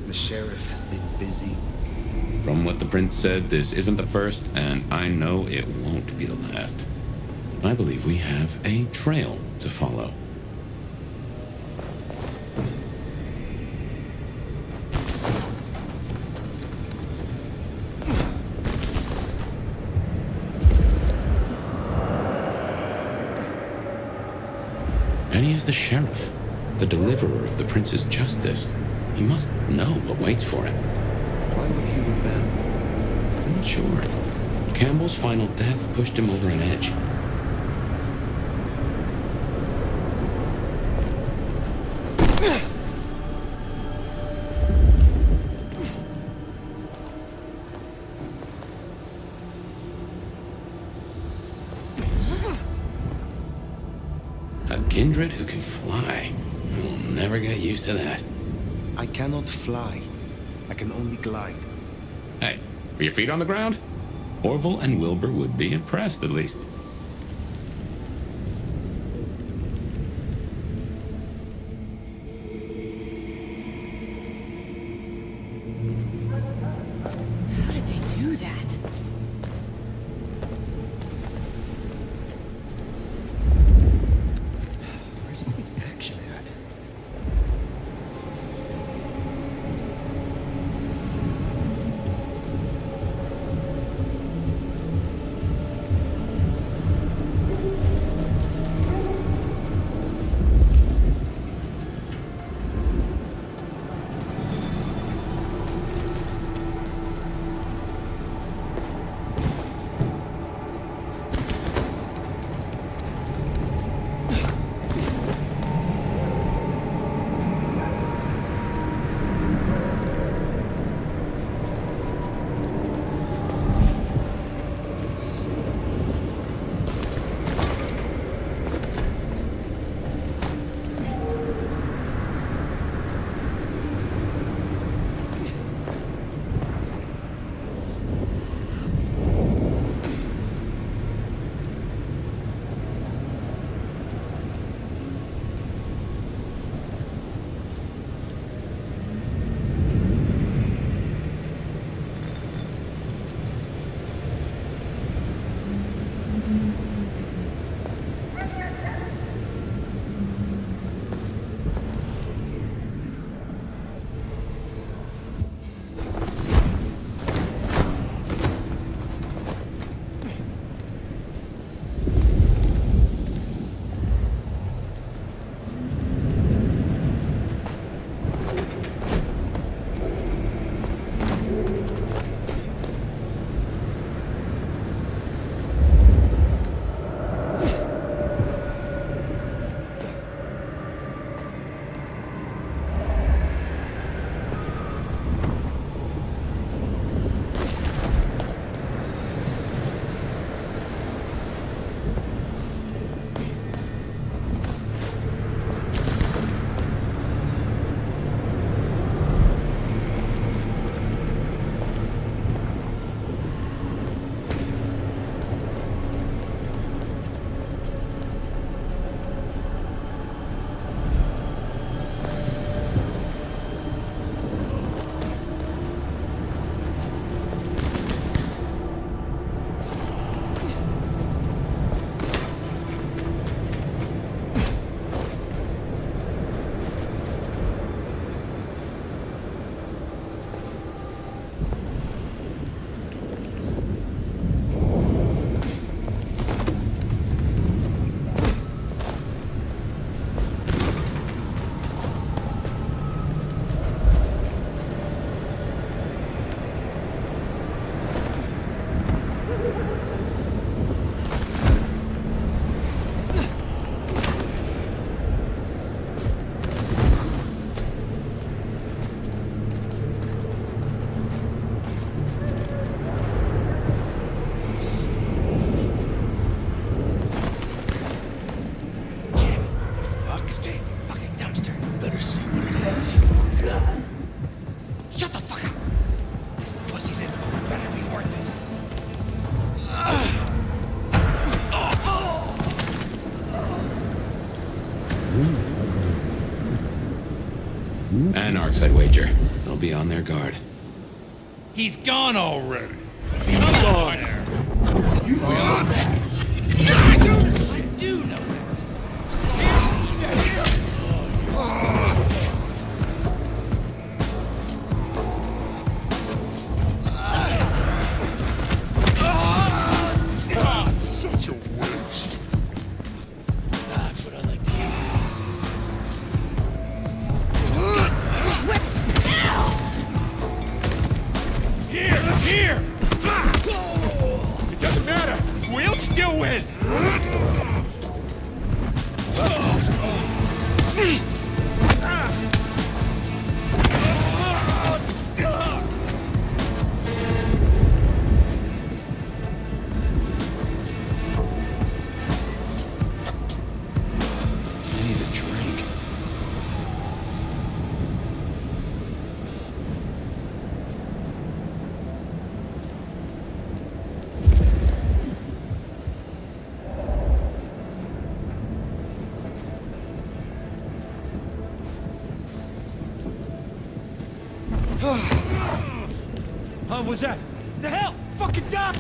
The sheriff has been busy. From what the prince said, this isn't the first, and I know it won't be the last. I believe we have a trail to follow. Benny is the sheriff, the deliverer of the prince's justice. He must know what waits for him. Why would he rebel? I'm not sure. Campbell's final death pushed him over an edge. A kindred who can fly. I will never get used to that. I cannot fly. I can only glide. Hey, are your feet on the ground? Orville and Wilbur would be impressed, at least. Anarchs, I'd wager. They'll be on their guard. He's gone already. Come on. You will. I do know Such a witch. that's what I like to hear. Here! It doesn't matter. We'll still win. I need a drink. What was that? The hell? Fucking die!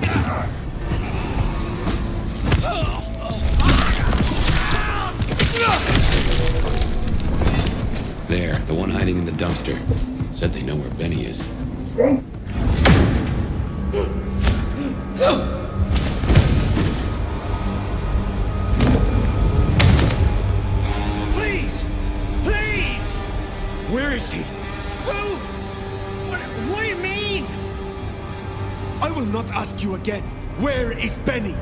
There, the one hiding in the dumpster. Said they know where Benny is. Please! Please! Where is he? Who? What do you mean? I will not ask you again. Where is Benny?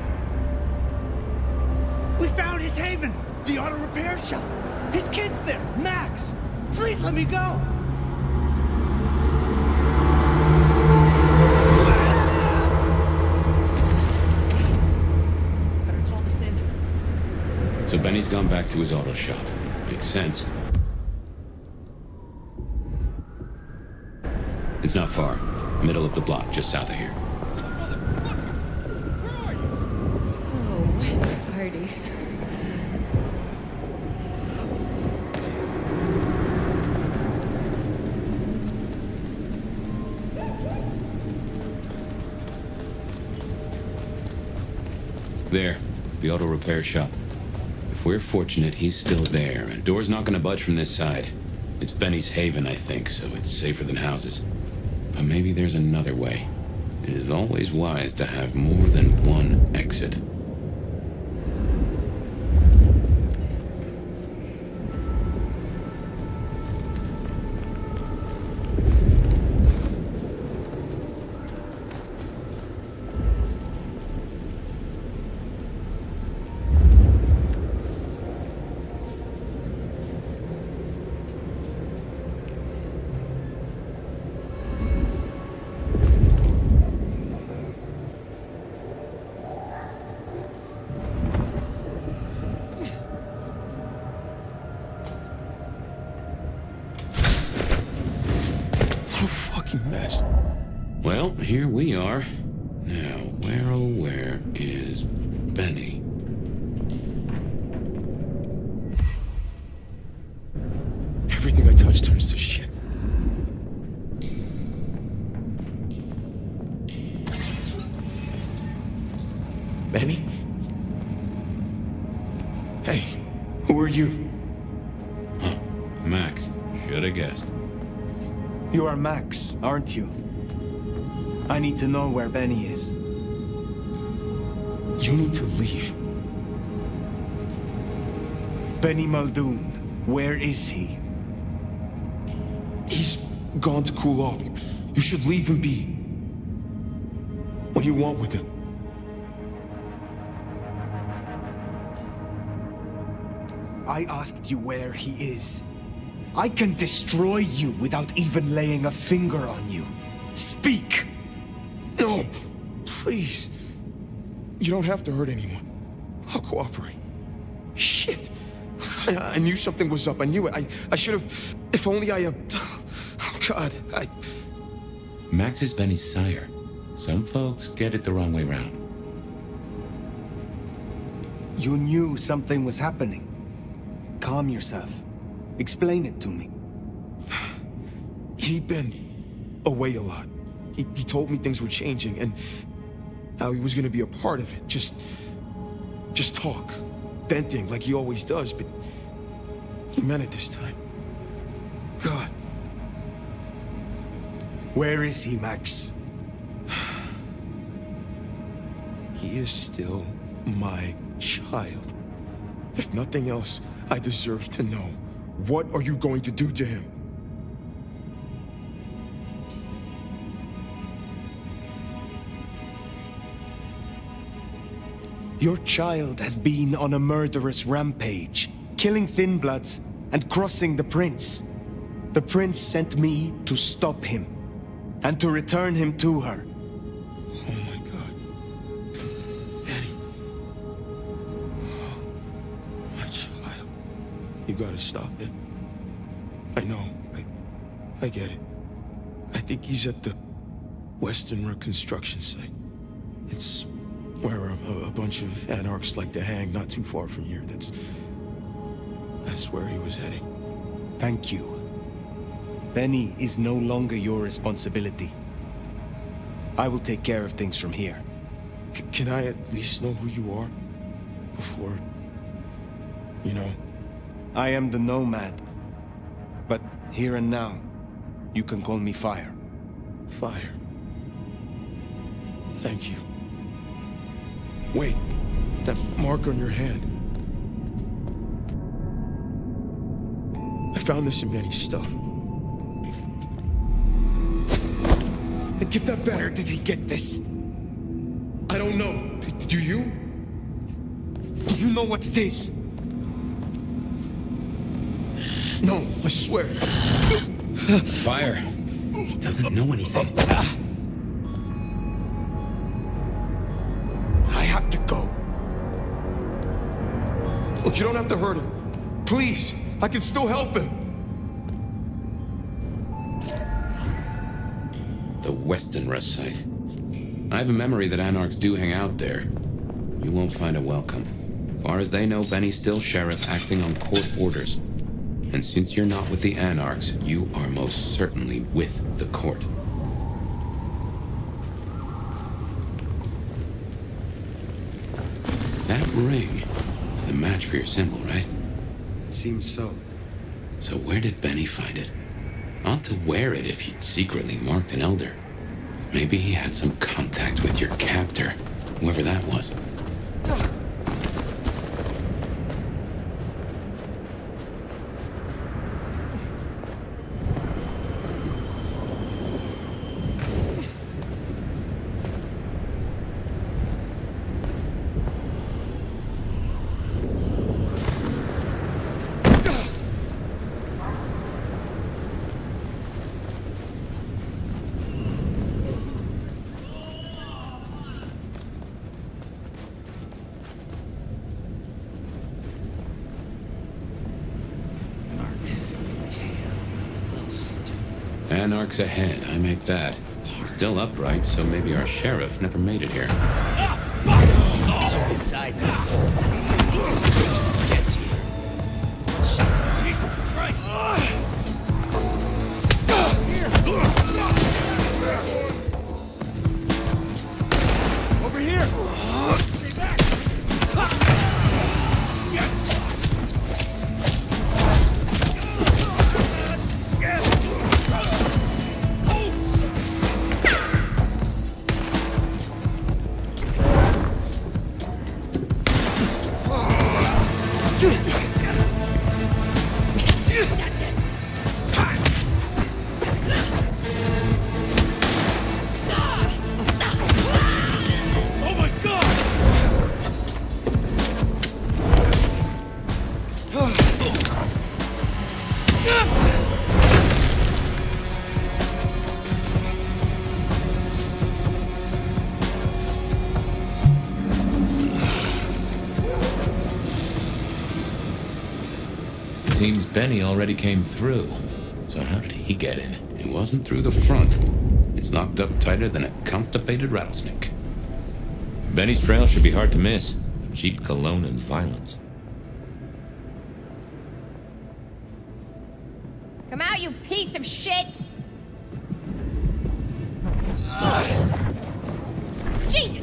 We found his haven! The auto repair shop! His kid's there! Max! Please let me go! Better call this in. So Benny's gone back to his auto shop. Makes sense. It's not far. Middle of the block, just south of here. Oh, party. There, the auto repair shop. If we're fortunate, he's still there, and door's not gonna budge from this side. It's Benny's haven, I think, so it's safer than houses. But maybe there's another way. It is always wise to have more than one exit. Mess. Well, here we are. Now, where oh where is Benny? Everything I touch turns to shit. Benny? Hey, who are you? Huh. Max. Shoulda guessed. You are Max, aren't you? I need to know where Benny is. You need to leave. Benny Muldoon, where is he? He's gone to cool off. You should leave him be. What do you want with him? I asked you where he is. I can destroy you without even laying a finger on you. Speak! No, please. You don't have to hurt anyone. I'll cooperate. Shit. I knew something was up. I knew it. I should have... If only I... Oh, God. Max is Benny's sire. Some folks get it the wrong way round. You knew something was happening. Calm yourself. Explain it to me. He'd been away a lot. He told me things were changing and how he was gonna be a part of it. Just talk, venting like he always does, but he meant it this time. God. Where is he, Max? He is still my child. If nothing else, I deserve to know. What are you going to do to him? Your child has been on a murderous rampage, killing Thin Bloods and crossing the Prince. The Prince sent me to stop him and to return him to her. Oh my God. Benny. Oh, my child. You gotta stop it. I know. I get it. I think he's at the Western Reconstruction site. It's where a bunch of anarchs like to hang, not too far from here. That's where he was heading. Thank you. Benny is no longer your responsibility. I will take care of things from here. Can I at least know who you are? Before... you know? I am the Nomad. But here and now, you can call me Fire. Fire. Thank you. Wait, that mark on your hand. I found this in Benny's stuff. Give that back. Where did he get this? I don't know. Do you? Do you know what it is? No, I swear. Fire. He doesn't know anything. I have to go. Look, you don't have to hurt him. Please, I can still help him. The Western Rest site. I have a memory that anarchs do hang out there. You won't find a welcome. Far as they know, Benny's still sheriff acting on court orders. And since you're not with the anarchs, you are most certainly with the court. That ring is the match for your symbol, right? It seems so. So where did Benny find it? Ought to wear it if he'd secretly marked an elder. Maybe he had some contact with your captor, whoever that was. Anarchs ahead, I make that. Still upright, so maybe our sheriff never made it here. Inside now. Get here. Jesus Christ! Over here! Stay back! Seems Benny already came through. So how did he get in? It wasn't through the front. It's locked up tighter than a constipated rattlesnake. Benny's trail should be hard to miss. Cheap cologne and violence. Come out, you piece of shit! Jesus!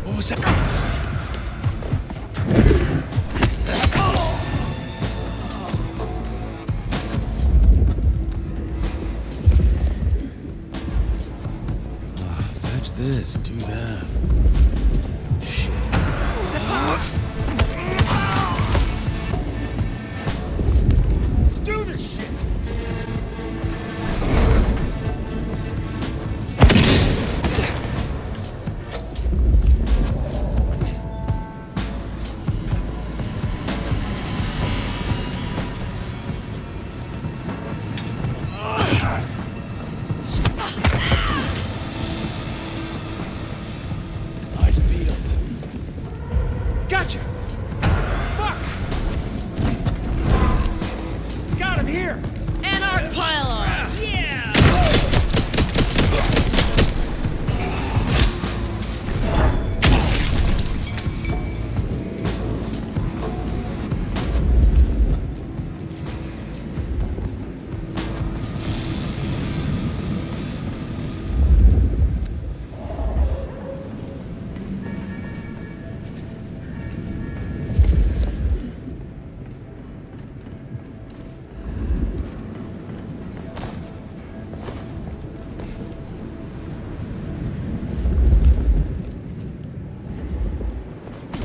What was that? Fetch this, do that. Shit. Let's do this shit! Eyes peeled. Gotcha! Fuck! Got him here! Anarch pylon! Yeah!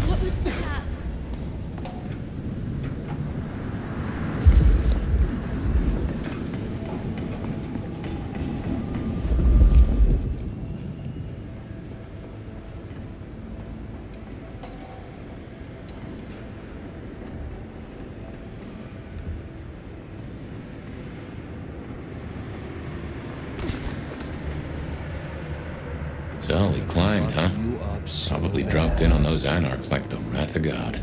What was that? So we climbed, huh? Probably dropped in on those anarchs like the wrath of God.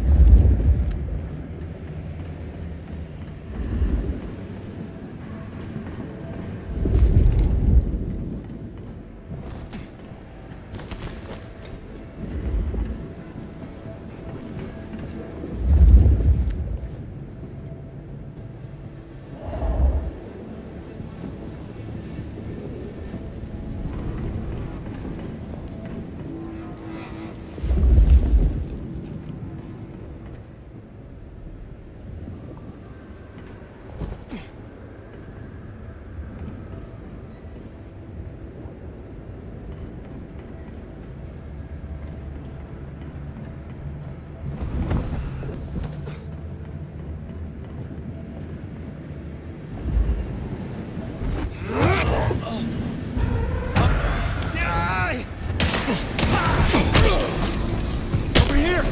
Over here!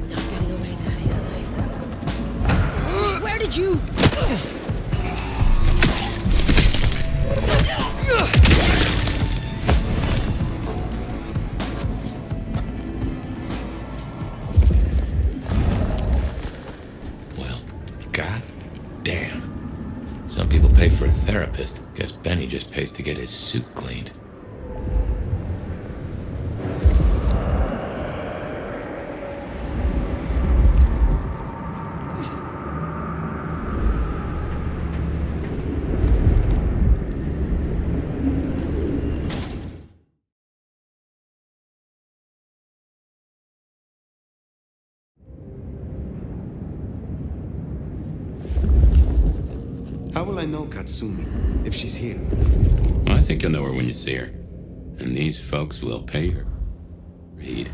Not getting away that easily. Where did you... Well, god damn. Some people pay for a therapist. Guess Benny just pays to get his suit cleaned. How will I know Katsumi if she's here? I think you'll know her when you see her. And these folks will pay her. Read.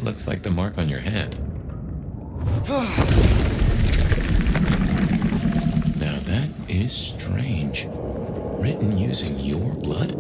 That looks like the mark on your hand. Now that is strange. Written using your blood?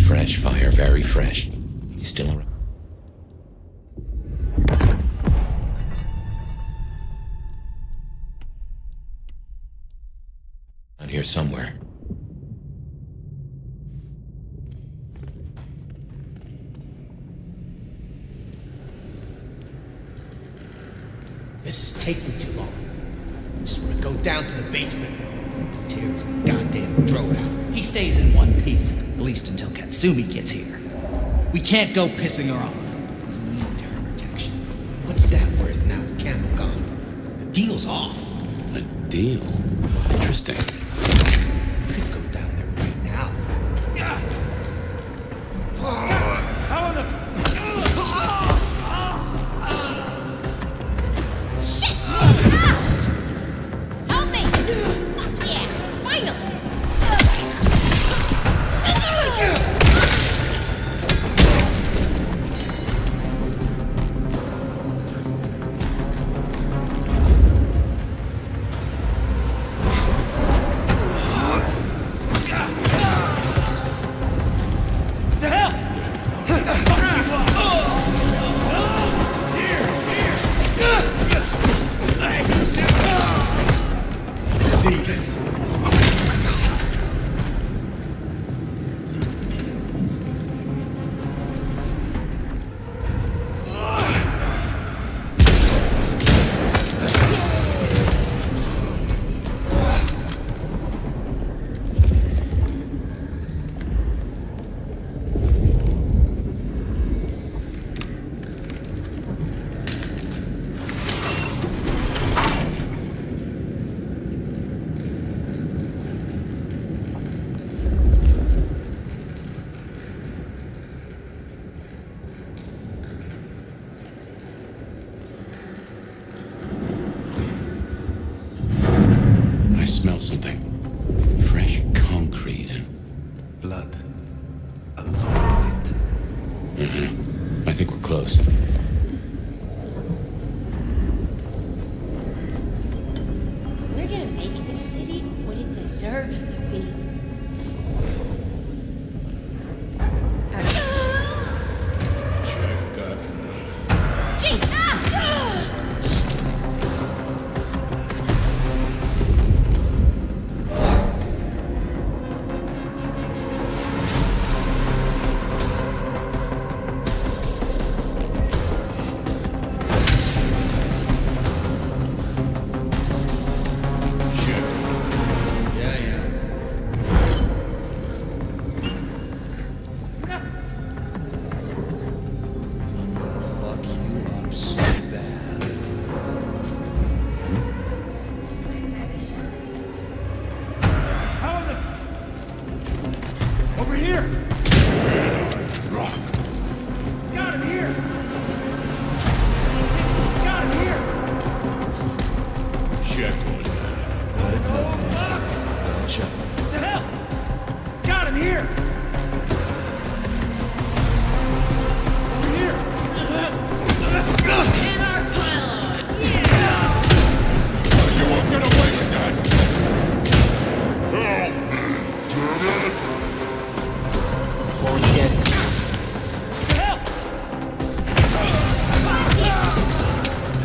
Fresh fire, very fresh. He's still around. Out here somewhere. This is taking too long. I just want to go down to the basement. Tear his goddamn throat out. He stays in one piece, at least until Katsumi gets here. We can't go pissing her off. We need her protection. What's that worth now with Campbell gone? The deal's off. A deal? Interesting. We could go down there right now. How in the... Shit! Help me! Fuck yeah! Finally! Cease. I smell something. Fresh concrete and... blood. A lot of it. Mm-hmm. I think we're close. We're gonna make this city what it deserves to be. so bad. How the... Over here! Got him here! Got him here! Check on that. No, it's nothing. Check. What the hell? Got him here! Over here! In our pylon! You won't get away with that! Forget it.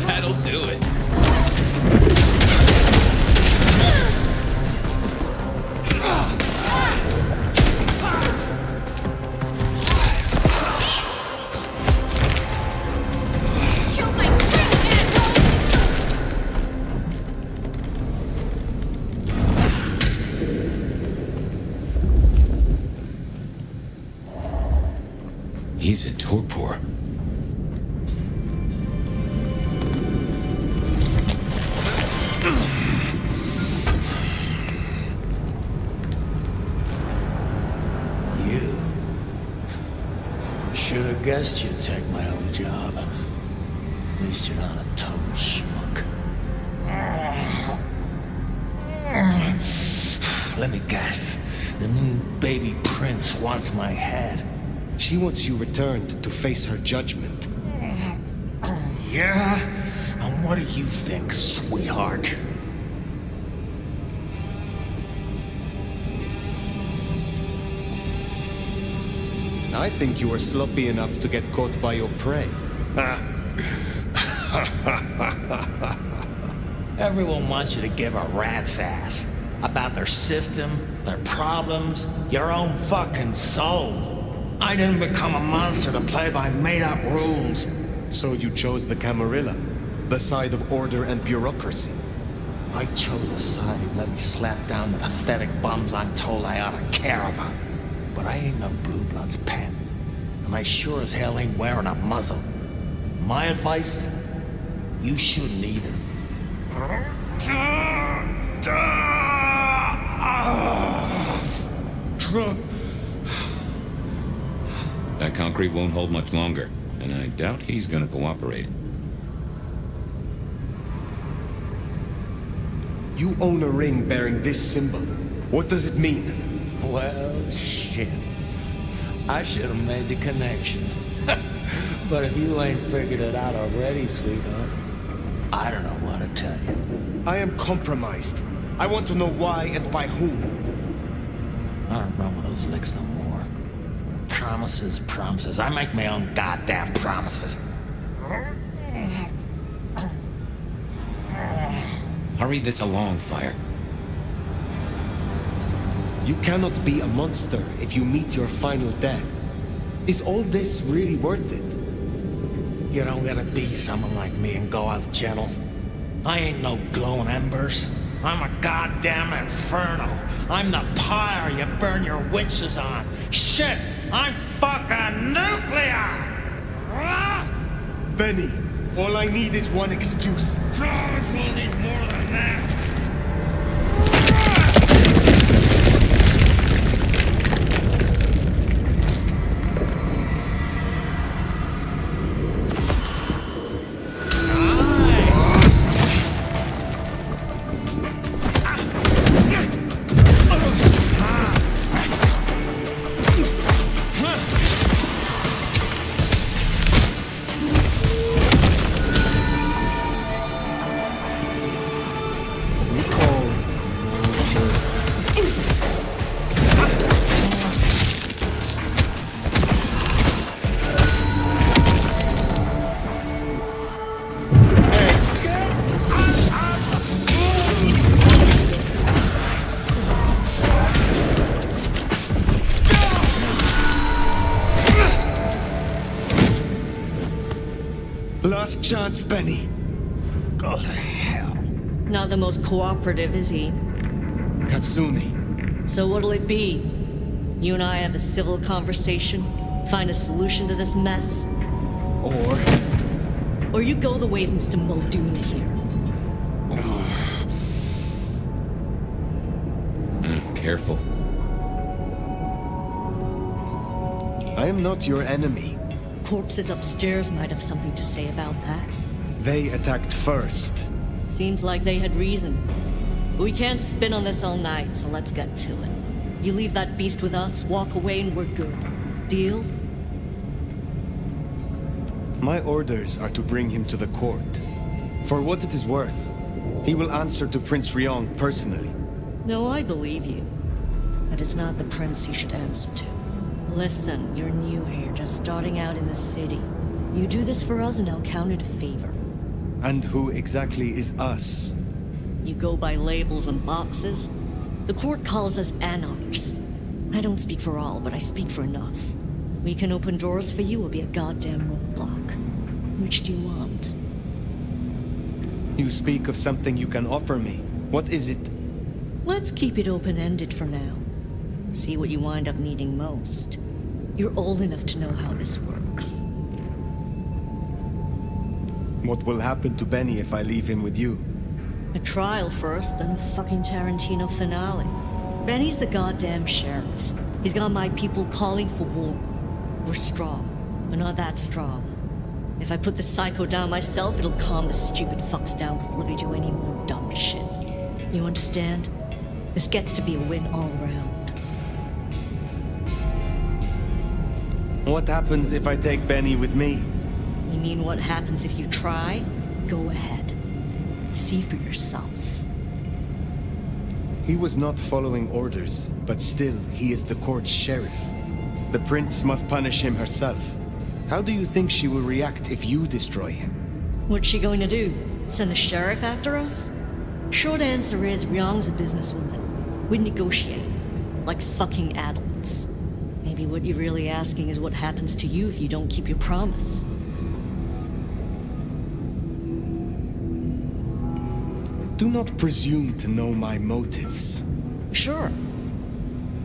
That'll do it. Kill my friend, asshole! He's in torpor. You. Should have guessed you'd take my old job. At least you're not a total schmuck. Let me guess. The new baby prince wants my head. She wants you returned to face her judgment. Yeah? And what do you think, sweetheart? I think you were sloppy enough to get caught by your prey. Everyone wants you to give a rat's ass about their system, their problems, your own fucking soul. I didn't become a monster to play by made-up rules. So you chose the Camarilla, the side of order and bureaucracy. I chose a side who let me slap down the pathetic bums I'm told I ought to care about. But I ain't no Blue Blood's pet. And I sure as hell ain't wearing a muzzle. My advice? You shouldn't either. That concrete won't hold much longer, and I doubt he's gonna cooperate. You own a ring bearing this symbol. What does it mean? Well, shit. I should have made the connection. But if you ain't figured it out already, sweetheart, I don't know what to tell you. I am compromised. I want to know why and by whom. I don't remember those licks no more. Promises, promises. I make my own goddamn promises. Hurry this along, Fire. You cannot be a monster if you meet your final death. Is all this really worth it? You don't gotta be someone like me and go out gentle. I ain't no glowing embers. I'm a goddamn inferno. I'm the pyre you burn your witches on. Shit, I'm fucking nuclear! Benny, all I need is one excuse. We'll need more than that. Last chance, Benny. Go to hell. Not the most cooperative, is he? Katsuni. So what'll it be? You and I have a civil conversation? Find a solution to this mess? Or or you go the way of Mr. Muldoon here. Careful. I am not your enemy. Corpses upstairs might have something to say about that. They attacked first. Seems like they had reason. We can't spin on this all night, so let's get to it. You leave that beast with us, walk away, and we're good. Deal? My orders are to bring him to the court. For what it is worth, he will answer to Prince Ryong personally. No, I believe you. But it's not the prince he should answer to. Listen, you're new here, just starting out in the city. You do this for us and I'll count it a favor. And who exactly is us? You go by labels and boxes. The court calls us anarchs. I don't speak for all, but I speak for enough. We can open doors for you or be a goddamn roadblock. Which do you want? You speak of something you can offer me. What is it? Let's keep it open-ended for now. See what you wind up needing most. You're old enough to know how this works. What will happen to Benny if I leave him with you? A trial first, then a fucking Tarantino finale. Benny's the goddamn sheriff. He's got my people calling for war. We're strong, but not that strong. If I put the psycho down myself, it'll calm the stupid fucks down before they do any more dumb shit. You understand? This gets to be a win all round. What happens if I take Benny with me? You mean what happens if you try? Go ahead. See for yourself. He was not following orders, but still, he is the court's sheriff. The prince must punish him herself. How do you think she will react if you destroy him? What's she going to do? Send the sheriff after us? Short answer is Ryong's a businesswoman. We negotiate. Like fucking adults. Maybe what you're really asking is what happens to you if you don't keep your promise. Do not presume to know my motives. Sure.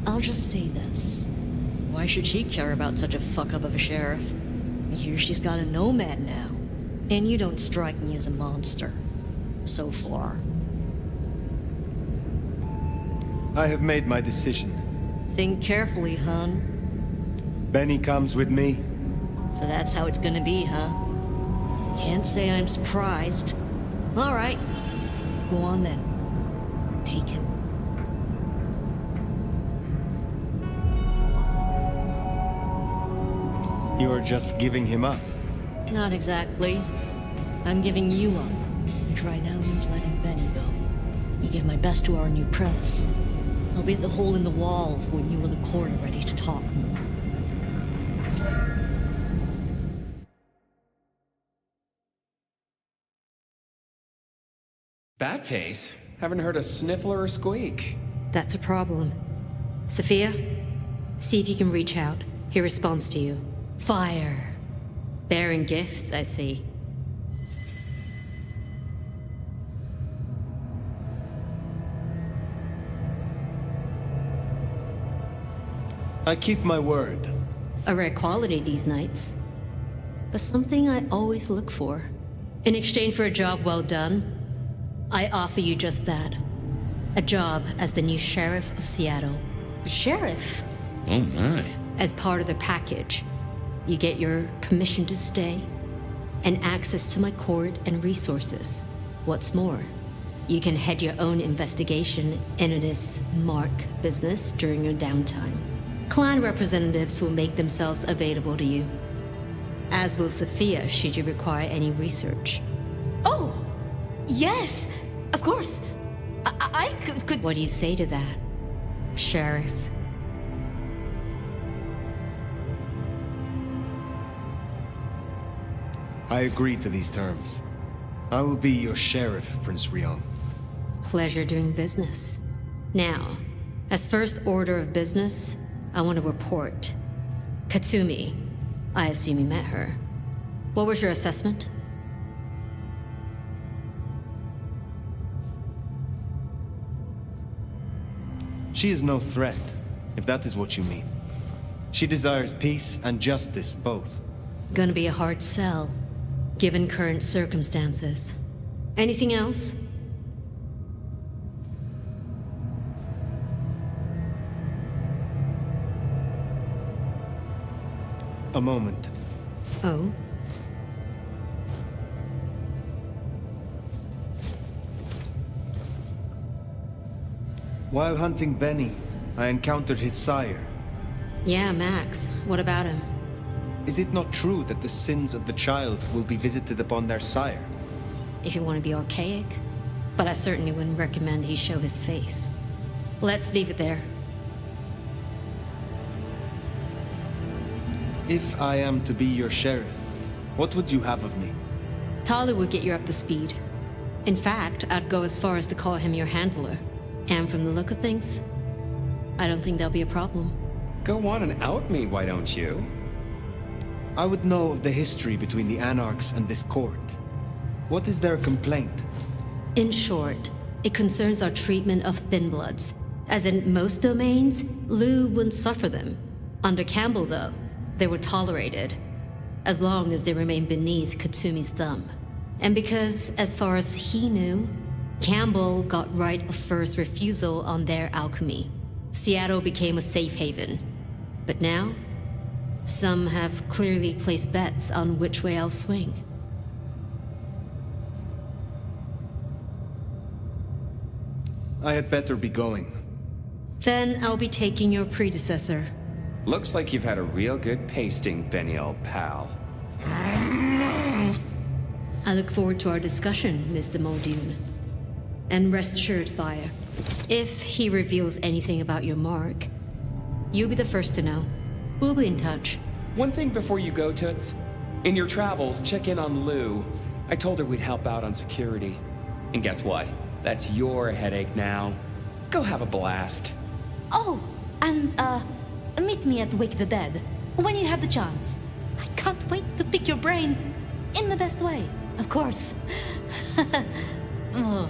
I'll just say this. Why should she care about such a fuck-up of a sheriff? I hear she's got a nomad now. And you don't strike me as a monster. So far. I have made my decision. Think carefully, hun. Benny comes with me. So that's how it's gonna be, huh? Can't say I'm surprised. All right. Go on then. Take him. You're just giving him up. Not exactly. I'm giving you up. Which right now means letting Benny go. You give my best to our new prince. I'll be at the hole in the wall for when you or the court are ready to talk more. Bad pace. Haven't heard a sniffle or a squeak. That's a problem. Sophia, see if you can reach out. He responds to you. Fire. Bearing gifts, I see. I keep my word. A rare quality these nights. But something I always look for. In exchange for a job well done, I offer you just that. A job as the new sheriff of Seattle. Sheriff? Oh my. As part of the package, you get your permission to stay and access to my court and resources. What's more, you can head your own investigation into this Mark business during your downtime. Clan representatives will make themselves available to you, as will Sophia should you require any research. Oh, yes, of course. I could... What do you say to that, Sheriff? I agree to these terms. I will be your sheriff, Prince Ryong. Pleasure doing business. Now, as first order of business, I want to report. Katsumi, I assume you met her. What was your assessment? She is no threat, if that is what you mean. She desires peace and justice both. Gonna be a hard sell. given current circumstances. Anything else? A moment. Oh? While hunting Benny, I encountered his sire. Yeah, Max. What about him? Is it not true that the sins of the child will be visited upon their sire? If you want to be archaic. But I certainly wouldn't recommend he show his face. Let's leave it there. If I am to be your sheriff, what would you have of me? Tali would get you up to speed. In fact, I'd go as far as to call him your handler. And from the look of things, I don't think there'll be a problem. Go on and out me, why don't you? I would know of the history between the Anarchs and this court. What is their complaint? In short, it concerns our treatment of thin bloods. As in most domains, Lou wouldn't suffer them. Under Campbell, though, they were tolerated, as long as they remained beneath Katsumi's thumb. And because, as far as he knew, Campbell got right of first refusal on their alchemy. Seattle became a safe haven. But now, some have clearly placed bets on which way I'll swing. I had better be going. Then I'll be taking your predecessor. Looks like you've had a real good pasting, Benny, old pal. I look forward to our discussion, Mr. Muldoon. And rest assured, Fire, if he reveals anything about your mark, you'll be the first to know. We'll be in touch. One thing before you go, Toots. In your travels, check in on Lou. I told her we'd help out on security. And guess what? That's your headache now. Go have a blast. Oh, and, meet me at Wake the Dead, when you have the chance. I can't wait to pick your brain, in the best way, of course. Oh.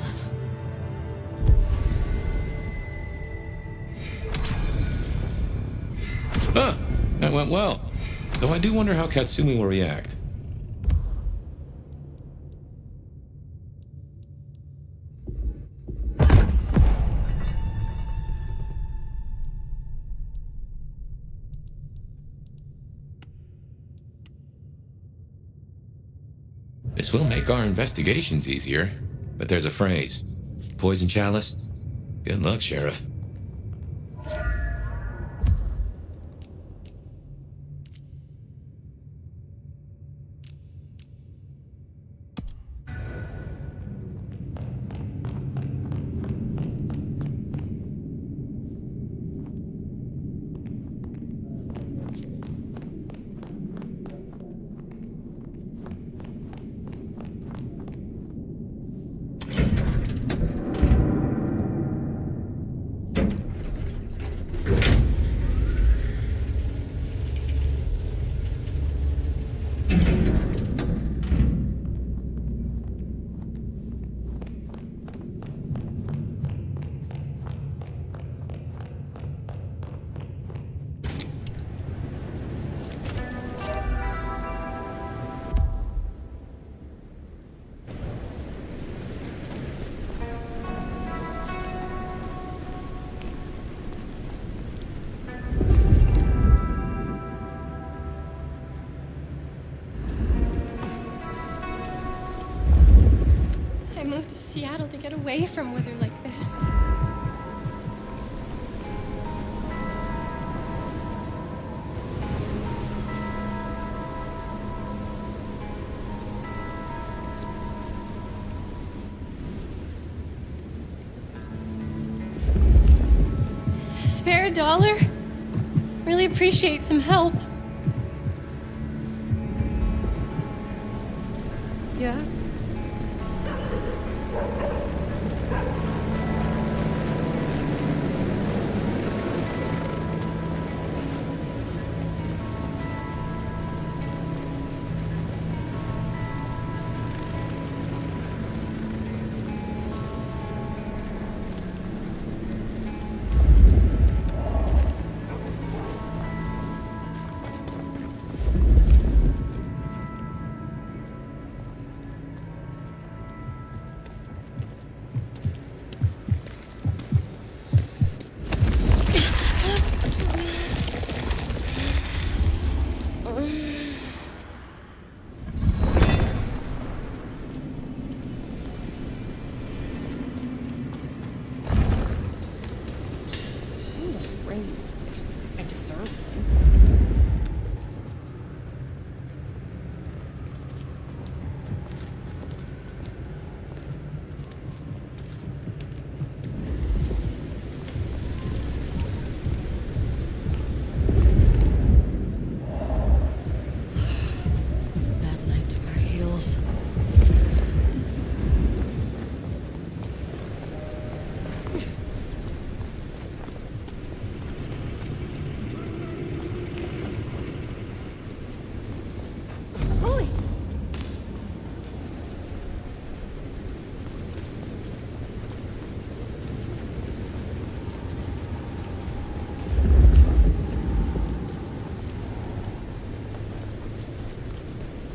Huh, that went well. Though I do wonder how Katsumi will react. This will make our investigations easier, but there's a phrase. Poison chalice? Good luck, Sheriff. I moved to Seattle to get away from weather like this. Spare $1? Really appreciate some help. Yeah?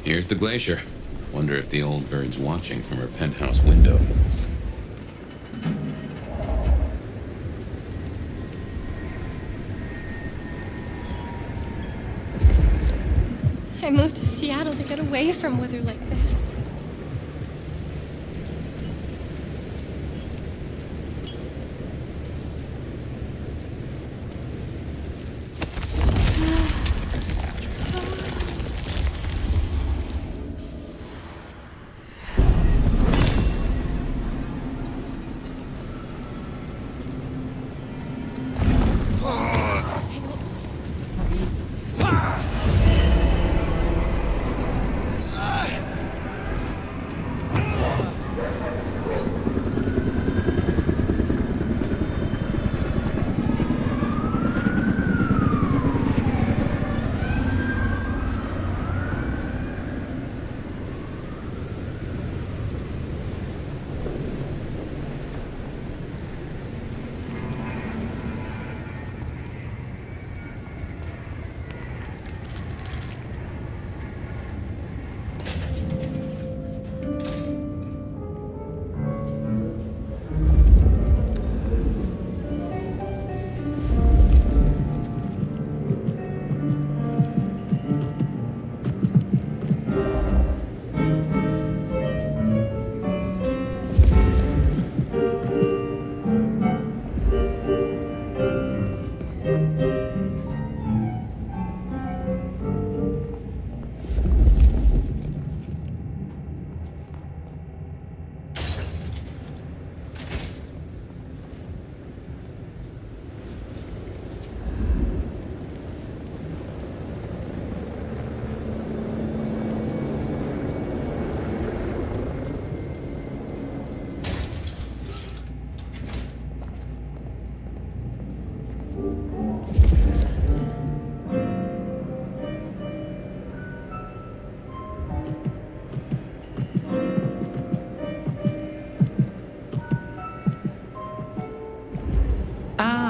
Here's the Glacier. Wonder if the old bird's watching from her penthouse window. I moved to Seattle to get away from weather like this.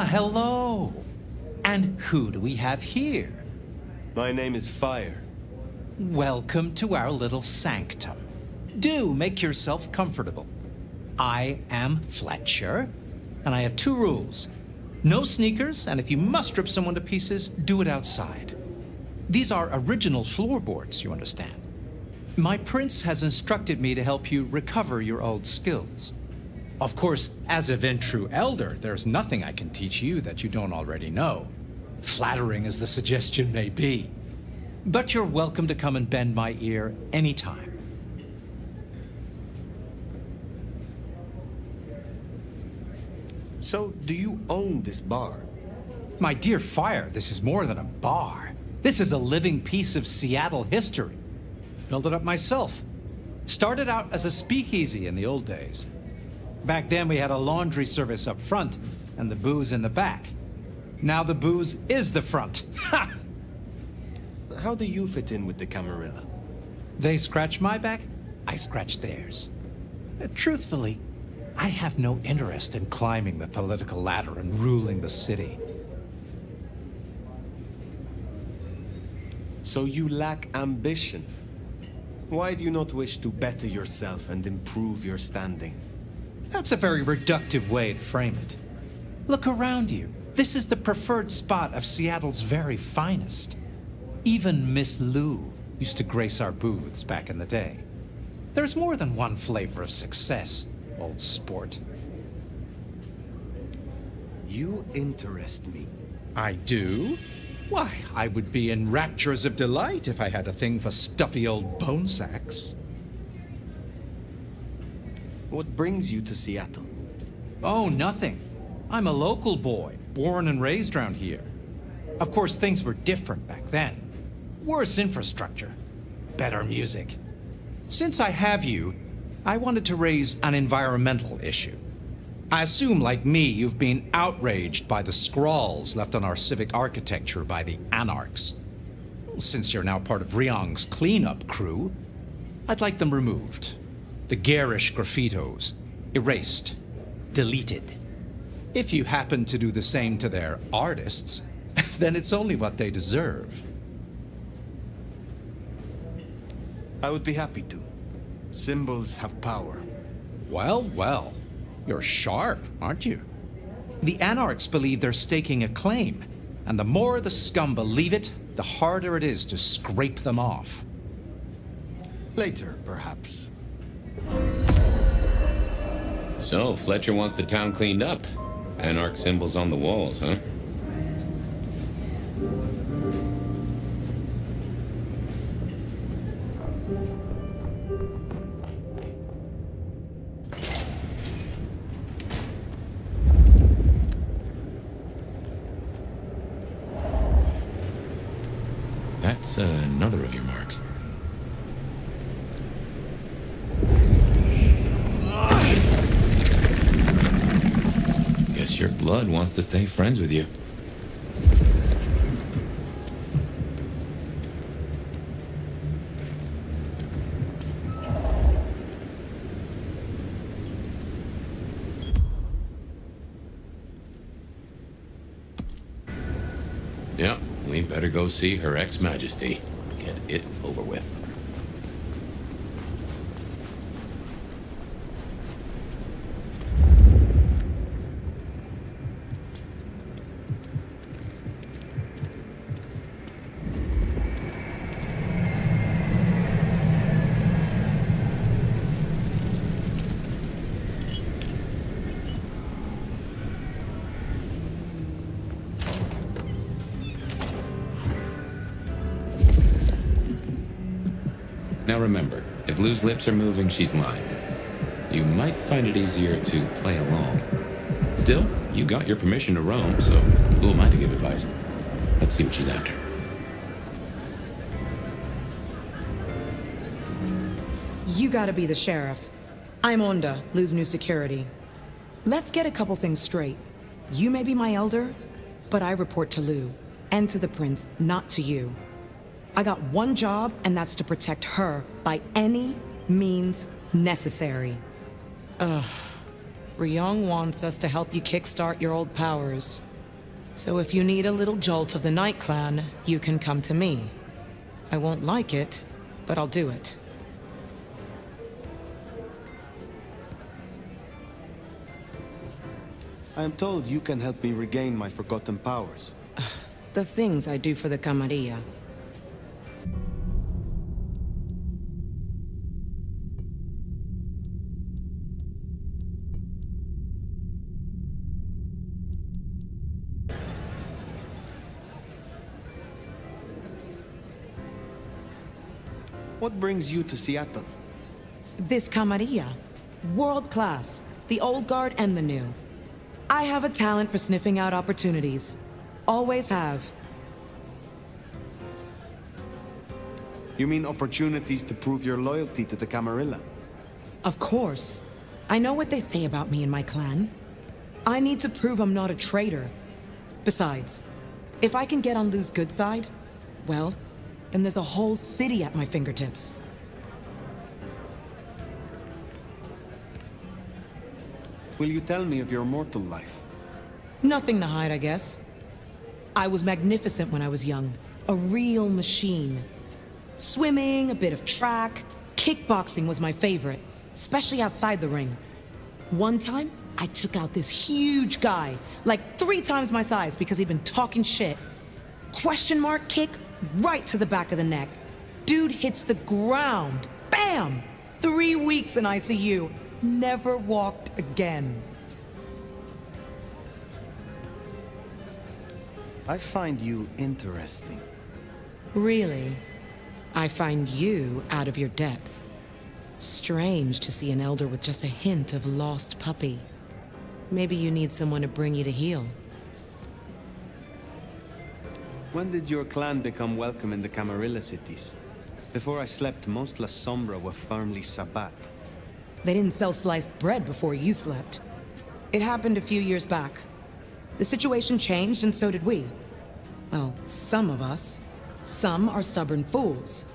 Hello. And who do we have here? My name is Fire. Welcome to our little sanctum. Do make yourself comfortable. I am Fletcher, and I have 2 rules. No sneakers, and if you must rip someone to pieces, do it outside. These are original floorboards, you understand. My prince has instructed me to help you recover your old skills. Of course, as a Ventru elder, there's nothing I can teach you that you don't already know. Flattering as the suggestion may be. But you're welcome to come and bend my ear anytime. So, do you own this bar? My dear Fire, this is more than a bar. This is a living piece of Seattle history. Built it up myself. Started out as a speakeasy in the old days. Back then we had a laundry service up front and the booze in the back. Now the booze is the front. Ha! How do you fit in with the Camarilla? They scratch my back, I scratch theirs. Truthfully, I have no interest in climbing the political ladder and ruling the city. So you lack ambition. Why do you not wish to better yourself and improve your standing? That's a very reductive way to frame it. Look around you. This is the preferred spot of Seattle's very finest. Even Miss Lou used to grace our booths back in the day. There's more than one flavor of success, old sport. You interest me. I do? Why, I would be in raptures of delight if I had a thing for stuffy old bone sacks. What brings you to Seattle? Oh, nothing. I'm a local boy, born and raised around here. Of course, things were different back then. Worse infrastructure, better music. Since I have you, I wanted to raise an environmental issue. I assume, like me, you've been outraged by the scrawls left on our civic architecture by the anarchs. Since you're now part of Ryong's cleanup crew, I'd like them removed. The garish graffitos, erased, deleted. If you happen to do the same to their artists, then it's only what they deserve. I would be happy to. Symbols have power. Well, well. You're sharp, aren't you? The Anarchs believe they're staking a claim, and the more the scum believe it, the harder it is to scrape them off. Later, perhaps. So, Fletcher wants the town cleaned up. Anarch symbols on the walls, huh? That's another of your marks. Guess your blood wants to stay friends with you. Yep, we better go see Her Ex-Majesty. Get it over with. Now remember, if Lou's lips are moving, she's lying. You might find it easier to play along. Still, you got your permission to roam, so who am I to give advice? Let's see what she's after. You gotta be the sheriff. I'm Onda, Lou's new security. Let's get a couple things straight. You may be my elder, but I report to Lou, and to the prince, not to you. I got one job, and that's to protect her by any means necessary. Ryong wants us to help you kickstart your old powers. So if you need a little jolt of the Night Clan, you can come to me. I won't like it, but I'll do it. I am told you can help me regain my forgotten powers. The things I do for the Camarilla. What brings you to Seattle? This Camarilla. World class. The old guard and the new. I have a talent for sniffing out opportunities. Always have. You mean opportunities to prove your loyalty to the Camarilla? Of course. I know what they say about me and my clan. I need to prove I'm not a traitor. Besides, if I can get on Lou's good side, well, then there's a whole city at my fingertips. Will you tell me of your mortal life? Nothing to hide, I guess. I was magnificent when I was young. A real machine. Swimming, a bit of track, kickboxing was my favorite, especially outside the ring. One time, I took out this huge guy, like 3 times my size because he'd been talking shit. Question mark kick right to the back of the neck. Dude hits the ground. Bam! 3 weeks in ICU. Never walked again. I find you interesting. Really? I find you out of your depth. Strange to see an elder with just a hint of lost puppy. Maybe you need someone to bring you to heal. When did your clan become welcome in the Camarilla cities? Before I slept, most La Sombra were firmly Sabbat. They didn't sell sliced bread before you slept. It happened a few years back. The situation changed, and so did we. Well, some of us. Some are stubborn fools.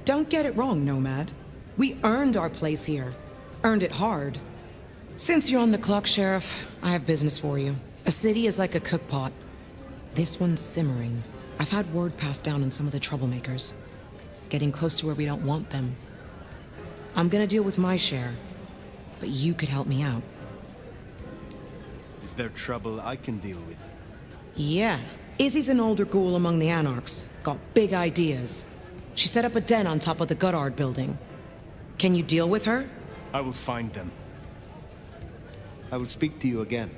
Don't get it wrong, Nomad. We earned our place here. Earned it hard. Since you're on the clock, Sheriff, I have business for you. A city is like a cookpot. This one's simmering. I've had word passed down on some of the troublemakers. getting close to where we don't want them. I'm gonna deal with my share, but you could help me out. Is there trouble I can deal with? Yeah. Izzy's an older ghoul among the Anarchs. Got big ideas. She set up a den on top of the Goddard building. Can you deal with her? I will find them. I will speak to you again.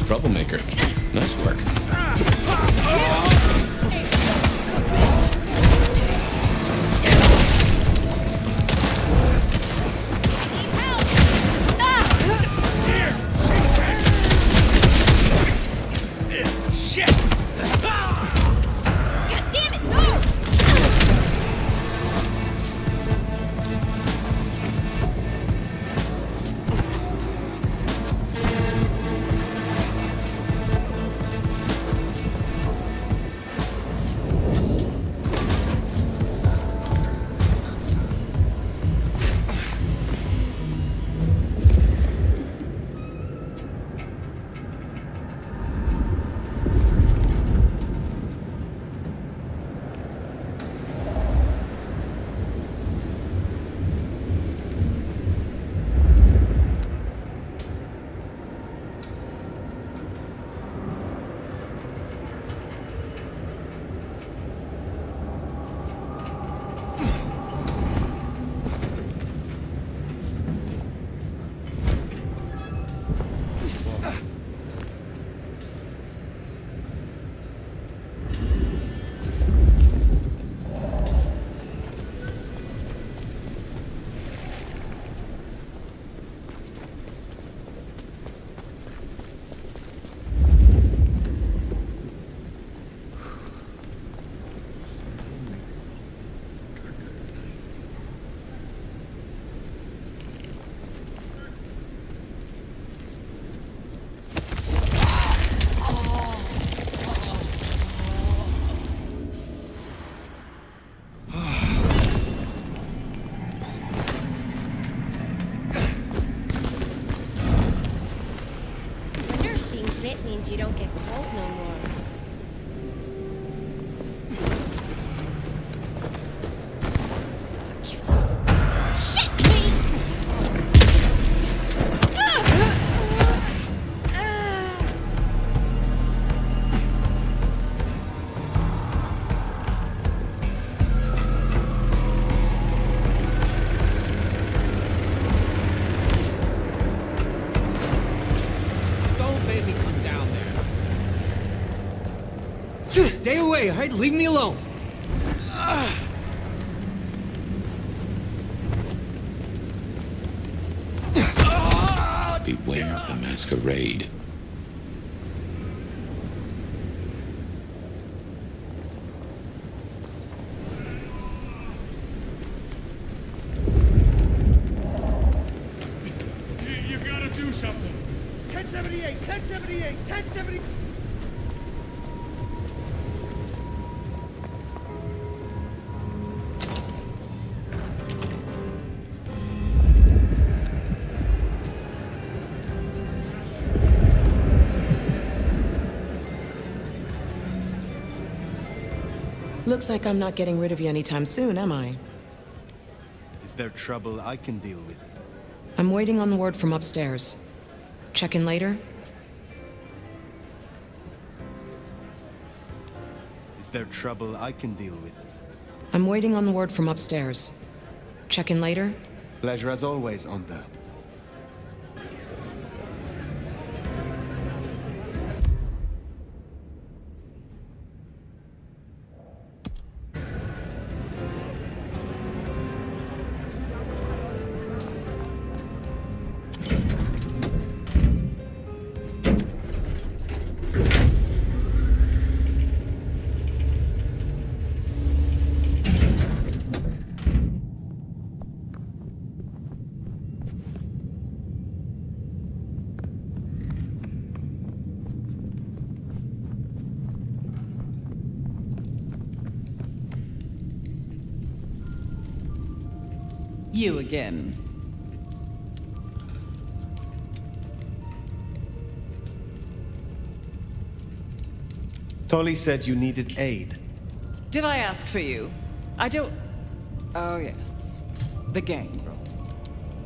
Troublemaker. Nice work. You don't get cold no more. Shit, me! Stay away, all right? Leave me alone. Beware of the Masquerade. You gotta do something. 1078, 1078, 1078. Looks like I'm not getting rid of you anytime soon, am I? Is there trouble I can deal with? I'm waiting on word from upstairs. Check in later? Is there trouble I can deal with? I'm waiting on word from upstairs. Check in later? Pleasure as always, Onda. You again. Tolly said you needed aid. Did I ask for you? I don't... Oh, yes. The gangrel.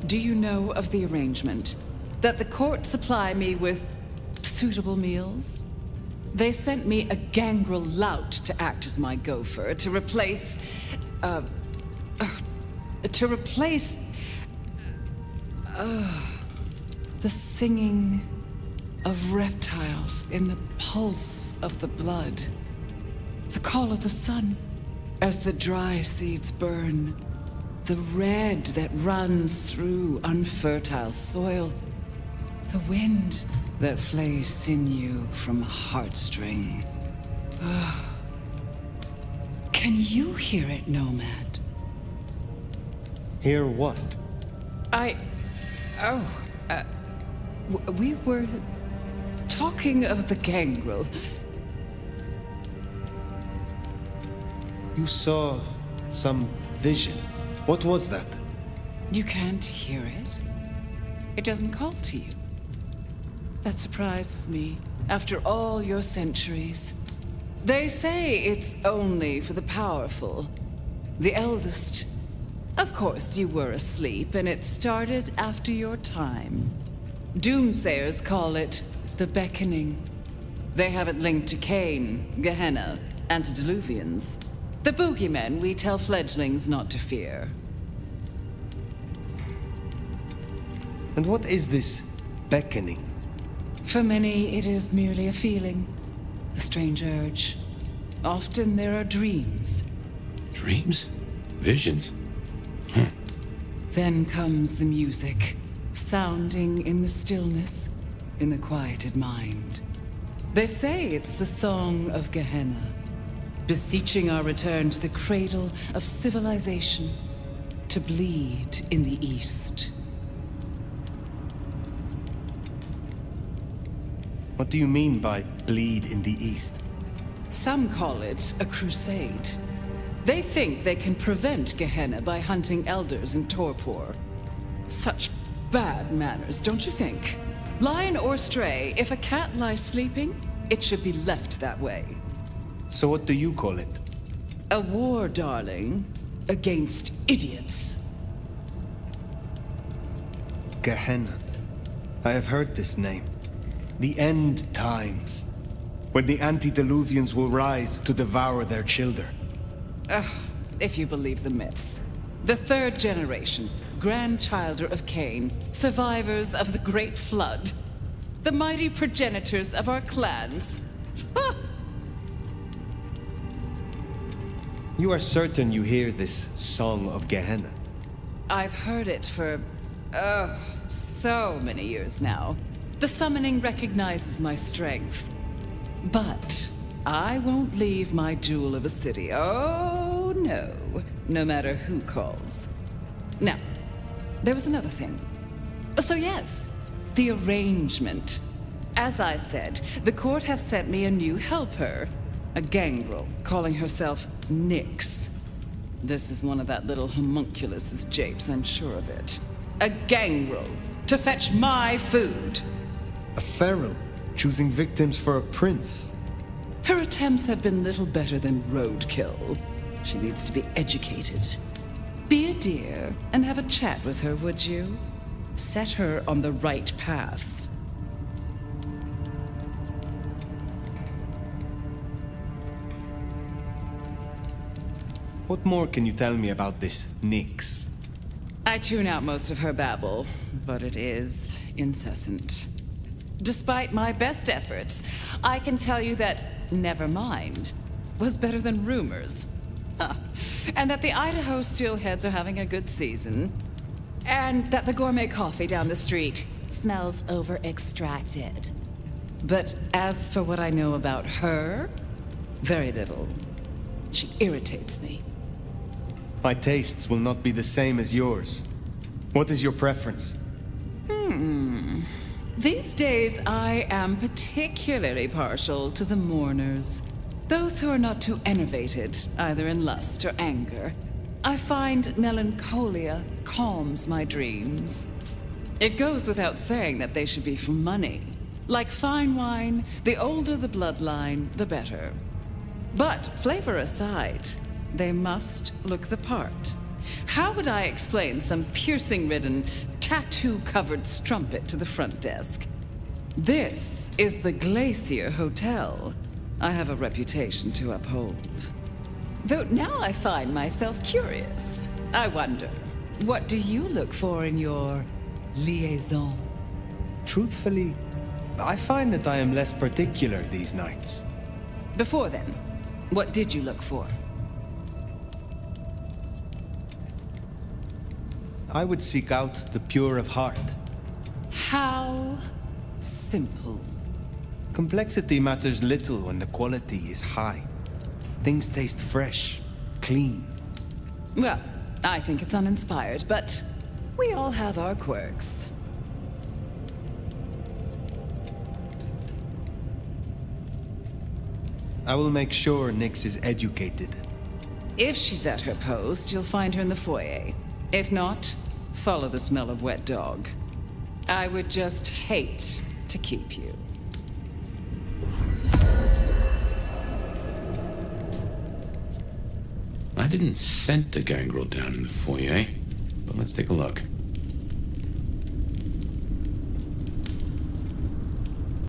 Do you know of the arrangement? That the court supply me with suitable meals? They sent me a gangrel lout to act as my gopher, to replace... the singing of reptiles in the pulse of the blood. The call of the sun as the dry seeds burn. The red that runs through unfertile soil. The wind that flays sinew from heartstring. Can you hear it, Nomad? Hear what? We were talking of the gangrel. You saw some vision. What was that? You can't hear it? It doesn't call to you. That surprises me, after all your centuries. They say it's only for the powerful, the eldest. Of course, you were asleep, and it started after your time. Doomsayers call it the Beckoning. They have it linked to Cain, Gehenna, antediluvians. The boogeymen we tell fledglings not to fear. And what is this beckoning? For many, it is merely a feeling, a strange urge. Often there are dreams. Dreams? Visions? Then comes the music, sounding in the stillness, in the quieted mind. They say it's the song of Gehenna, beseeching our return to the cradle of civilization, to bleed in the east. What do you mean by bleed in the east? Some call it a crusade. They think they can prevent Gehenna by hunting elders in torpor. Such bad manners, don't you think? Lion or stray, if a cat lies sleeping, it should be left that way. So what do you call it? A war, darling, against idiots. Gehenna. I have heard this name. The end times. When the antediluvians will rise to devour their children. If you believe the myths. The third generation, grandchilder of Cain, survivors of the Great Flood. The mighty progenitors of our clans. You are certain you hear this Song of Gehenna? I've heard it for, so many years now. The summoning recognizes my strength. But I won't leave my jewel of a city. Oh, no. No matter who calls. Now, there was another thing. So yes, the arrangement. As I said, the court have sent me a new helper. A gangrel, calling herself Nyx. This is one of that little homunculus's japes, I'm sure of it. A gangrel, to fetch my food. A feral, choosing victims for a prince. Her attempts have been little better than roadkill. She needs to be educated. Be a dear and have a chat with her, would you? Set her on the right path. What more can you tell me about this Nyx? I tune out most of her babble, but it is incessant. Despite my best efforts, I can tell you that never mind was better than rumors. Huh. And that the Idaho steelheads are having a good season. And that the gourmet coffee down the street smells over-extracted. But as for what I know about her, very little. She irritates me. My tastes will not be the same as yours. What is your preference? These days, I am particularly partial to the mourners. Those who are not too enervated, either in lust or anger. I find melancholia calms my dreams. It goes without saying that they should be for money. Like fine wine, the older the bloodline, the better. But flavor aside, they must look the part. How would I explain some piercing-ridden, tattoo-covered strumpet to the front desk? This is the Glacier Hotel. I have a reputation to uphold. Though now I find myself curious. I wonder, what do you look for in your liaison? Truthfully, I find that I am less particular these nights. Before then, what did you look for? I would seek out the pure of heart. How simple. Complexity matters little when the quality is high. Things taste fresh, clean. Well, I think it's uninspired, but we all have our quirks. I will make sure Nyx is educated. If she's at her post, you'll find her in the foyer. If not, follow the smell of wet dog. I would just hate to keep you. I didn't scent the gangrel down in the foyer, but let's take a look.